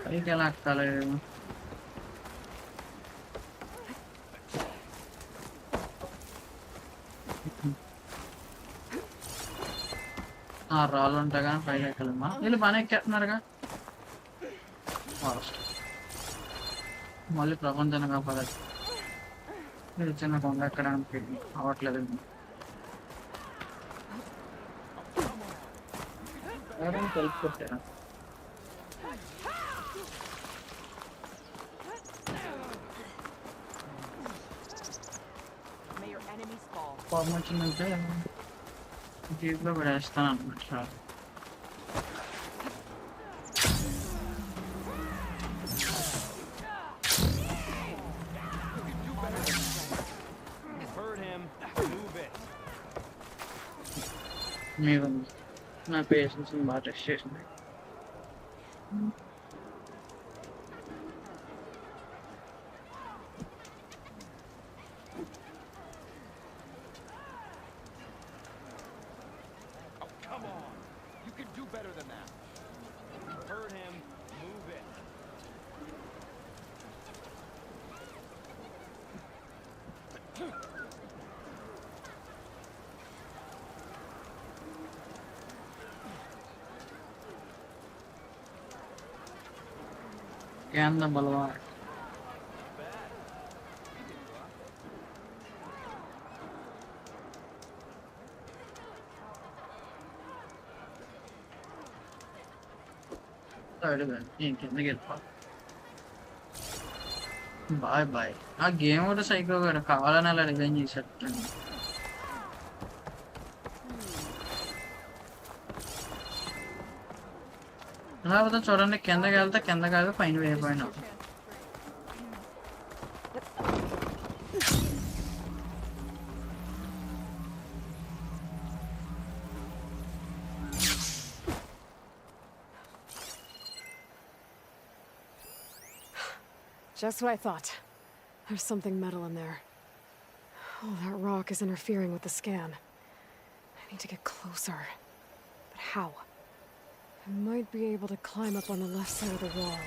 పైకి ఎలా ఎక్కాలి రాళ్ళు ఉంటాయి కానీ పైకి ఎక్కలేమా వీళ్ళు బాగానే ఎక్కేస్తున్నారుగా ఫారెస్ట్ మళ్ళీ ప్రపంచాన్ని కాపాడాలి మీరు చిన్న కొండ ఎక్కడానికి అవ్వట్లేదు ఎవరైనా కలిపి కొట్టారా May your enemies fall. కోపం వచ్చిందంటే జీప్లో పడేస్తాను అనమాట Hurt him. Move it. మీరు నా పేషెన్స్ బాగా టెస్ట్ చేసింది Oh, come on. You can do better than that. Hurt him. Move it. కింద బలవా నేను కిందకి వెళ్ళిపో బాయ్ బాయ్ ఆ గేమ్ కూడా సైకో కూడా కావాలని అలా డిజైన్ చేసేట్టు లేకపోతే చూడండి కిందకి వెళ్తే కింద కాదు పైన వేయపోయినా Just what I thought. There's something metal in there. Oh, that rock is interfering with the scan. I need to get closer. But how? I might be able to climb up on the left side of the wall.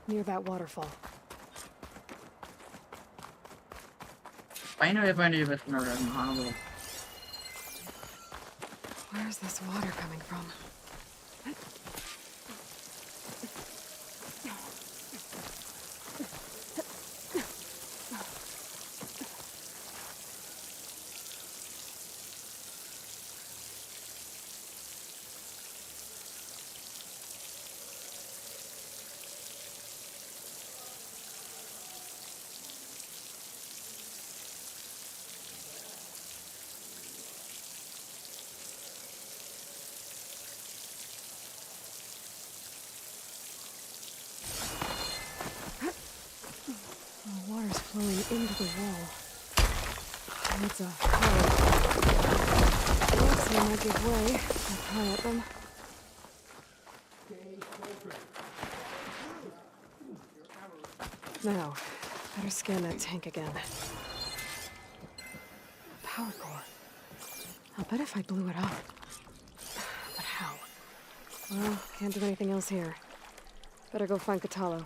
Near that waterfall. పైన వేయపోయిన చూపిస్తున్నాడు మహానుభావుడు Where's this water coming from? The water's flowing into the wall. And it's a hole. Looks like I might give way. I'll pry at them. Now, better scan that tank again. Power core. I'll bet if I blew it up. But how? Well, can't do anything else here. Better go find Catalo.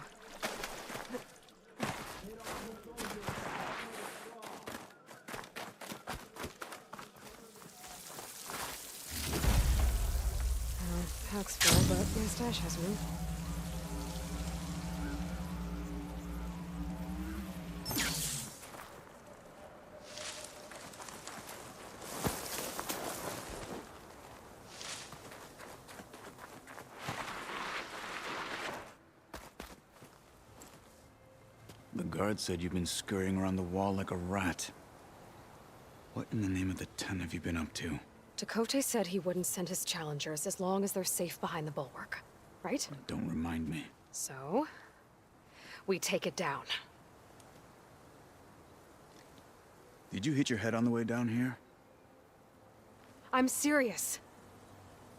Pack's full, but my stash has room. The guard said you've been scurrying around the wall like a rat. What in the name of the ten have you been up to? Dakota said he wouldn't send his challengers as long as they're safe behind the bulwark, right? Don't remind me. So, we take it down. Did you hit your head on the way down here? I'm serious.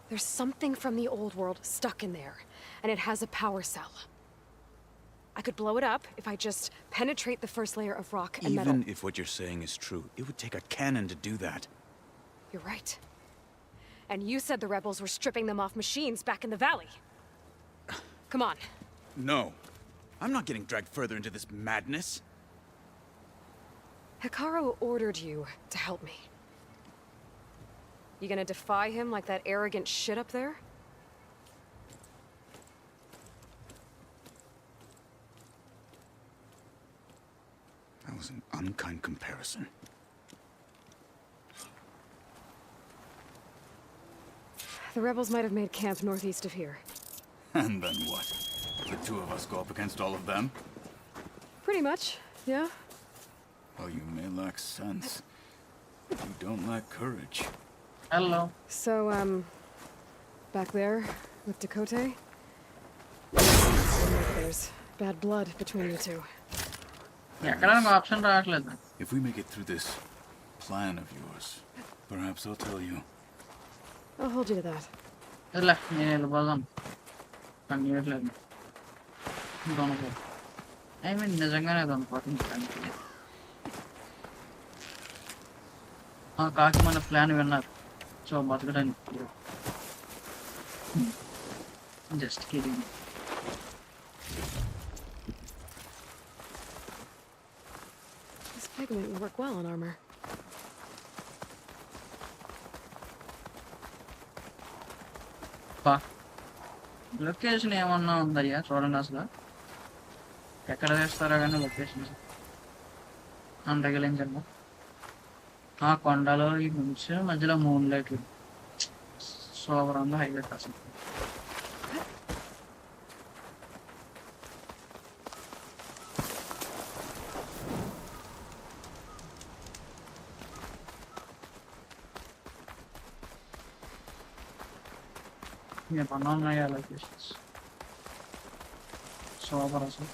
There's something from the old world stuck in there, and it has a power cell. I could blow it up if I just penetrate the first layer of rock and metal. Even if what you're saying is true, it would take a cannon to do that. You're right. And you said the rebels were stripping them off machines back in the valley. Come on. No. I'm not getting dragged further into this madness. Hikaru ordered you to help me. You gonna defy him like that arrogant shit up there? That was an unkind comparison. The rebels might have made camp northeast of here. And then what? The two of us go up against all of them? Pretty much, yeah. Well, you may lack sense. You don't lack courage. Hello. So, back there, with Dakota? There's bad blood between you two. If we make it through this plan of yours, perhaps I'll tell you. I'll hold you to that. I mean, నిజంగానే దొంగపోతుంది కాకి మన plan విన్నారు so బతకడానికి just kidding This pigment will work well on armor. Location ఏమన్నా ఉందయ్యా చూడండి అసలు ఎక్కడ వేస్తారో కానీ లొకేషన్ అంతగలించండి ఆ కొండలో ఈ నుంచి మధ్యలో మూన్ లైట్ సూపర్ ఉంది హైలైట్ అసలు ఏమన్నా ఉన్నాయా లొకేషన్స్ సూపర్ అసలు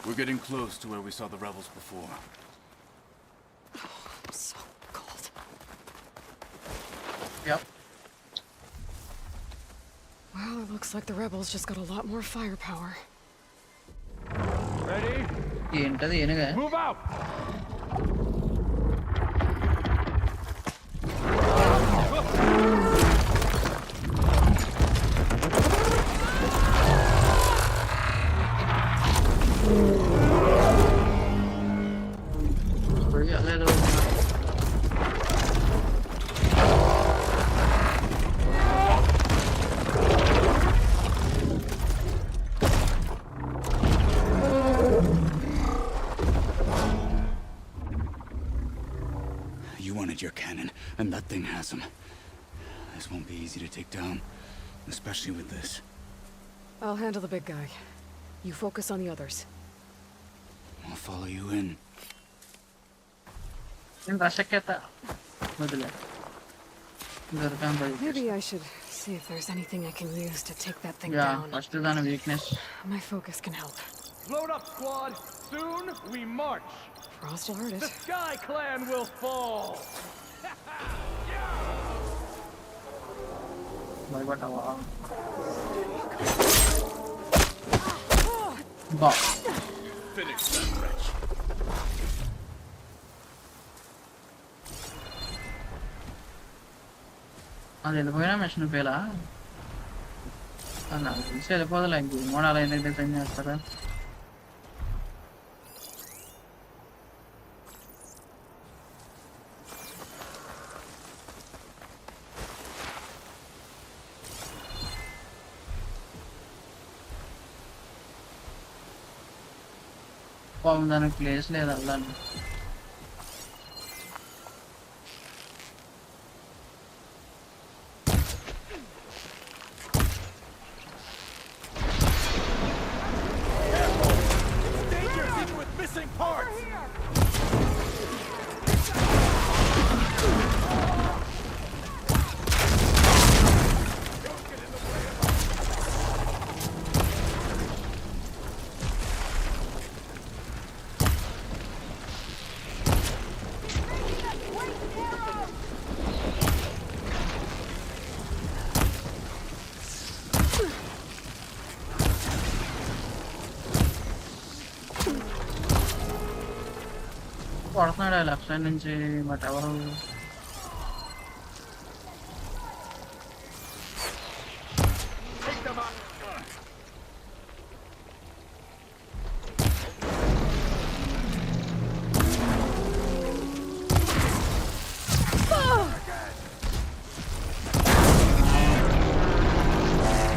We're getting close to where we saw the rebels before. I'm so cold. Yep. Well, it looks like the rebels just got a lot more firepower. Ready? ఏంటది ఏనుగా Move out! You wanted your cannon, and that thing has him. This won't be easy to take down, especially with this. I'll handle the big guy. You focus on the others. I'll follow you in. Maybe I should see if there's anything I can use to take that thing Yeah, down. first is a weakness. My focus can help. Load up, squad. Soon we march. Frost will hurt it. The Sky Clan will fall. Finish that wretch. అది వెళ్ళిపోయినా machine పేలా నాకు తెలిసి వెళ్ళిపోదులే ఇంకేమో అలా ఎందుకు design చేస్తారా పాపం దానికి ప్లేస్ లేదు వెళ్ళాలి కొడుతున్నాడు లెఫ్ట్ సైడ్ నుంచి బట్ ఎవరు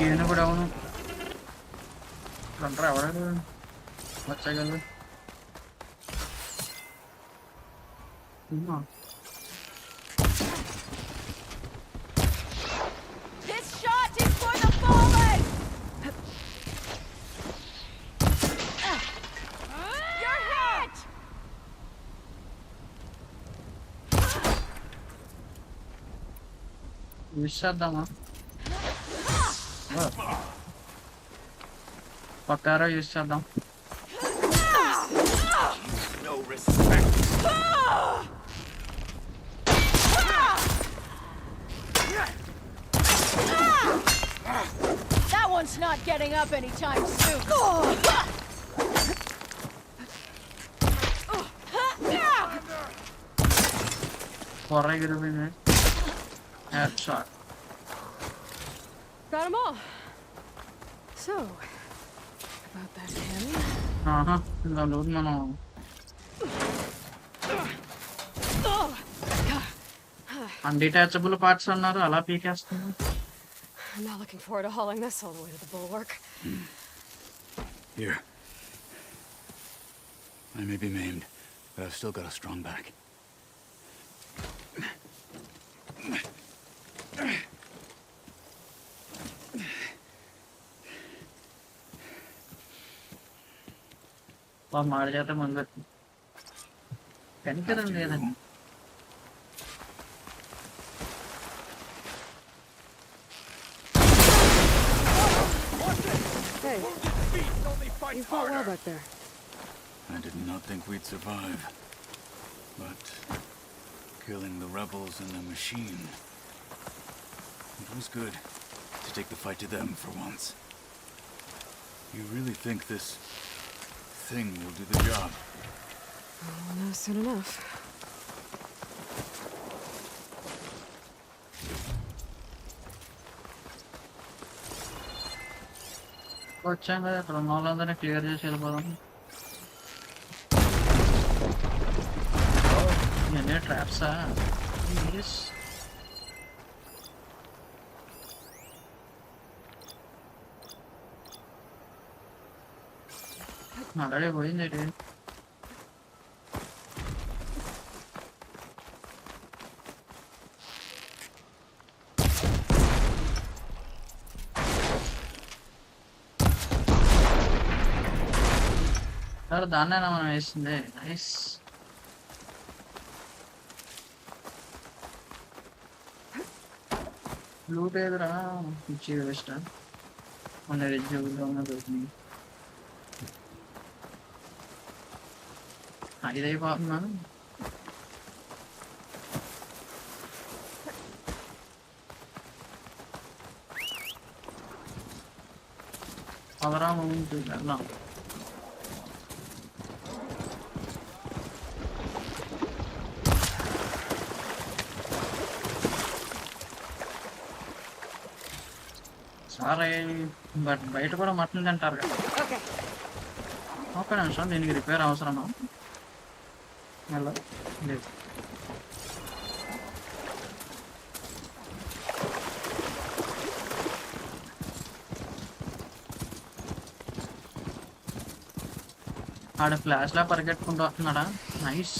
ఈయన కూడా అవును అంటారు ఎవడాడు వచ్చాగలరు This shot is for the fallen! You're hit! Use చేద్దామా పక్కారో యూస్ చేద్దాం No respect. That one's not getting up anytime soon. పొర్ర ఎగిరిపోయింది head shot Got them all. So, about that cannon. ఆహా ఇంకా లోపు మనం అన్డిటాచబుల్ పార్ట్స్ అన్నారు అలా పీకేస్తుంది I'm not looking forward to hauling this all the way to the bulwark. Here. I may be maimed, but I've still got a strong back. మాడి చేత ముందు కనికరం లేదండి Hey, you fought well back there. I did not think we'd survive. But killing the rebels and the machine, it was good to take the fight to them for once. You really think this thing will do the job? I'll know soon enough. వచ్చాం కదా ఇక్కడ ఉన్న వాళ్ళందరినీ clear చేసి వెళ్ళిపోదాం ఇవన్నీ ట్రాప్సా already పోయింది sir దాన్నేనా మనం వేసింది నైస్ లూట్ ఏదిరా పిచ్చి వేస్ట్ మన రెజ్యూలో దొరికింది ఇదైపోతున్నా అవరా ఉంటుంది వెళ్దాం సరే బట్ బయట కూడా మటన్ తింటారు కదా ఒక్క నిమిషం దీనికి రిపేర్ అవసరమా లేదు ఆడ ఫ్లాష్ లా పరిగెట్టుకుంటూ వస్తున్నాడా నైస్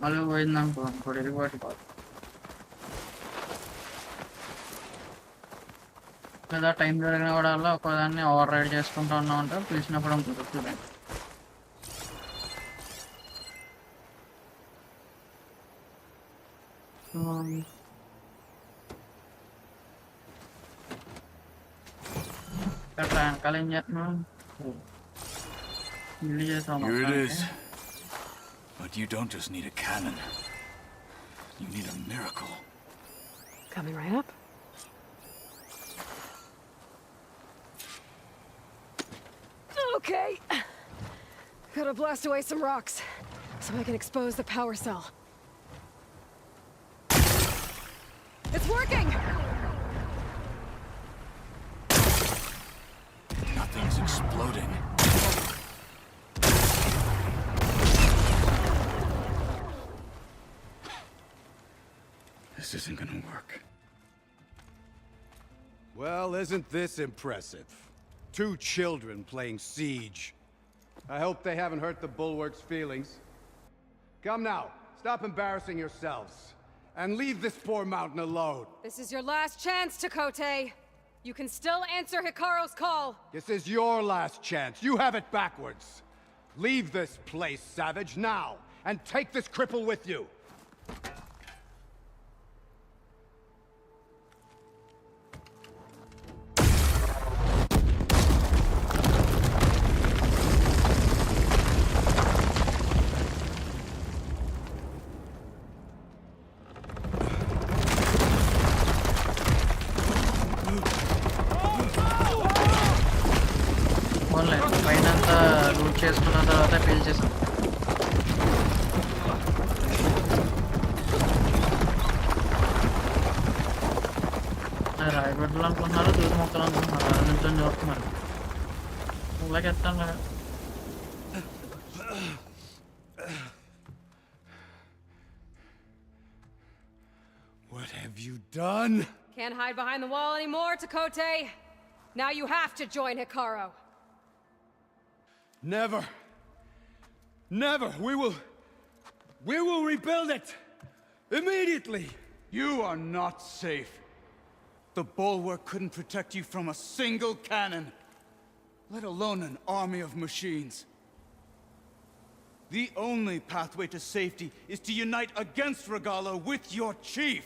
మళ్ళీ పోయిందనుకో ఇంకోటి వెళ్ళిపోయి లేదా టైం జరిగిన కూడా ఒకదాన్ని ఓవర్ రైడ్ చేసుకుంటూ ఉన్నాం అంటే పిలిచినప్పుడు ఉంటుంది ఇక్కడ వెనకాల ఏం చేస్తున్నాం Here it is. But you don't just need a cannon. You need a miracle. Coming right up. Okay. Gotta blast away some rocks, so I can expose the power cell. It's working! Nothing's exploding. This isn't gonna work. Well, isn't this impressive? 2 children playing siege. I hope they haven't hurt the bulwark's feelings. Come now, stop embarrassing yourselves. And leave this poor mountain alone. This is your last chance, Takote. You can still answer Hikaru's call. This is your last chance. You have it backwards. Leave this place, Savage, now. And take this cripple with you. పైనంతా route చేసుకున్న తర్వాత fill చేసాం. రాయబడ్డలు అనుకుంటున్నారు, దూరం మొక్కలు అనుకుంటున్నారు, అది నుంచి చూస్తున్నారు. ఊళ్ళకి ఎత్తాను. What have you done? Can't hide behind the wall anymore, Takote. Now you have to join Hikaru. Never. Never. We will rebuild it. Immediately. You are not safe. The bulwark couldn't protect you from a single cannon, let alone an army of machines. The only pathway to safety is to unite against Regala with your chief.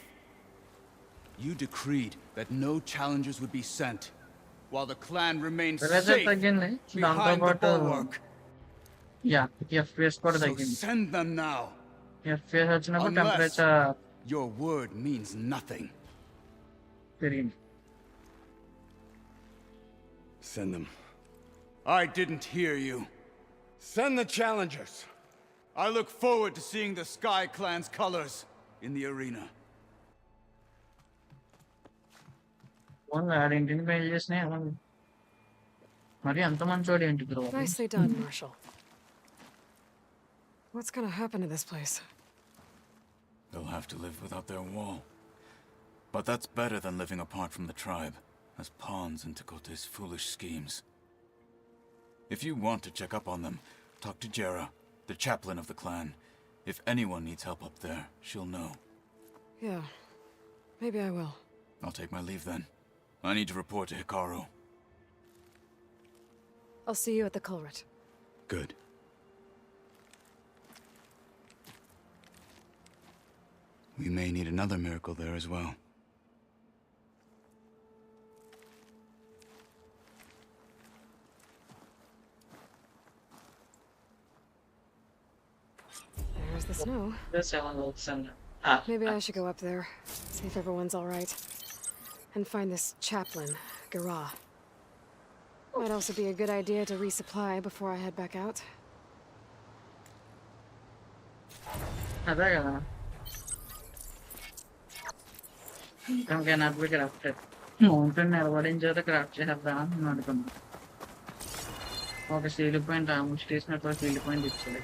You decreed that no challengers would be sent, while the clan remained safe behind the bulwark. Yeah, FPS కూడా So తగ్గింది. send them now. FPS వచ్చినప్పుడు Unless temperature your word means nothing. పెరిగింది. Send them. I didn't hear you. Send the challengers. I look forward to seeing the Sky Clan's colors in the arena. ఆడింటిని పెళ్లి చేసినాయి. మరి అంత మంచోడు ఏంటి bro? Nicely done, Marshal. What's gonna happen to this place? They'll have to live without their wall. But that's better than living apart from the tribe, as pawns in Takote's foolish schemes. If you want to check up on them, talk to Jera, the chaplain of the clan. If anyone needs help up there, she'll know. Yeah, maybe I will. I'll take my leave then. I need to report to Hikaru. I'll see you at the culvert. Good. We may need another miracle there as well. There's the snow. Maybe I should go up there, see if everyone's all right, and find this chaplain, Gara. Might also be a good idea to resupply before I head back out. అదే కదా. ఇంకేనా crafted mountain నిలబడించేది craft చేద్దాం అని నేను అనుకున్నాను. ఒక seal point station seal point ఇచ్చాడు.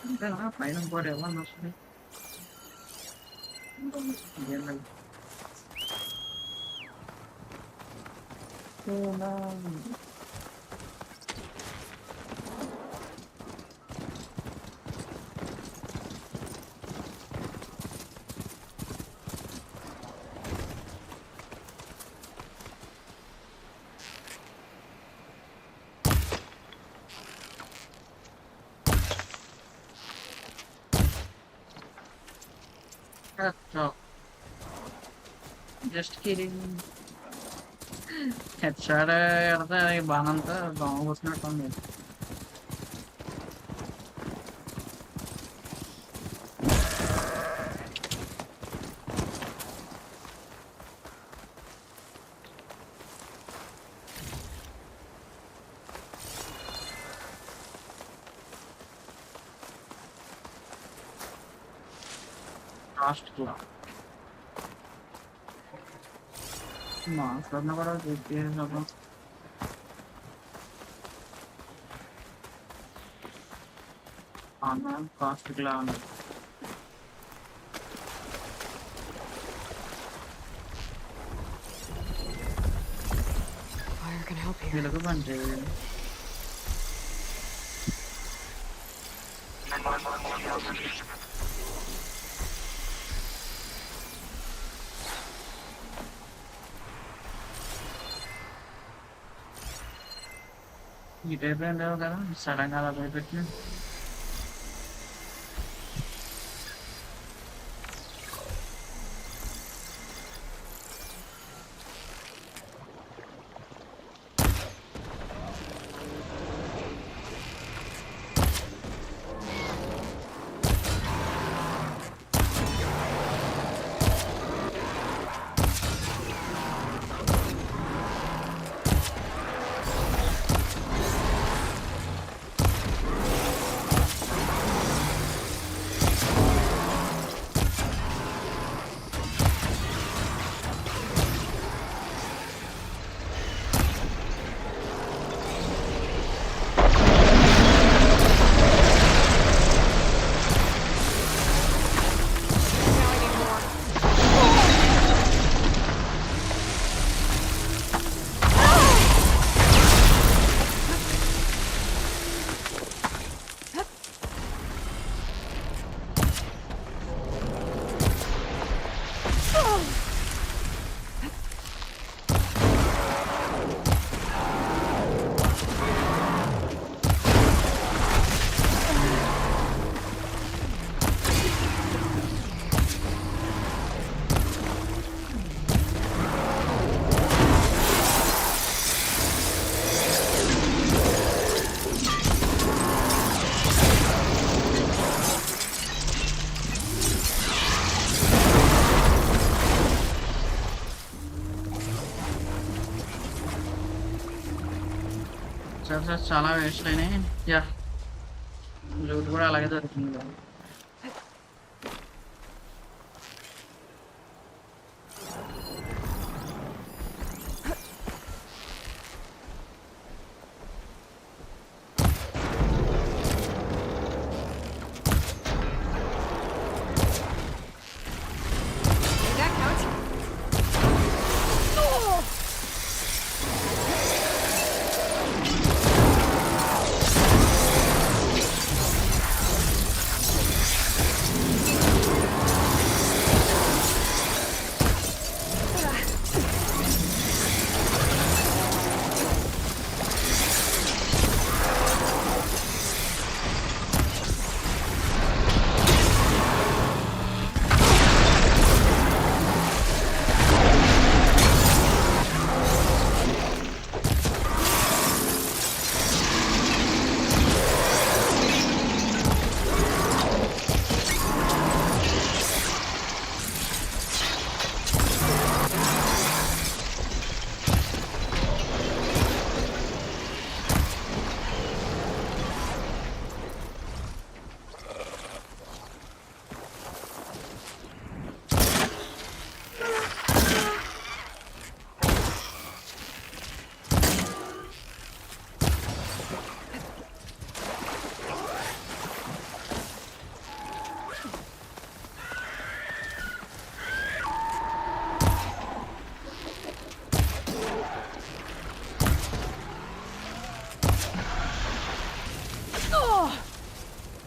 అంతేనా పైన ఇంకోటి ఎవరన్నా వస్తుంది. Just kidding. హెడ్ షాట్ ఎడితే అది బాణంతో దొంగ కూర్చున్నట్టుంది. లాస్ట్‌లో మాట్లాడినా కూడా చెప్పేసాను. అన్న కాస్ట్‌లా ఉంది. Fire can help here. వెలుగు పంచే ఈ టైప్ ఏం లేవు కదా, సడన్ గా అలా భయపెట్టిన. చాలా వేస్ట్ అయినాయి. యా లూట్ కూడా అలాగే దొరికింది కదా. That counts.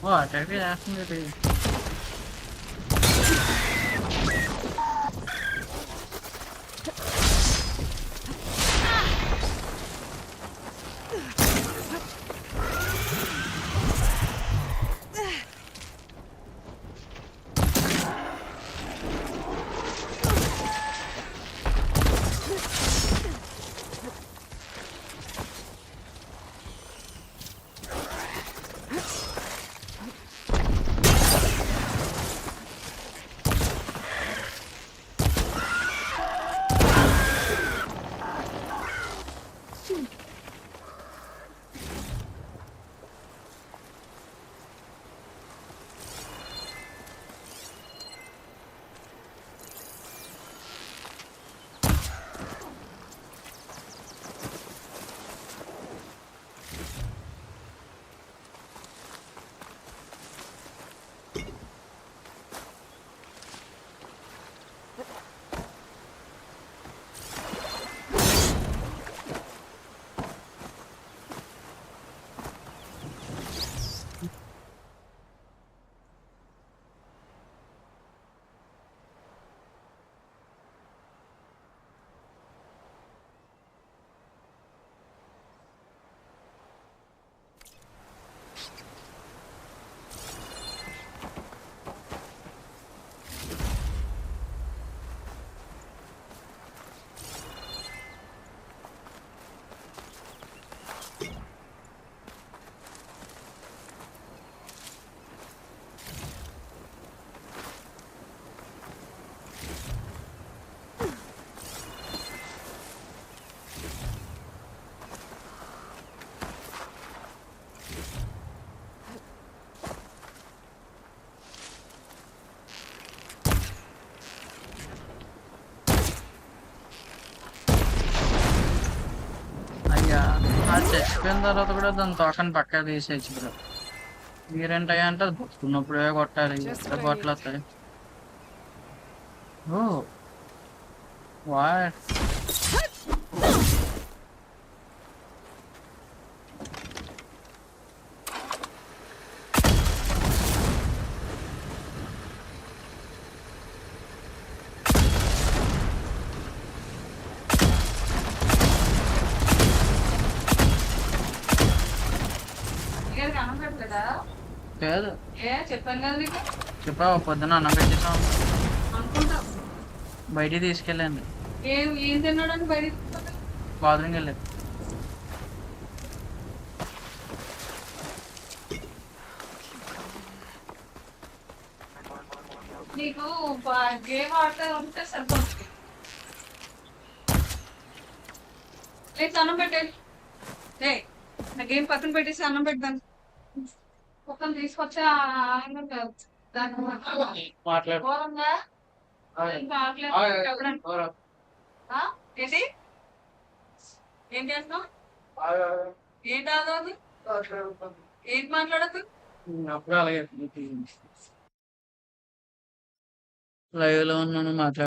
What? Are you asking me to? చచ్చిపోయిన తర్వాత కూడా దాని తోకని పక్కన తీసేయచ్చు బ్రో. మీరేంటయ్యా అంటే అది బతుకున్నప్పుడే కొట్టాలి. Just ఎట్లా what I బాటిల్ need. వస్తాయి? Oh what? లేదు చెప్పావా పొద్దున అన్నం పెట్టేసాం బయటికి తీసుకెళ్ళండి. ఏం తిన్నాడని బయట బాత్రూమ్కి వెళ్ళి నీకు గేమ్ ఆడితే ఉంటే సరిపోతుంది. లేదు అన్నం పెట్టే నా గేమ్ పక్కన పెట్టేసి అన్నం పెడతాను. కుక్కను తీసుకొచ్చి మాట్లాడు. ఘోరంగా ఇంకా ఏంటి ఏం చేస్తున్నావు? ఏంటి ఆగదు? ఏంటి మాట్లాడద్దు? అప్పుడు అలాగే లైవ్ లో ఉన్నాను మాట్లాడు.